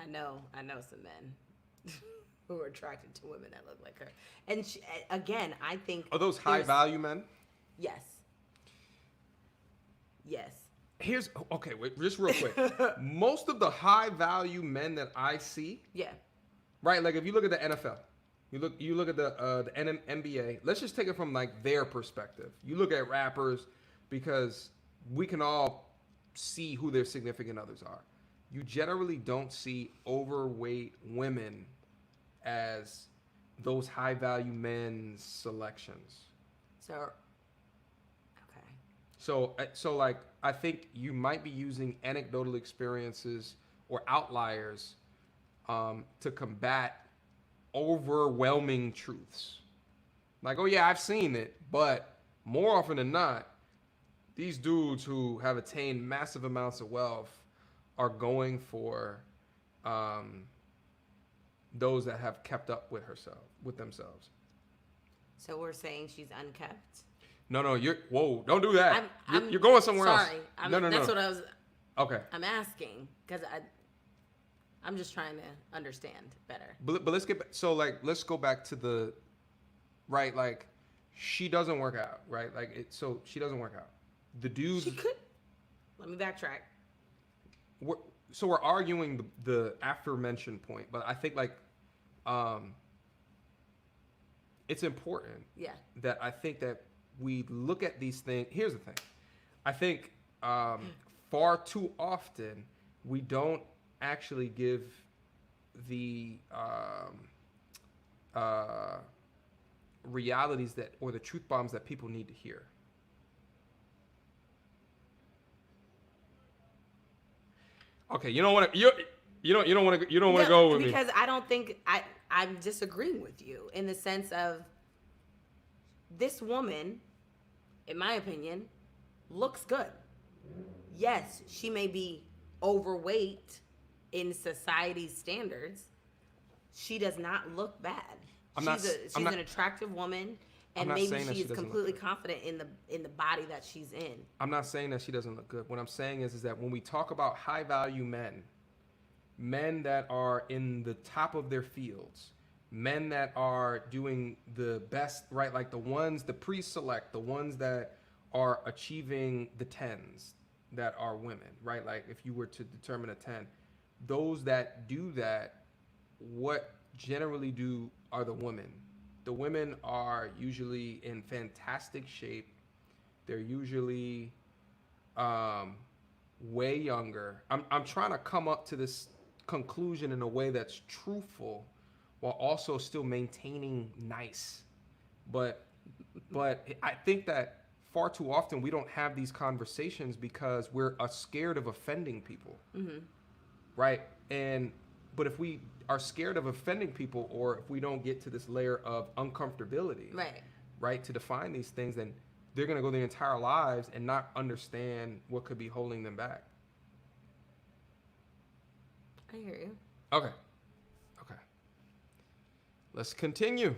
I know some men who are attracted to women that look like her. And again, I think... Are those high-value men? Yes. Yes. Wait, just real quick. Most of the high-value men that I see... Yeah. Right, like if you look at the NFL, you look at the NBA, let's just take it from their perspective. You look at rappers, because we can all see who their significant others are. You generally don't see overweight women as those high-value men's selections. So, okay. So I think you might be using anecdotal experiences or outliers to combat overwhelming truths. Like, oh yeah, I've seen it, but more often than not, these dudes who have attained massive amounts of wealth are going for those that have kept up with themselves. So we're saying she's unkept? No, don't do that. You're going somewhere else. Sorry. No. That's what I was... Okay. I'm asking, because I'm just trying to understand better. But let's get back. So let's go back to the right. She doesn't work out, right? So she doesn't work out. The dudes. She could. Let me backtrack. We're arguing the aforementioned point, but I think it's important. Yeah. That I think that we look at these things. Here's the thing. I think far too often we don't actually give the realities that, or the truth bombs that people need to hear. Okay, you don't want to. You don't want to. You don't want to go with me. Because I don't think I'm disagreeing with you in the sense of this woman, in my opinion, looks good. Yes, she may be overweight in society's standards. She does not look bad. She's an attractive woman, and maybe she's completely confident in the body that she's in. I'm not saying that she doesn't look good. What I'm saying is that when we talk about high value men that are in the top of their fields, men that are doing the best, right? Like the pre-select, the ones that are achieving the 10s that are women, right? Like if you were to determine a 10, those that do that, what generally do are the women. The women are usually in fantastic shape. They're usually way younger. I'm trying to come up to this conclusion in a way that's truthful while also still maintaining nice. But I think that far too often we don't have these conversations because we're scared of offending people. Mm-hmm. Right? But if we are scared of offending people, or if we don't get to this layer of uncomfortability, right, to define these things, then they're going to go their entire lives and not understand what could be holding them back. I hear you. Okay. Let's continue.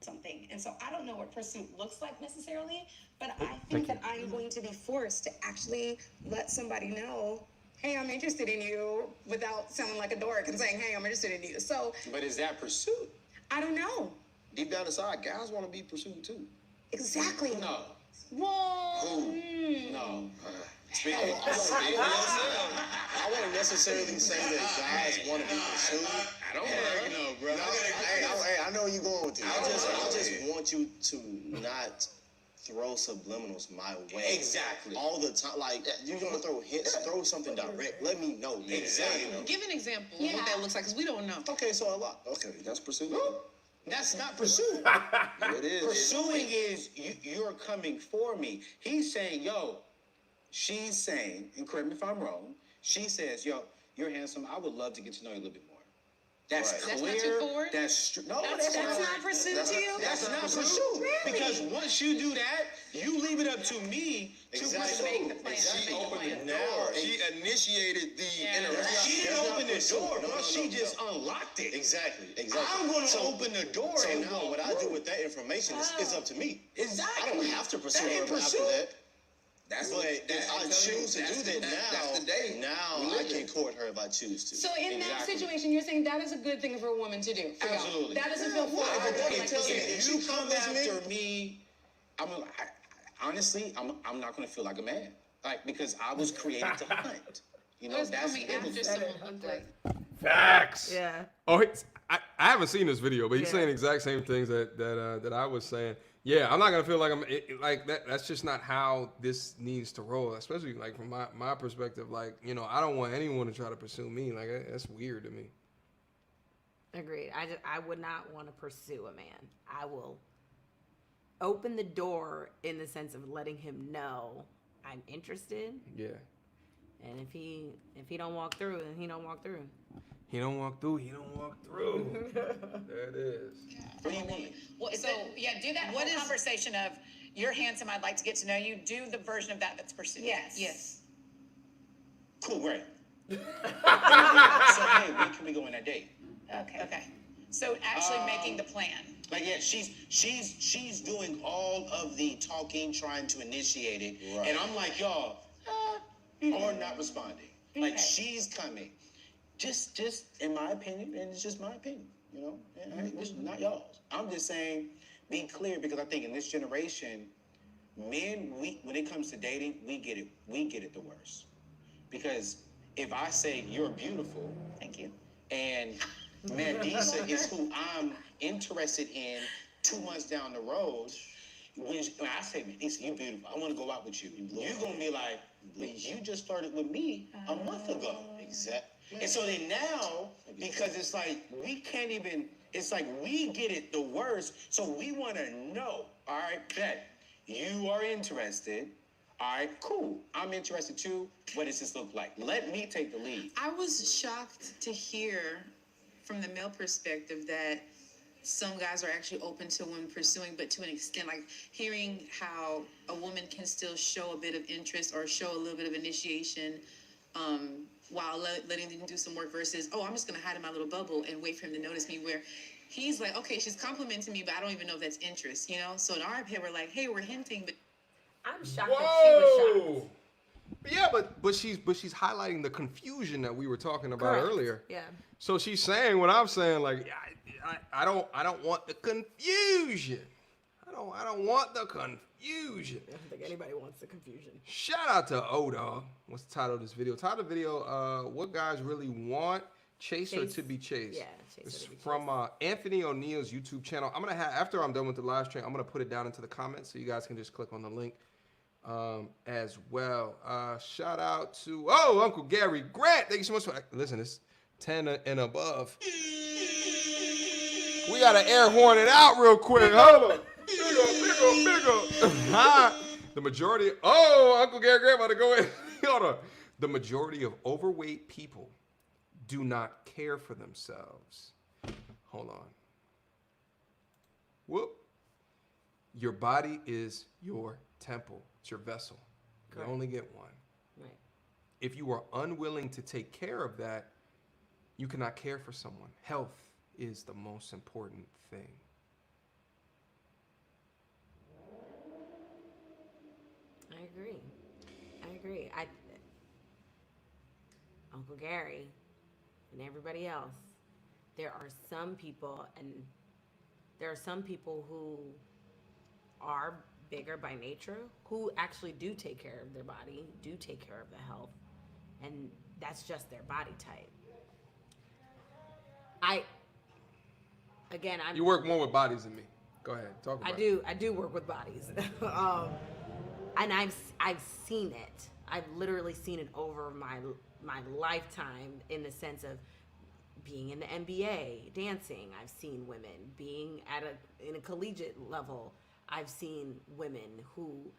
Something. And so I don't know what pursuit looks like necessarily, but I think that I'm going to be forced to actually let somebody know, hey, I'm interested in you, without sounding like a dork and saying, hey, I'm interested in you. So, But is that pursuit? I don't know. Deep down inside, guys want to be pursued too. Exactly. No. Well, No. I wouldn't necessarily say that guys want to be pursued. I don't know, bro. I know where you're going with this. I just want you to not throw subliminals my way. Exactly. All the time. Like, you're going to throw hints, throw something direct. Let me know. Man. Exactly. You know? Give an example of what that looks like, because we don't know. Okay, so a lot. Okay, that's pursuit. That's not pursuit. It is. Pursuing is you're coming for me. He's saying, yo, she's saying, and correct me if I'm wrong, she says, yo, you're handsome. I would love to get to know you a little bit more. That's Right. clear. That's not too forward? That's not pursuit to you? That's not pursuit. Really? Because once you do that, you leave it up to me to Exactly. pursue. Make the plan. She Make the opened plan. the door. She initiated the interaction. She didn't open the door, bro. She just unlocked it. Exactly. I'm going to open the door. So and now what I do with that information is up to me. Exactly. I don't have to pursue That her ain't after pursuit. that. But if I choose to do that now, now I can court her if I choose to. so in that Exactly. situation, you're saying that is a good thing for a woman to do. For y'all. Absolutely. That doesn't feel forward. If you come after me, honestly, I'm not going to feel like a man. Like, because I was created to hunt. You know, What's that's coming after someone like Facts. Yeah. Oh, I haven't seen this video, but he's Yeah. saying the exact same things that I was saying. Yeah, I'm not gonna feel like I'm like that. That's just not how this needs to roll. Especially like from my perspective, like, you know, I don't want anyone to try to pursue me. Like, that's weird to me. Agreed. I would not want to pursue a man. I will open the door in the sense of letting him know I'm interested. Yeah. And if he don't walk through, then he don't walk through. He don't walk through. He don't walk through. There it is. Well, so yeah, do that What whole is- conversation of you're handsome, I'd like to get to know you. Do the version of that that's pursuit. yes. cool, great. So, hey, when can we go on that date? Okay. So actually making the plan. Like, yeah, she's doing all of the talking, trying to initiate it, and I'm like, y'all, or not responding. Like, she's coming. Just in my opinion, and it's just my opinion, you know, and it's not y'all's. I'm just saying, be clear, because I think in this generation, men, when it comes to dating, we get it the worst. Because if I say you're beautiful, Thank you. and Mandisa is who I'm interested in 2 months down the road, when I say, man, Issa, you beautiful. I want to go out with you. You're gonna be like, but you just started with me a month ago. Exactly. And so then now, because it's like we can't even, it's like we get it the worst, so we want to know. All right, bet you are interested. All right, cool. I'm interested too. What does this look like? Let me take the lead. I was shocked to hear from the male perspective that some guys are actually open to women pursuing, but to an extent, like hearing how a woman can still show a bit of interest or show a little bit of initiation while letting them do some work versus, oh, I'm just going to hide in my little bubble and wait for him to notice me, where he's like, okay, she's complimenting me, but I don't even know if that's interest, you know? So in our head, we're like, hey, we're hinting, but I'm shocked that she was shocked. Yeah, but she's highlighting the confusion that we were talking about Correct. earlier. Yeah. So she's saying what I'm saying, like I don't want the confusion. I don't want the confusion. I don't think anybody wants the confusion. Shout out to O-Dog. What's the title of this video? Title of the video, what guys really want, chase or to be chased. Yeah, chase It's or to be from Anthony O'Neill's YouTube channel. I'm gonna have, after I'm done with the live stream, I'm gonna put it down into the comments so you guys can just click on the link as well. Shout out to Uncle Gary Grant. Thank you so much for listen. It's 10 and above. We gotta air horn it out real quick. Hold on. Big up. The majority. Uncle Gary Grant about to go in. Hold on. The majority of overweight people do not care for themselves. Hold on. Whoop. Your body is your temple. It's your vessel. Correct. You only get one. Right. If you are unwilling to take care of that, you cannot care for someone. Health is the most important thing. I agree. Uncle Gary and everybody else, there are some people who are bigger by nature who actually do take care of their body, do take care of the health, and that's just their body type. You work more with bodies than me. Go ahead, talk about it. I do work with bodies. And I've seen it. I've literally seen it over my lifetime, in the sense of being in the NBA, dancing. I've seen women being in a collegiate level. I've seen women who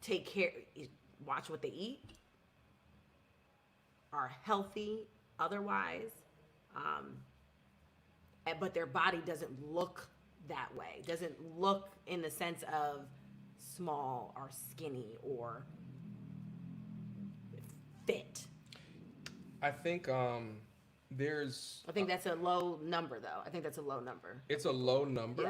take care, watch what they eat, are healthy otherwise, but their body doesn't look that way. Doesn't look in the sense of small or skinny or fit. I think that's a low number, though. I think that's a low number. It's a low number.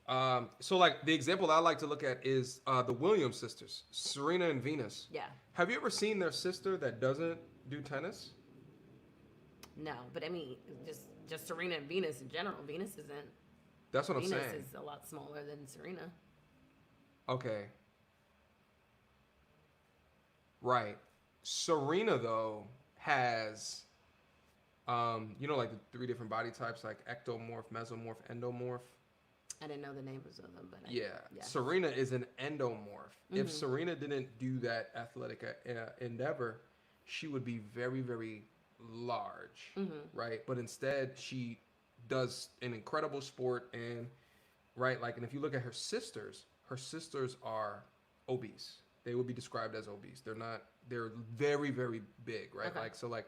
Yeah. So like the example that I like to look at is the Williams sisters, Serena and Venus. Yeah. Have you ever seen their sister that doesn't do tennis? No, but I mean, just Serena and Venus in general. Venus isn't. That's what I'm saying. Venus is a lot smaller than Serena. Okay. Right. Serena, though, has, like the 3 different body types, like ectomorph, mesomorph, endomorph. I didn't know the names of them, but Yeah. Serena is an endomorph. Mm-hmm. If Serena didn't do that athletic endeavor, she would be very, very large, right? But instead, she does an incredible sport, and and if you look at her sisters are obese. They would be described as obese. They're very, very big, right? Okay.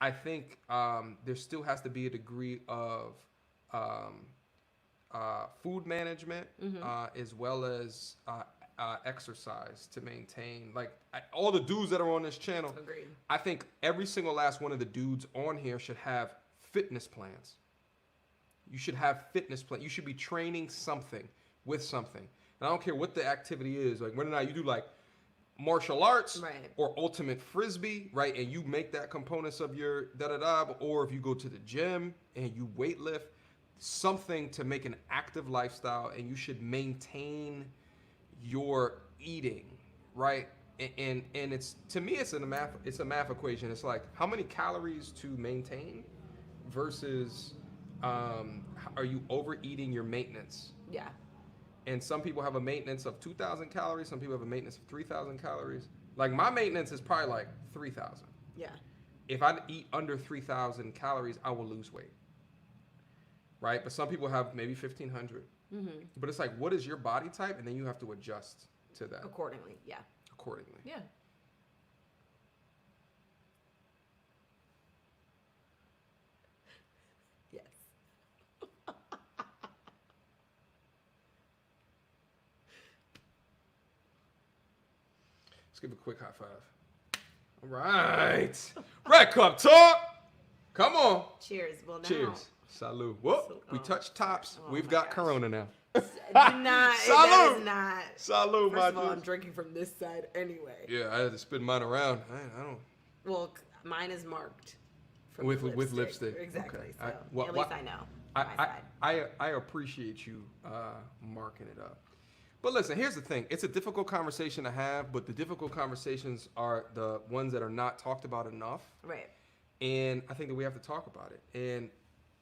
I think there still has to be a degree of food management as well as exercise to maintain. All the dudes that are on this channel, Agreed. I think every single last one of the dudes on here should have fitness plans. You should have fitness plans. You should be training something with something. And I don't care what the activity is. Like whether or not you do martial arts or ultimate frisbee, right? And you make that components of your or if you go to the gym and you weight lift, something to make an active lifestyle, and you should maintain your eating, right? And it's, to me, it's a math equation. It's like how many calories to maintain versus Are you overeating your maintenance? Yeah. And some people have a maintenance of 2,000 calories. Some people have a maintenance of 3,000 calories. Like my maintenance is probably like 3,000. Yeah. If I eat under 3,000 calories, I will lose weight. Right? But some people have maybe 1,500. Mm-hmm. But it's like, what is your body type? And then you have to adjust to that Accordingly. Yeah. accordingly. Yeah. Yes. Let's give a quick high five. All right. Red Cup Talk. Come on. Cheers. Well, now. Cheers. Salud. Whoop. We Oh, touched tops. oh We've my got gosh. Corona now. Do not. That Salud. is not. Salud, First my of all, I'm dude. drinking from this side anyway. Yeah, I had to spin mine around. I don't. Well, mine is marked. From With the lipstick. Exactly. Okay. So Wha- at least wha- I know. my side. I appreciate you marking it up. But listen, here's the thing. It's a difficult conversation to have, but the difficult conversations are the ones that are not talked about enough. Right. And I think that we have to talk about it. And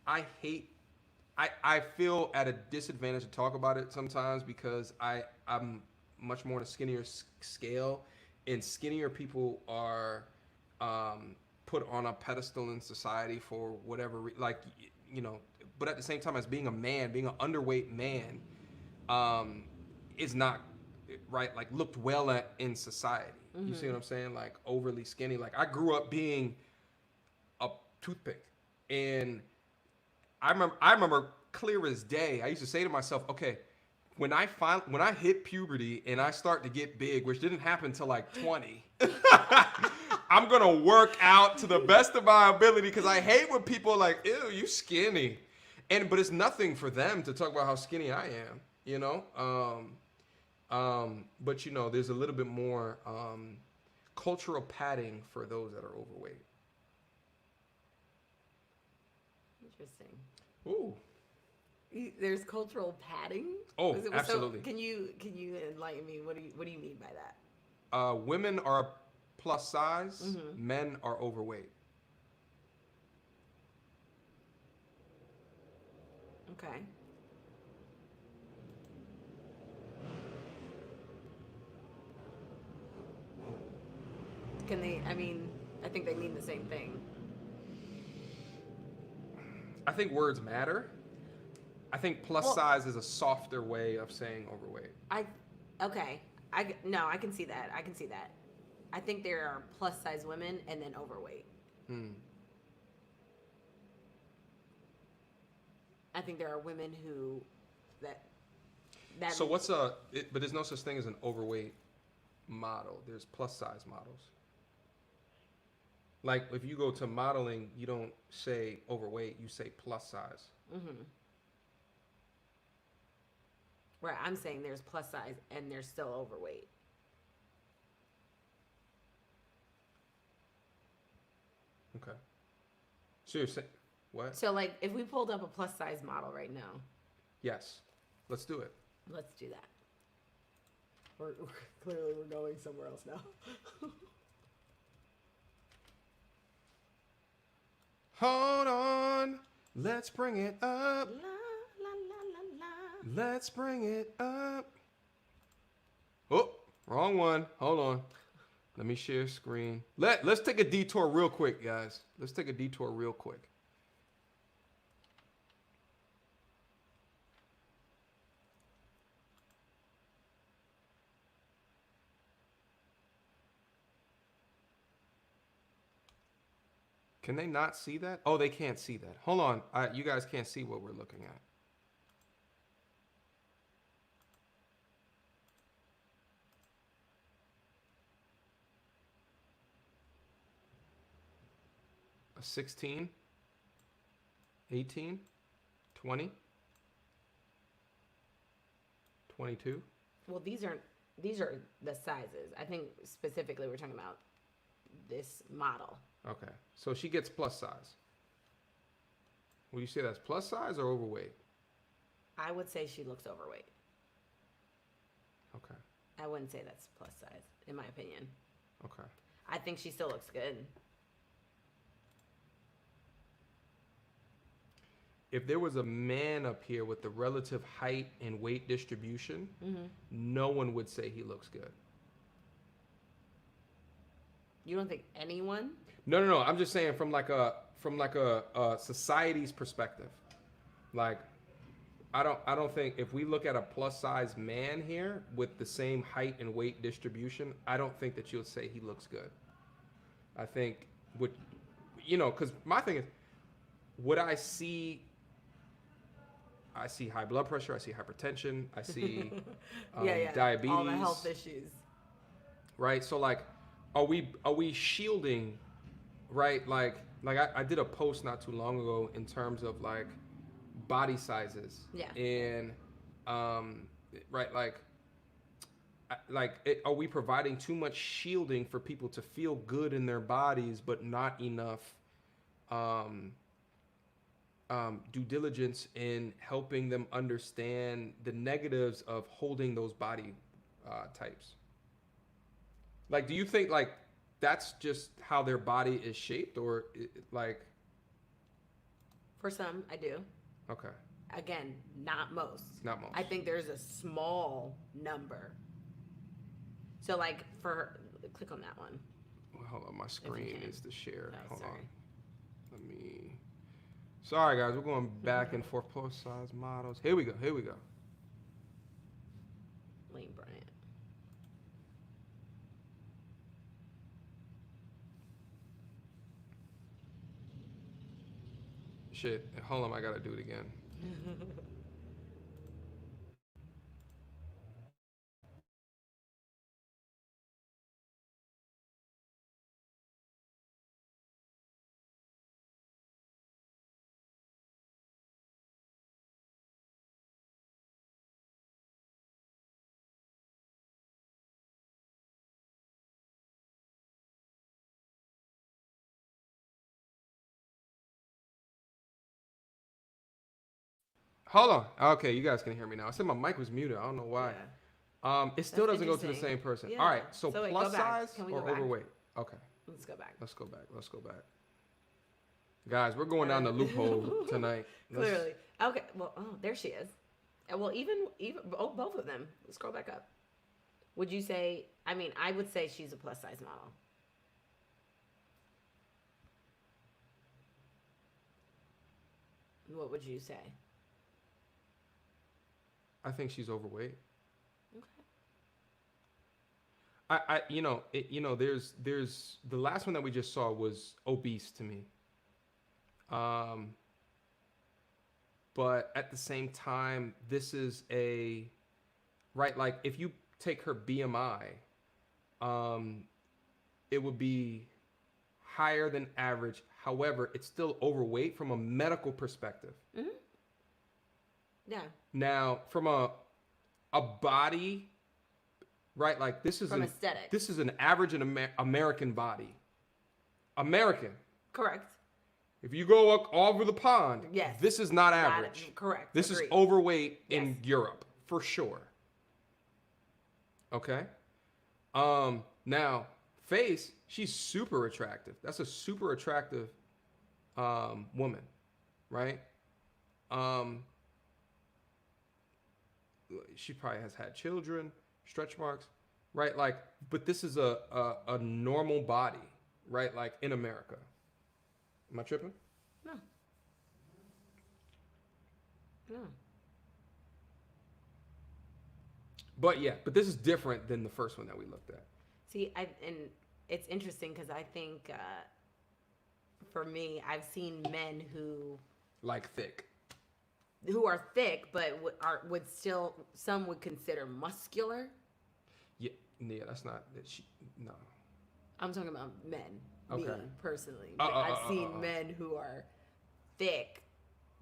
I feel at a disadvantage to talk about it sometimes because I'm much more on a skinnier scale, and skinnier people are put on a pedestal in society for whatever, but at the same time, as being a man, being an underweight man, is not right, like looked well at in society. Mm-hmm. You see what I'm saying? Like overly skinny. Like I grew up being a toothpick, and I remember clear as day. I used to say to myself, okay, when I hit puberty and I start to get big, which didn't happen till like 20, I'm gonna work out to the best of my ability because I hate when people are like, ew, you skinny, but it's nothing for them to talk about how skinny I am, you know. But there's a little bit more cultural padding for those that are overweight. Interesting. Ooh. There's cultural padding. Oh, So absolutely. can you enlighten me? What do you mean by that? Women are plus size. Mm-hmm. Men are overweight. Okay. Can they? I mean, I think they mean the same thing. I think words matter. I think plus size is a softer way of saying overweight. I can see that. I can see that. I think there are plus size women and then overweight. I think there are women who that. So but there's no such thing as an overweight model. There's plus size models. Like if you go to modeling, you don't say overweight, you say plus size. Mm-hmm. Right, I'm saying there's plus size and there's still overweight. Okay. So you're saying what? So like if we pulled up a plus size model right now, Yes. Let's do it. let's do that. We're clearly we're going somewhere else now. Hold on. Let's bring it up. La la la la la. Let's bring it up. Oh, wrong one. Hold on. Let me share screen. Let's take a detour real quick, guys. Let's take a detour real quick. Can they not see that? Oh, they can't see that. Hold on. You guys can't see what we're looking at. A 16, 18, 20, 22. Well, these are the sizes. I think specifically we're talking about this model. Okay. So she gets plus size. Would you say that's plus size or overweight? I would say she looks overweight. Okay. I wouldn't say that's plus size, in my opinion. Okay. I think she still looks good. if there was a man up here with the relative height and weight distribution, no one would say he looks good. You don't think anyone? No. I'm just saying from like a society's perspective. Like, I don't think if we look at a plus size man here with the same height and weight distribution, I don't think that you'll say he looks good. I think because my thing is, would I see high blood pressure, I see hypertension, I see diabetes, all the health issues. Right? So like, are we shielding, right? Like I did a post not too long ago in terms of like body sizes. Yeah. And right, are we providing too much shielding for people to feel good in their bodies, but not enough due diligence in helping them understand the negatives of holding those body types? Like, do you think like that's just how their body is shaped, or like? For some, I do. Okay. Again, not most. Not most. I think there's a small number. So like click on that one. Well, hold on, my screen can. is to share. Oh, Hold sorry. on. Sorry guys, we're going back and forth. Plus size models. Here we go. Lane Bryant. Shit. Hold on, I gotta do it again. Hold on. Okay, you guys can hear me now. I said my mic was muted. I don't know why. Yeah. It still That's doesn't go to the interesting. same person. Yeah. All right. So wait, plus go back. size Can we or go back? overweight? Okay. Let's go back. Let's go back. Guys, we're going down the loophole tonight. Clearly. Okay. Well, there she is. Well, even both of them. Let's scroll back up. Would you say? I mean, I would say she's a plus size model. What would you say? I think she's overweight. Okay. There's the last one that we just saw was obese to me. But at the same time, this is right, like if you take her BMI, it would be higher than average. However, it's still overweight from a medical perspective. Mm-hmm. Yeah. Now, from a body, right? Like this is From aesthetics. This is an average American body. American. Correct. If you go all over the pond, Yes. this is not average. Correct. This Agreed. is overweight in Yes. Europe for sure. Okay. Now, face, she's super attractive. That's a super attractive woman, right? She probably has had children, stretch marks, right? Like, but this is a normal body, right? Like in America. Am I tripping? No. No. But yeah, but this is different than the first one that we looked at. See, and it's interesting because I think for me, I've seen men who Like thick. are thick, but would still some would consider muscular. Yeah, that's not that she. No. I'm talking about men. Okay. Me personally, I've seen men who are thick,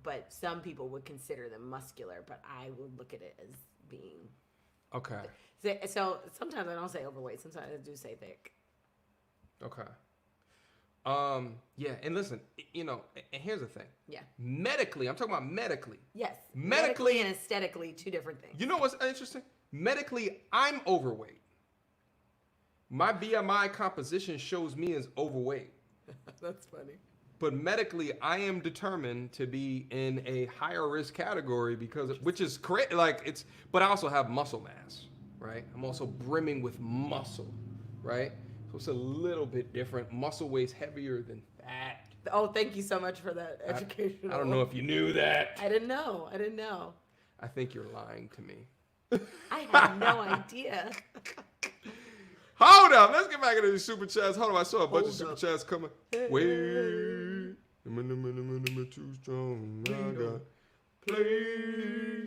but some people would consider them muscular. But I would look at it as being Okay. so. Sometimes I don't say overweight. Sometimes I do say thick. Okay. Yeah, and listen, and here's the thing. Yeah. Medically, I'm talking about medically. Yes. Medically and aesthetically, two different things. You know what's interesting? Medically, I'm overweight. My BMI composition shows me as overweight. That's funny. but medically, I am determined to be in a higher risk category which is correct. Like but I also have muscle mass, right? I'm also brimming with muscle, right? So it's a little bit different. Muscle weighs heavier than fat. Oh, thank you so much for that education. I don't know if you knew that. I didn't know. I think you're lying to me. I had no idea. Hold up, let's get back into these super chats. Hold on, I saw a bunch of super Hold chats coming. Wait, too strong. I got play.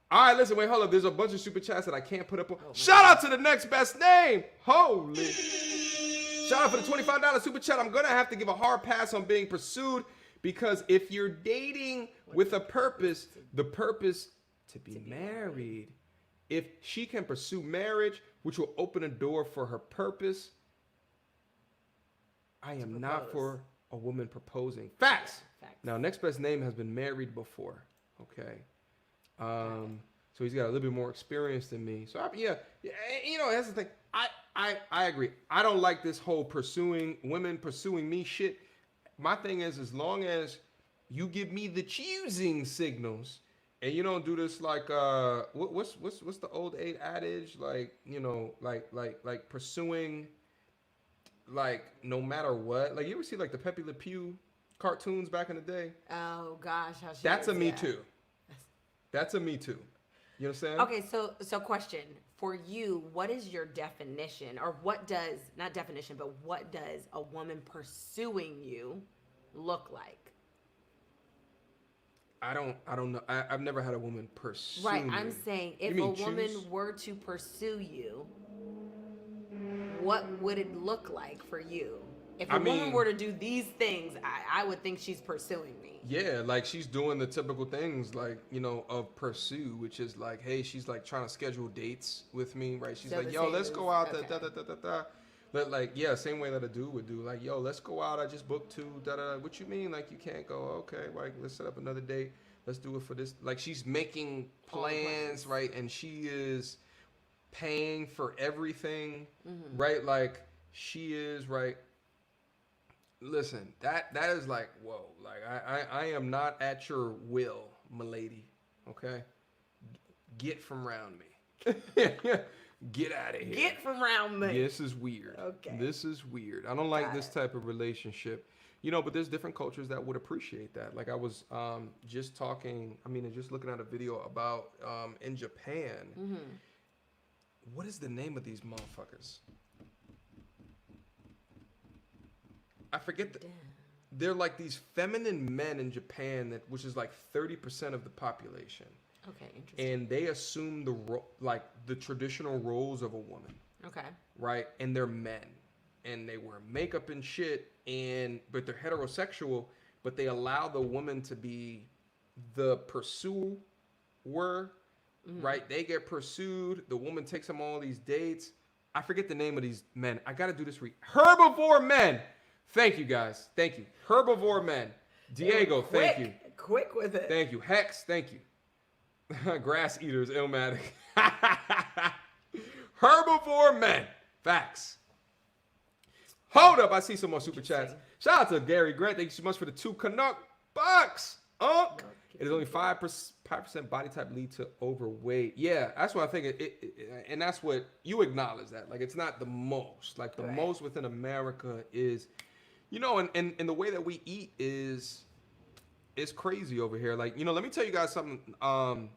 All right, listen, wait, hold up. There's a bunch of super chats that I can't put up on. Shout out to the next best name. Holy. Shout out for the $25 super chat. I'm gonna have to give a hard pass on being pursued because if you're dating with a purpose, the purpose to be married. If she can pursue marriage, which will open a door for her purpose, I am not for a woman proposing. Facts. Now, next best name has been married before. Okay. So he's got a little bit more experience than me. So yeah, you know, that's the thing. I agree. I don't like this whole women pursuing me shit. My thing is, as long as you give me the choosing signals, and you don't do this like what's the old adage, like, you know, like pursuing, like, no matter what. Like, you ever see like the Pepe Le Pew cartoons back in the day? Oh gosh, how she That's is, a me yeah. too. That's a me too. You know what I'm saying? Okay, so question for you: what is your definition, or what does not definition, but what does a woman pursuing you look like? I don't know. I've never had a woman pursue Right, me. I'm saying if You a mean woman choose? were to pursue you, what would it look like for you? If a woman were to do these things, I would think she's pursuing me. Yeah, like she's doing the typical things, like, you know, of pursue, which is like, hey, she's like trying to schedule dates with me, right? She's So like, the yo, same let's as- go out, okay. da. But like, yeah, same way that a dude would do. Like, yo, let's go out. I just booked 2, da. What you mean? Like, you can't go? Okay, like, let's set up another date. Let's do it for this. Like, she's making plans, right? And she is paying for everything, right? Like, she is, right? Listen, that is like, whoa. Like, I am not at your will, milady. Okay? Get from around me. Get out of here. Get from around me. This is weird. Okay. This is weird. I don't like Got this it. type of relationship. You know, but there's different cultures that would appreciate that. Like, I was just looking at a video about in Japan. Mm-hmm. What is the name of these motherfuckers? I forget. They're like these feminine men in Japan, which is like 30% of the population. Okay, interesting. And they assume the traditional roles of a woman. Okay. Right? And they're men. And they wear makeup and shit, but they're heterosexual, but they allow the woman to be the pursuer, right? They get pursued. The woman takes them on all these dates. I forget the name of these men. I got to do this. Herbivore men. Thank you, guys. Thank you. Herbivore men. Diego, thank you. Quick with it. Thank you. Hex, thank you. Grass eaters, Illmatic. Herbivore men. Facts. Hold up, I see some more super chats. Shout out to Gary Grant. Thank you so much for the 2 Canuck bucks. It is only 5% body type lead to overweight. Yeah, that's what I think. And that's what you acknowledge that. Like, it's not the most. Like, the most within America is, you know, and the way that we eat is crazy over here. Like, you know, let me tell you guys something. I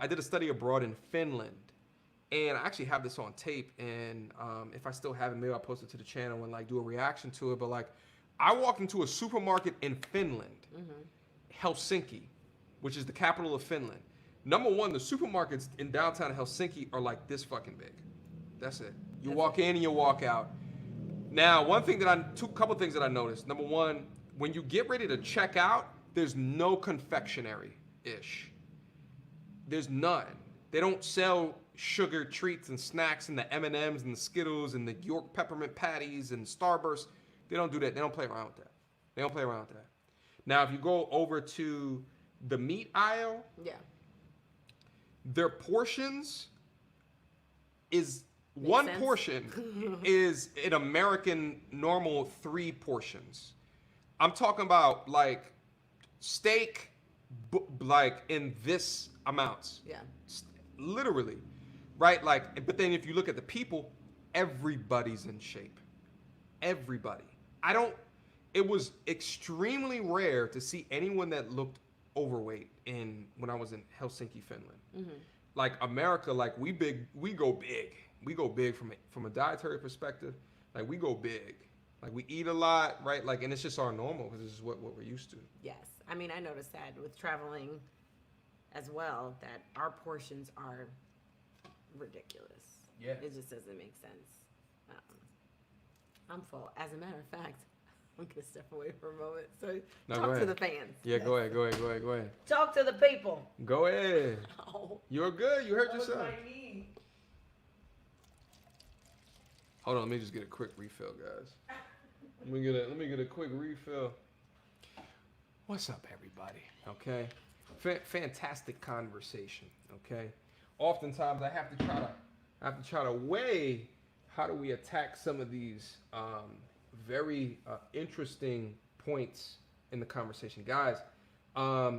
did a study abroad in Finland. And I actually have this on tape, and if I still have it, maybe I'll post it to the channel and like do a reaction to it. But like, I walked into a supermarket in Finland, Helsinki, which is the capital of Finland. Number one, the supermarkets in downtown Helsinki are like this fucking big. That's it. You walk in and you walk out. Now, couple things that I noticed. Number one, when you get ready to check out, there's no confectionery-ish. There's none. They don't sell sugar treats and snacks and the M&Ms and the Skittles and the York peppermint patties and Starburst. They don't do that. They don't play around with that. Now, if you go over to the meat aisle, their portions is one portion is an American normal 3 portions. I'm talking about like steak, like in this amounts. Yeah. Literally, right? Like, but then if you look at the people, everybody's in shape. Everybody. It was extremely rare to see anyone that looked overweight when I was in Helsinki, Finland. Mm-hmm. Like America, like we go big. We go big from a dietary perspective. Like we go big. Like we eat a lot, right? Like, and it's just our normal because this is what we're used to. Yes. I mean, I noticed that with traveling as well, that our portions are ridiculous. Yeah. It just doesn't make sense. I'm full. As a matter of fact, I'm going to step away for a moment. So No, talk go to ahead. the fans. Yeah, go ahead. Talk to the people. Go ahead. Oh, You're good. You heard that was yourself. my knee. Hold on, let me just get a quick refill, guys. Let me get a quick refill. What's up, everybody? Okay, fantastic conversation. Okay, oftentimes I have to try to weigh how do we attack some of these very interesting points in the conversation, guys.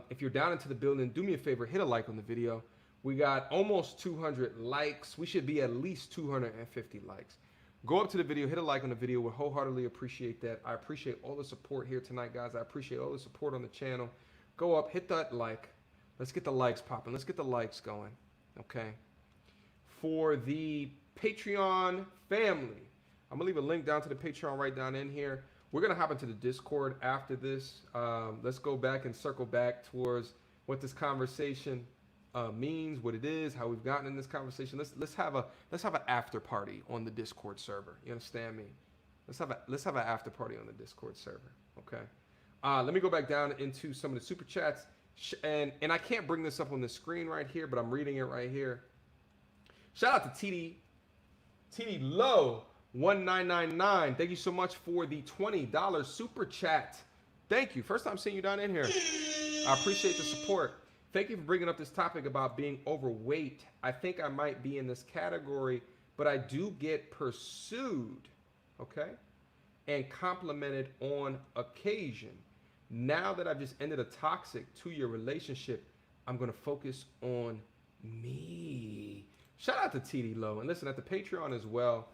If you're down into the building, do me a favor, hit a like on the video. We got almost 200 likes. We should be at least 250 likes. Go up to the video, hit a like on the video. We wholeheartedly appreciate that. I appreciate all the support here tonight, guys. I appreciate all the support on the channel. Go up, hit that like. Let's get the likes popping. Let's get the likes going, okay? For the Patreon family, I'm going to leave a link down to the Patreon right down in here. We're going to hop into the Discord after this. Let's go back and circle back towards what this conversation means, what it is, how we've gotten in this conversation. Let's have an after party on the Discord server. You understand me? Let's have an after party on the Discord server. Okay. Let me go back down into some of the super chats, and I can't bring this up on the screen right here, but I'm reading it right here. Shout out to TD Low 1999. Thank you so much for the $20 super chat. Thank you. First time seeing you down in here. I appreciate the support. Thank you for bringing up this topic about being overweight. I think I might be in this category, but I do get pursued, okay, and complimented on occasion. Now that I've just ended a toxic 2-year relationship, I'm going to focus on me. Shout out to TD Low. And listen, at the Patreon as well,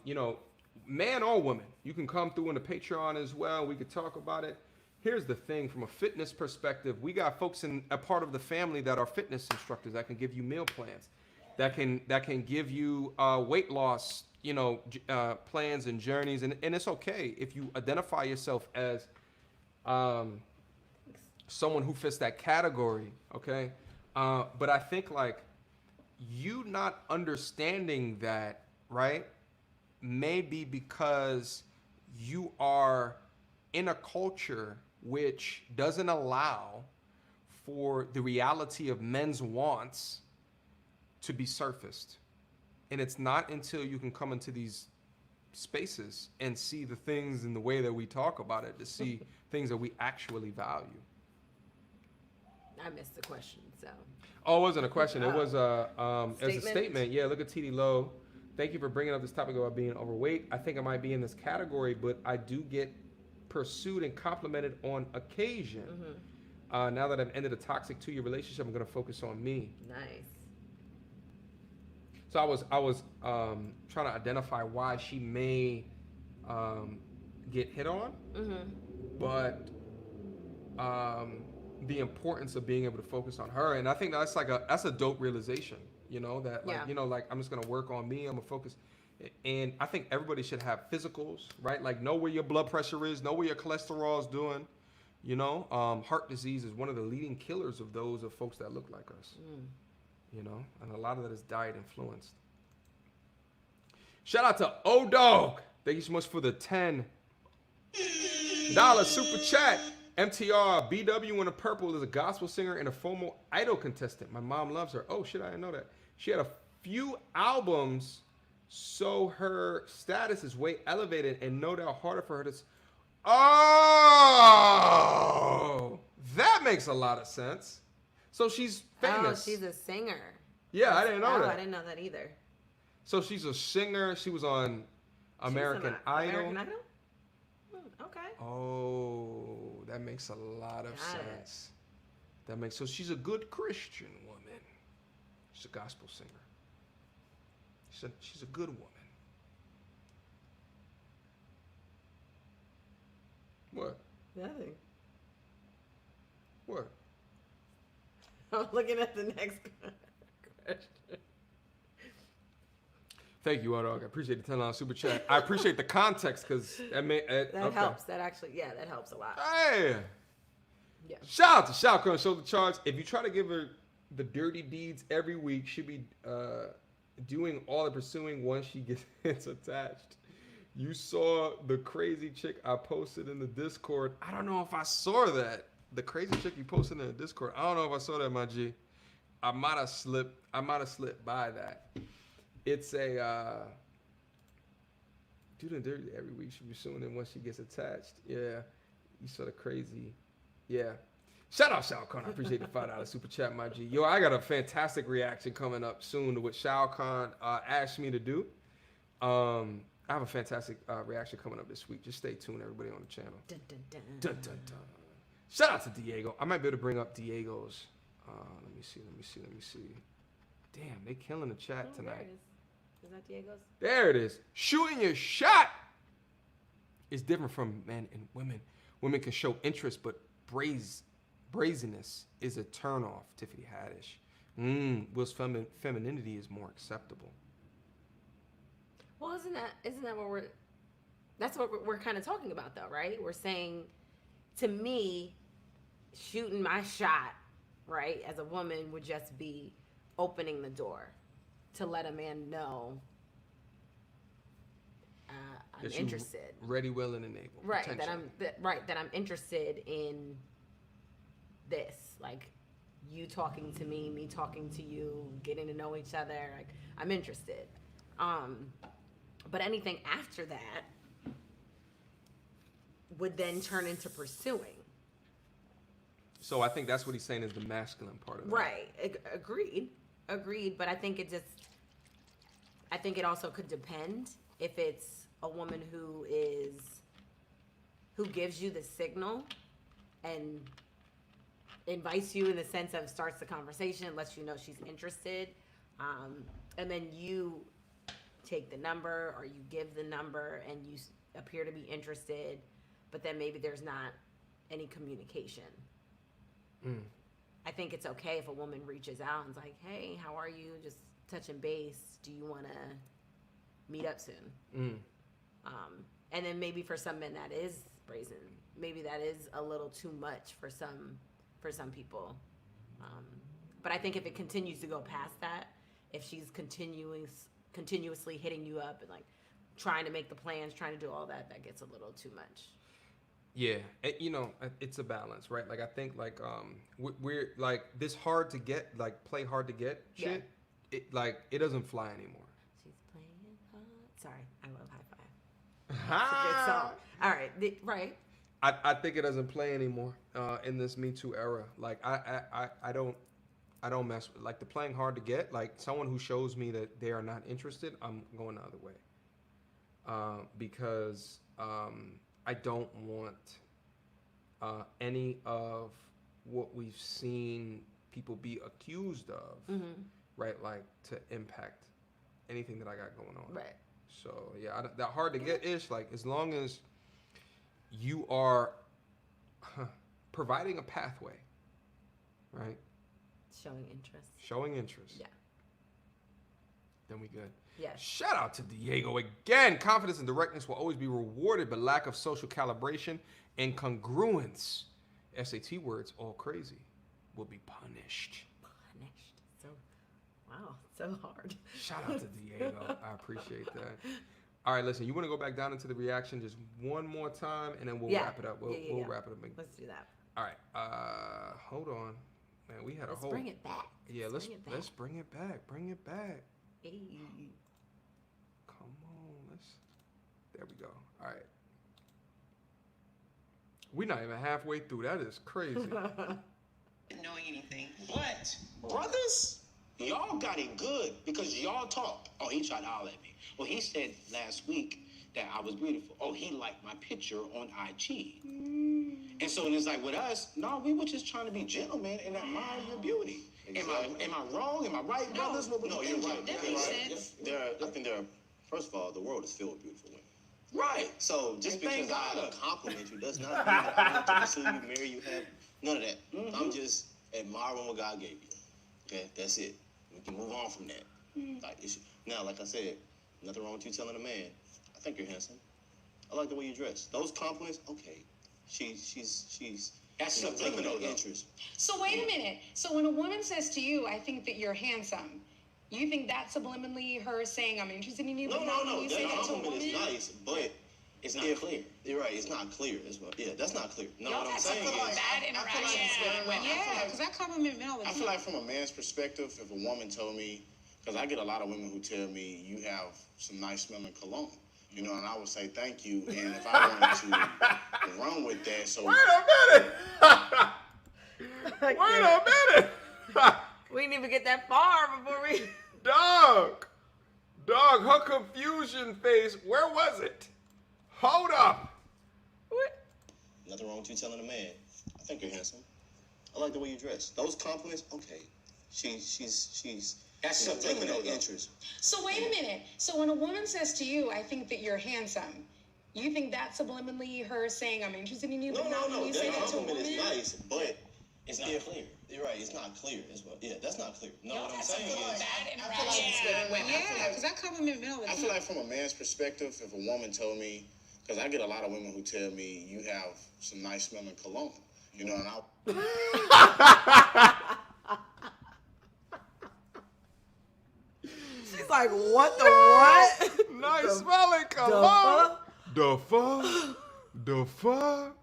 you know, man or woman, you can come through in the Patreon as well. We could talk about it. Here's the thing, from a fitness perspective, we got folks in a part of the family that are fitness instructors that can give you meal plans, that can give you weight loss, you know, plans and journeys, and it's okay if you identify yourself as someone who fits that category, okay? But I think like you not understanding that, right, maybe because you are in a culture which doesn't allow for the reality of men's wants to be surfaced. And it's not until you can come into these spaces and see the things in the way that we talk about it to see things that we actually value. I missed the question, so. Oh, it wasn't a question. It was a Statement? statement. Yeah, look at TD Low. Thank you for bringing up this topic about being overweight. I think I might be in this category, but I do get pursued and complimented on occasion. Mm-hmm. Now that I've ended a toxic 2-year relationship, I'm going to focus on me. Nice. So I was trying to identify why she may get hit on, but the importance of being able to focus on her, and I think that's a dope realization. You know that, like, you know, like I'm just gonna work on me. I'm gonna focus, and I think everybody should have physicals, right? Like know where your blood pressure is, know where your cholesterol is doing. You know, heart disease is one of the leading killers of those of folks that look like us. You know, and a lot of that is diet influenced. Shout out to O-Dog. Thank you so much for the $10 super chat. MTR, BW in the Purple is a gospel singer and a former Idol contestant. My mom loves her. Oh, shit, I didn't know that. She had a few albums, so her status is way elevated and no doubt harder for her to... Oh, that makes a lot of sense. So she's famous. Oh, she's a singer. Yeah, I didn't know that. I didn't know that either. So she's a singer. She was on American Idol. American Idol? Okay. Oh, that makes a lot of Got it. sense. That makes so she's a good Christian woman. She's a gospel singer. She's a good woman. What? Nothing. What? I'm looking at the next question. Thank you, Dog. I appreciate the $10 super chat. I appreciate the context because that That helps. That actually, yeah, that helps a lot. Hey. Yeah. Shout out to Shalcon Show the Charge. If you try to give her the dirty deeds every week, she'll be doing all the pursuing once she gets attached. You saw the crazy chick I posted in the Discord. I don't know if I saw that. The crazy chick you posted in the Discord. I don't know if I saw that, my G. I might have slipped by that. It's a do the dirty every week. She'll be pursuing it once she gets attached. Yeah. You saw the crazy. Yeah. Shout out Shao Kahn. I appreciate the $5 super chat, my G. Yo, I got a fantastic reaction coming up soon to what Shao Kahn asked me to do. I have a fantastic reaction coming up this week. Just stay tuned, everybody on the channel. Dun, dun, dun. Dun, dun, dun. Shout out to Diego. I might be able to bring up Diego's. Let me see. Damn, they killing the chat Oh, there tonight. it is. Is that Diego's? There it is. Shooting your shot is different from men and women. Women can show interest, but brazenness is a turnoff. Tiffany Haddish. Will's femininity is more acceptable. Well, isn't that what that's what we're kind of talking about though, right? We're saying, to me, shooting my shot, right, as a woman would just be opening the door to let a man know I'm That you interested. Ready, willing, and able. Right, potentially. that I'm interested in this. Like, you talking to me talking to you, getting to know each other. Like, I'm interested. But anything after that would then turn into pursuing. So I think that's what he's saying is the masculine part of it. Right. Agreed. But I think it also could depend if it's a woman who gives you the signal and invites you in the sense of starts the conversation, lets you know she's interested, and then you take the number or you give the number and you appear to be interested, but then maybe there's not any communication. I think it's okay if a woman reaches out and's like, hey, how are you? Just touching base. Do you want to meet up soon? And then maybe for some men that is brazen. Maybe that is a little too much for some people. But I think if it continues to go past that, if she's continuously hitting you up and like trying to make the plans, trying to do all that, that gets a little too much. Yeah, it's a balance, right? Like I think like we're like this hard to get, like play hard to get shit. Yeah. It doesn't fly anymore. She's playing hard. Sorry, I love High Five. It's a good song. All right, right. I think it doesn't play anymore in this Me Too era. Like I don't mess with like the playing hard to get. Like someone who shows me that they are not interested, I'm going the other way. Because I don't want any of what we've seen people be accused of, right? Like to impact anything that I got going on. Right. So yeah, that hard to get ish. Like as long as you are providing a pathway, right? Showing interest. Yeah. Then we good. Yes. Shout out to Diego again. Confidence and directness will always be rewarded, but lack of social calibration and congruence, SAT words, all crazy, will be punished. So, wow, so hard. Shout out to Diego. I appreciate that. All right, listen, you want to go back down into the reaction just one more time, and then we'll wrap it up. We'll wrap it up. Let's do that. All right. Hold on. Man, we had Let's a whole... bring it back. Yeah, let's bring it back. Bring it back. Hey. Come on, there we go. All right. We're not even halfway through. That is crazy. Knowing anything. But, brothers, y'all got it good because y'all talked. Oh, he tried to holler at me. Well, he said last week that I was beautiful. Oh, he liked my picture on IG. And so it's like with us, no, we were just trying to be gentlemen and admire your beauty. Exactly. Am I wrong? Am I right, brothers? What No, you you're thinking? right. That You're makes right. sense. I think first of all, the world is filled with beautiful women. Right. So just And thank because I God. compliment you does not mean that I want to pursue you, marry you, have none of that. I'm just admiring what God gave you. Okay, that's it. We can move on from that. Now, like I said, nothing wrong with you telling a man, I think you're handsome. I like the way you dress. Those compliments, okay. She's That's taking subliminal, no though. interest. So wait a minute. So when a woman says to you, I think that you're handsome, you think that's subliminally her saying, I'm interested in you? No, but no, not no. when you That say that to a compliment is woman? nice, but It's not clear. You're right. It's not clear. That's not clear. No, Y'all what I'm had some saying bad is, interactions with women. Yeah, because I compliment men all the I time. feel like from a man's perspective, if a woman told me, because I get a lot of women who tell me you have some nice smelling cologne, you know, and I would say thank you, and if I wanted to run with that, so Wait a minute. Wait a minute. We didn't even get that far before we. Dog, her confusion face, where was it? Hold up. What? nothing wrong with you telling a man, I think you're handsome. I like the way you dress. Those compliments, okay. She's That's taking subliminal, no though. interest. So wait a minute. So when a woman says to you, I think that you're handsome, you think that's subliminally her saying, I'm interested in you, No, but not when you say that that to a compliment woman? is nice, but It's not clear. You're right, it's not clear. That's not clear. No, Y'all what I'm had some saying is, bad interactions with women. Yeah, because I compliment men all the I time. feel like from a man's perspective, if a woman told me, because I get a lot of women who tell me you have some nice smelling cologne, you know, and She's like, what the what? Nice smelling cologne. The fuck?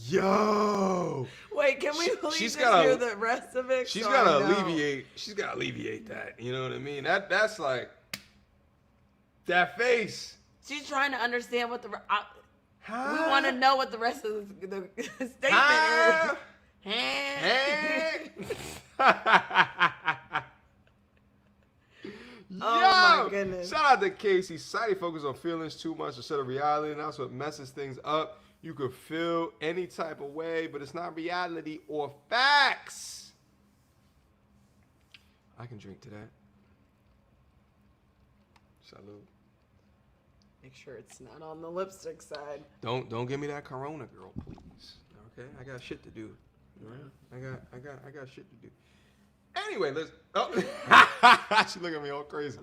Yo. Wait, can we please she's just gotta- hear the rest of it? She's So gotta I know. alleviate. She's gotta alleviate that. You know what I mean? That's like that face. She's trying to understand what the. We Huh? want to know what the rest of the statement Huh? is. Hey. Oh, Yo, my goodness. Shout out to Casey. Society focuses on feelings too much instead of reality, and that's what messes things up. You could feel any type of way, but it's not reality or facts. I can drink to that. Salute. Make sure it's not on the lipstick side. Don't give me that Corona, girl, please. Okay, I got shit to do. All right? I got shit to do. Anyway, let's. Oh, she look at me all crazy.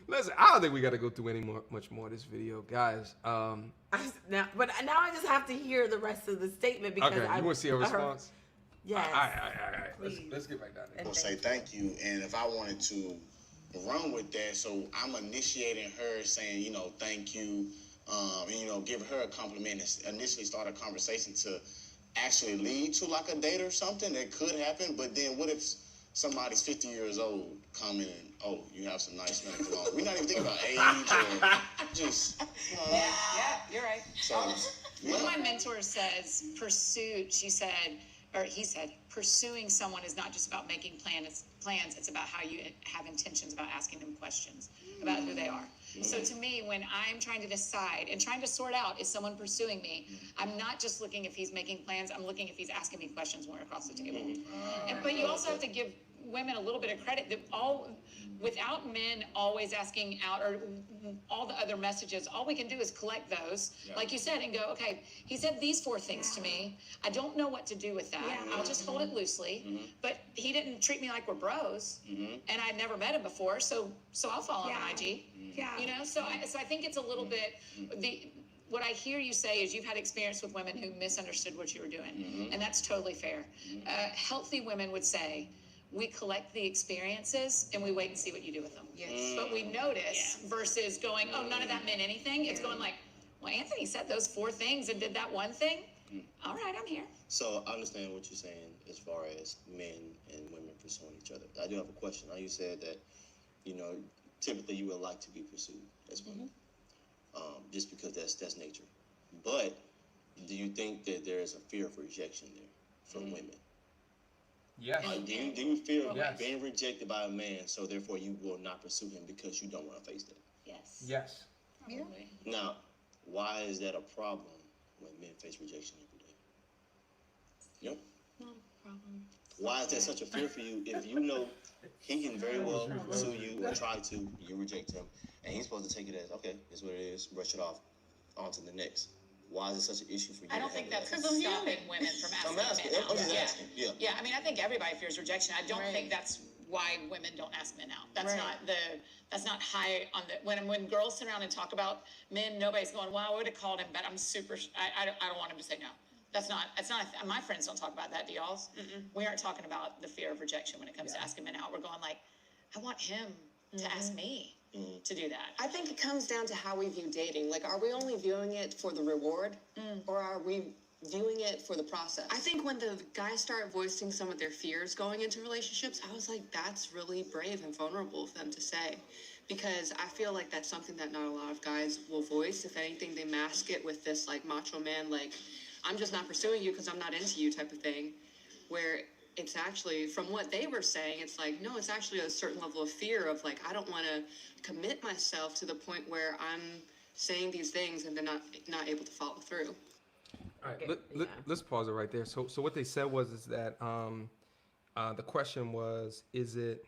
Listen, I don't think we got to go through much more of this video, guys. Now I just have to hear the rest of the statement because Okay, you want to see a response? Yes. All right. Please. Let's get back down there. I'll say thank you, and if I wanted to run with that, so I'm initiating her saying, you know, thank you, and, you know, give her a compliment and initially start a conversation to actually lead to like a date or something that could happen. But then what if somebody's 50 years old commenting, oh, you have some nice smelling cologne? We're not even thinking about age or just, you know, Yeah, you're right. so, One of my mentors says, he said, pursuing someone is not just about making plans, it's about how you have intentions about asking them questions about who they are. So to me, when I'm trying to decide and trying to sort out, is someone pursuing me, I'm not just looking if he's making plans, I'm looking if he's asking me questions when we're across the table. But you also have to give women a little bit of credit that without men always asking out or all the other messages, all we can do is collect those, like you said, and go, okay, he said these 4 things to me. I don't know what to do with that. I'll just hold it loosely. But he didn't treat me like we're bros, and I'd never met him before, so I'll follow him on IG. Yeah. You know, so I think it's a little bit what I hear you say is you've had experience with women who misunderstood what you were doing, and that's totally fair. Healthy women would say, we collect the experiences and we wait and see what you do with them. Yes. But we notice versus going, oh, none of that meant anything. It's going like, well, Anthony said those 4 things and did that one thing. All right, I'm here. So I understand what you're saying as far as men and women pursuing each other. I do have a question. Now you said that, you know, typically you would like to be pursued as women, just because that's nature. But do you think that there is a fear of rejection there from women? Yes. Do you fear Yes. being rejected by a man, so therefore you will not pursue him because you don't want to face that? Yes. Yes. Probably. Now, why is that a problem when men face rejection every day? Yep. Not a problem. Why is that such a fear for you if you know he can very well pursue you or try to, you reject him, and he's supposed to take it as, okay, it's what it is, brush it off, on to the next. Why is it such an issue for you? I don't to think handle that's that? stopping women from I'm asking asking. men out. I'm just Yeah. asking. Yeah. Yeah, I mean, I think everybody fears rejection. I don't Right. think that's why women don't ask men out. That's Right. that's not high on the, when girls sit around and talk about men, nobody's going, well, I would have called him, but I'm super, I don't want him to say no. That's not, my friends don't talk about that, do y'all? We aren't talking about the fear of rejection when it comes to asking men out. We're going like, I want him to ask me to do that. I think it comes down to how we view dating. Like, are we only viewing it for the reward, or are we viewing it for the process? I think when the guys start voicing some of their fears going into relationships, I was like, that's really brave and vulnerable of them to say. Because I feel like that's something that not a lot of guys will voice. If anything, they mask it with this, like, macho man, like, I'm just not pursuing you because I'm not into you type of thing. Where it's actually, from what they were saying, it's like, no, it's actually a certain level of fear of, like, I don't want to commit myself to the point where I'm saying these things and then not able to follow through. All right, Yeah. let's pause it right there. So what they said was is that the question was, is it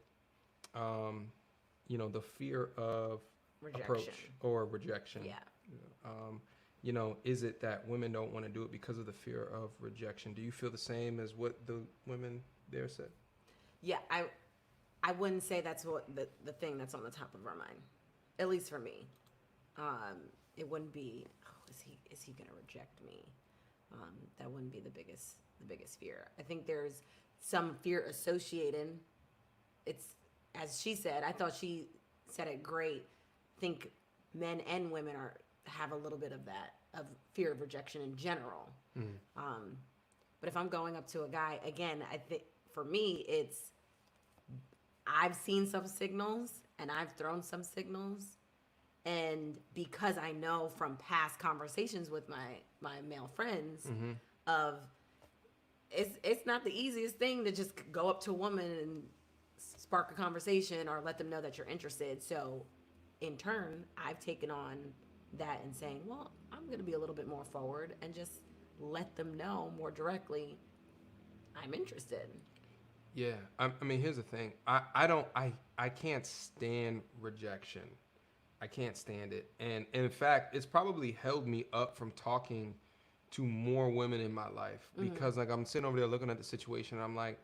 the fear of approach Rejection. or rejection? Yeah. Is it that women don't want to do it because of the fear of rejection? Do you feel the same as what the women there said? Yeah, I wouldn't say that's what the thing that's on the top of our mind, at least for me. It wouldn't be, oh, is he gonna reject me? That wouldn't be the biggest fear. I think there's some fear associated. It's, as she said, I thought she said it great. I think men and women have a little bit of that, of fear of rejection in general. But if I'm going up to a guy, again, I think for me, I've seen some signals and I've thrown some signals. And because I know from past conversations with my male friends of it's not the easiest thing to just go up to a woman and spark a conversation or let them know that you're interested. So in turn, I've taken on that and saying, well, I'm going to be a little bit more forward and just let them know more directly I'm interested. Yeah, I mean, here's the thing. I can't stand rejection. I can't stand it. And in fact, it's probably held me up from talking to more women in my life because like I'm sitting over there looking at the situation and I'm like,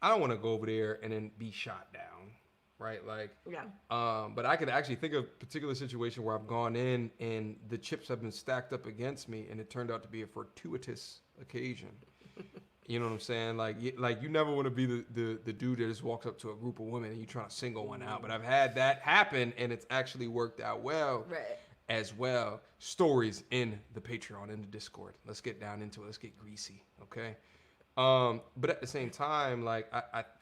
I don't want to go over there and then be shot down. Right. Like, Yeah. But I could actually think of a particular situation where I've gone in and the chips have been stacked up against me and it turned out to be a fortuitous occasion. You know what I'm saying? Like you never want to be the dude that just walks up to a group of women and you're trying to single one out. But I've had that happen and it's actually worked out well as well. Stories in the Patreon, in the Discord. Let's get down into it. Let's get greasy. Okay. But at the same time, like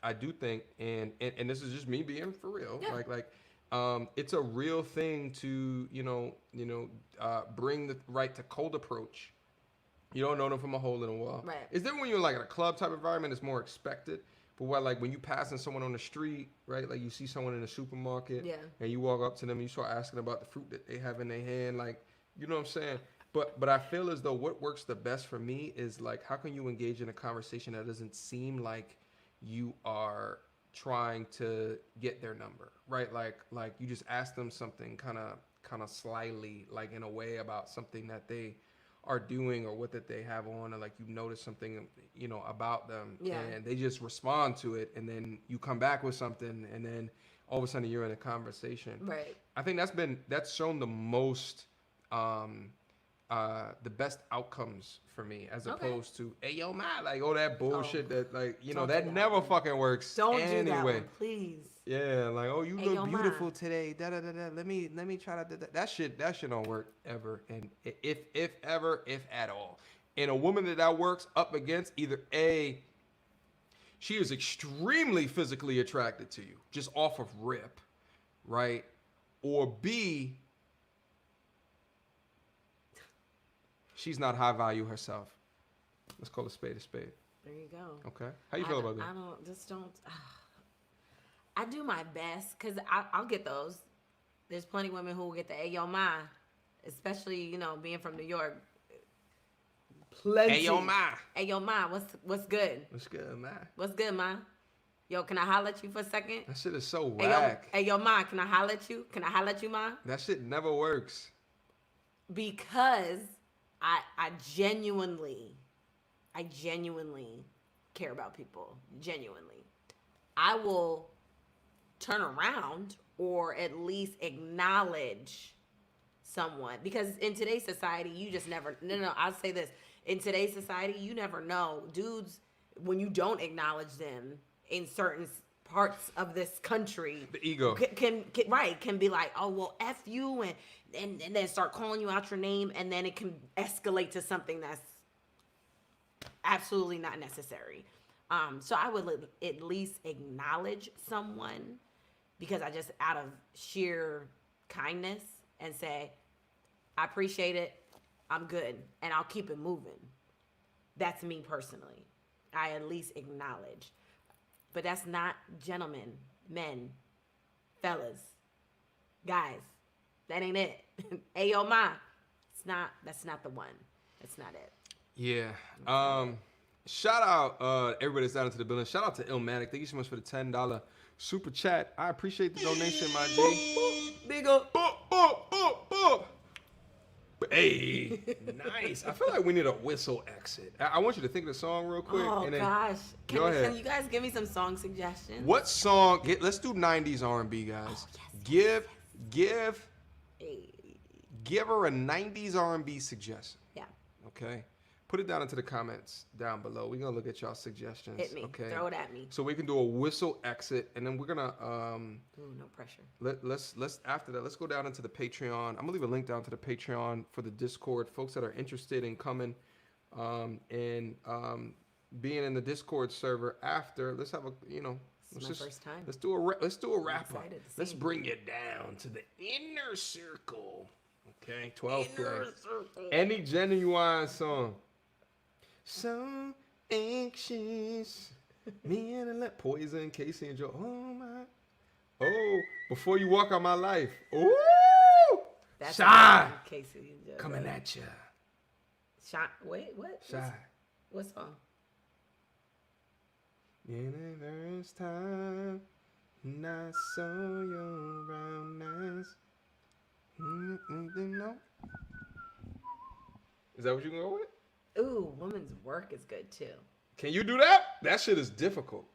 I do think, and this is just me being for real, like it's a real thing to, bring the right to cold approach. You don't know them from a hole in the wall. Right. Is there when you're like in a club type environment, it's more expected. But like when you passing someone on the street, right? Like you see someone in a supermarket, and you walk up to them and you start asking about the fruit that they have in their hand, like, you know what I'm saying? But I feel as though what works the best for me is like, how can you engage in a conversation that doesn't seem like you are trying to get their number, right? Like you just ask them something kind of slyly, like in a way about something that they are doing or what that they have on, or like you notice something, about them, and they just respond to it, and then you come back with something, and then all of a sudden you're in a conversation. Right. I think that's shown the most. The best outcomes for me, as opposed to, hey yo, man, like all that bullshit that like that never fucking works. Don't anyway. do that one, please. Yeah, like, oh, you Hey, look yo, beautiful ma. today. Da da da da. Let me try to do that. That shit don't work ever, and if ever, if at all. And a woman that works up against, either A, she is extremely physically attracted to you, just off of rip, right? Or B, she's not high value herself. Let's call a spade a spade. There you go. Okay. How you feel about that? I do my best because I'll get those. There's plenty of women who will get the, hey, yo, ma. especially, you know, being from New York. Plenty. Hey, yo, ma. Hey, yo, ma, what's good? What's good, ma? What's good, ma? Yo, can I holler at you for a second? That shit is so Hey, whack. yo, ma, can I holler at you? Can I holler at you, ma? That shit never works. Because I genuinely care about people. Genuinely. I will turn around or at least acknowledge someone. Because in today's society, you just never, no, I'll say this. In today's society, you never know. Dudes, when you don't acknowledge them in certain parts of this country, The ego. can be like, oh, well, F you, and then start calling you out your name, and then it can escalate to something that's absolutely not necessary. So I would at least acknowledge someone, because I just, out of sheer kindness, and say, I appreciate it, I'm good, and I'll keep it moving. That's me personally. I at least acknowledge. But that's not gentlemen, men, fellas, guys. That ain't it. Hey, yo, ma. That's not the one. That's not it. Yeah. Shout out everybody that's down into the building. Shout out to Illmatic. Thank you so much for the $10 super chat. I appreciate the donation, my G. Big up. Hey, nice. I feel like we need a whistle exit. I want you to think of the song real quick. Oh, and then gosh. Go ahead. Can you guys give me some song suggestions? What song? Let's do 90s R&B, guys. Give her a 90s R&B suggestion. Yeah. Okay. Put it down into the comments down below. We're gonna look at y'all suggestions. Hit me. Okay. Throw it at me. So we can do a whistle exit, and then we're gonna Ooh, no pressure. let's after that, let's go down into the Patreon. I'm gonna leave a link down to the Patreon for the Discord. Folks that are interested in coming and being in the Discord server after, let's have a It's my first time. Let's do a wrap up. excited to Let's see. bring you down to the inner circle. Okay, 12 play. Any Genuine song. So anxious. Me and the Poison, Casey and Joe. Oh my. Oh, before you walk out my life. Ooh. That's Shy. Casey. Coming at ya. Shy. Wait, what? Shy. What song? In the first time I saw your brown eyes. No. Is that what you gonna go with? Ooh, Woman's Work is good too. Can you do that? That shit is difficult.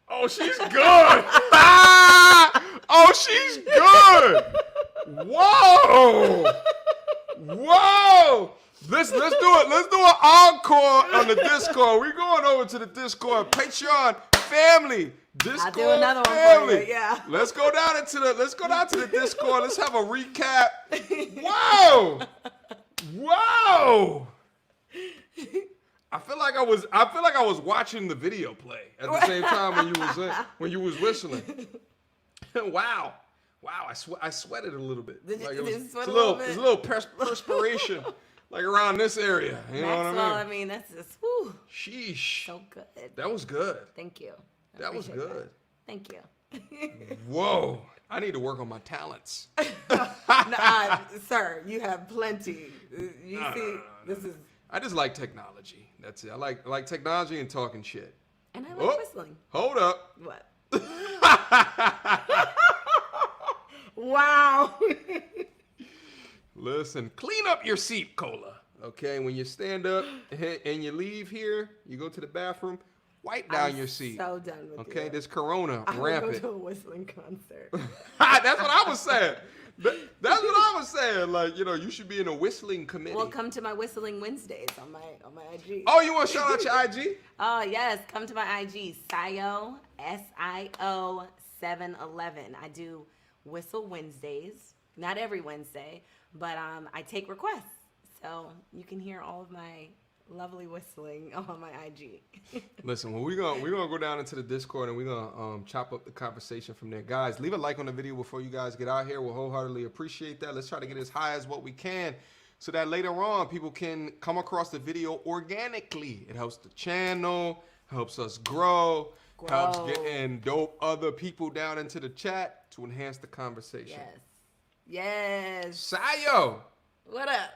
Oh, she's good. Oh, she's good. Whoa. Whoa. Let's do it. Let's do an encore on the Discord. We're going over to the Discord. Patreon family. Discord I'll do another one family. for you, yeah. Let's go down to the Discord. Let's have a recap. Whoa. Whoa. I feel like I was watching the video play at the same time when you was whistling. Wow. I sweated a little bit. Did you It's sweat a a little little, bit? it's a little perspiration, like around this area. You know what Maxwell, I mean? that's just whew, Sheesh. so good. That was good. Thank you. I That was appreciate good. Thank you. Whoa. I need to work on my talents. Sir, you have plenty. You No, see, no. this is, I just like technology. That's it. I like technology and talking shit. and I like Oh. whistling. Hold up. What? Wow. Listen, clean up your seat, Cola. Okay, when you stand up and you leave here, you go to the bathroom, wipe down your seat. So done with Okay, you. this Corona I would rampant. go to a whistling concert. That's what I was saying. That's what I was saying. Like, you know, you should be in a whistling committee. Well, come to my Whistling Wednesdays on my IG. Oh, you want to shout out your IG? Oh yes, come to my IG, Sio SIO 711. I do Whistle Wednesdays, not every Wednesday, but I take requests, so you can hear all of my lovely whistling on my IG. Listen, well, we're gonna go down into the Discord and we're gonna chop up the conversation from there. Guys, leave a like on the video before you guys get out here. We'll wholeheartedly appreciate that. Let's try to get as high as what we can so that later on people can come across the video organically. It helps the channel, helps us grow. Helps getting dope other people down into the chat to enhance the conversation. Yes. Sayo, What up?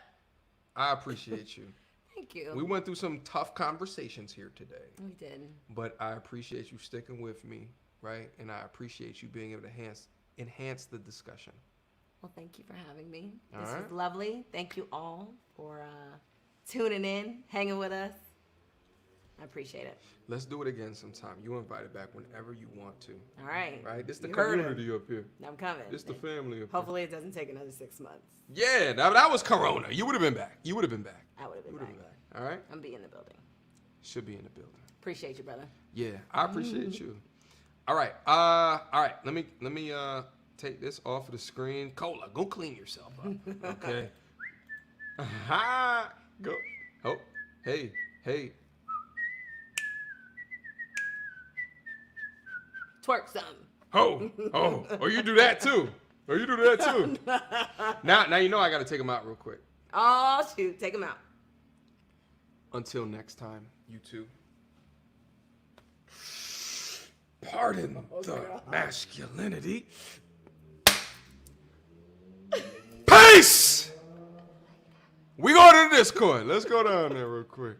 I appreciate you. Thank you. We went through some tough conversations here today. We did. But I appreciate you sticking with me, right? And I appreciate you being able to enhance the discussion. Well, thank you for having me. All This right. was lovely. Thank you all for tuning in, hanging with us. I appreciate it. Let's do it again sometime. You invited back whenever you want to. All right. Right? This the You heard community up here. I'm coming. This the family up Hopefully it doesn't take another 6 months. here. Yeah, that was Corona. You would have been back. You would have been back. I would have been You back. would have been back. All right? I'm be in the building. Should be in the building. Appreciate you, brother. Yeah, I appreciate you. All right. All right. Let me take this off of the screen. Cola, go clean yourself up. Okay. Go. Oh, hey. Twerk some. Oh, you do that too. Now you know I got to take them out real quick. Oh, shoot. Take him out. Until next time, you two. Pardon the masculinity. Peace! We go to the Discord. Let's go down there real quick.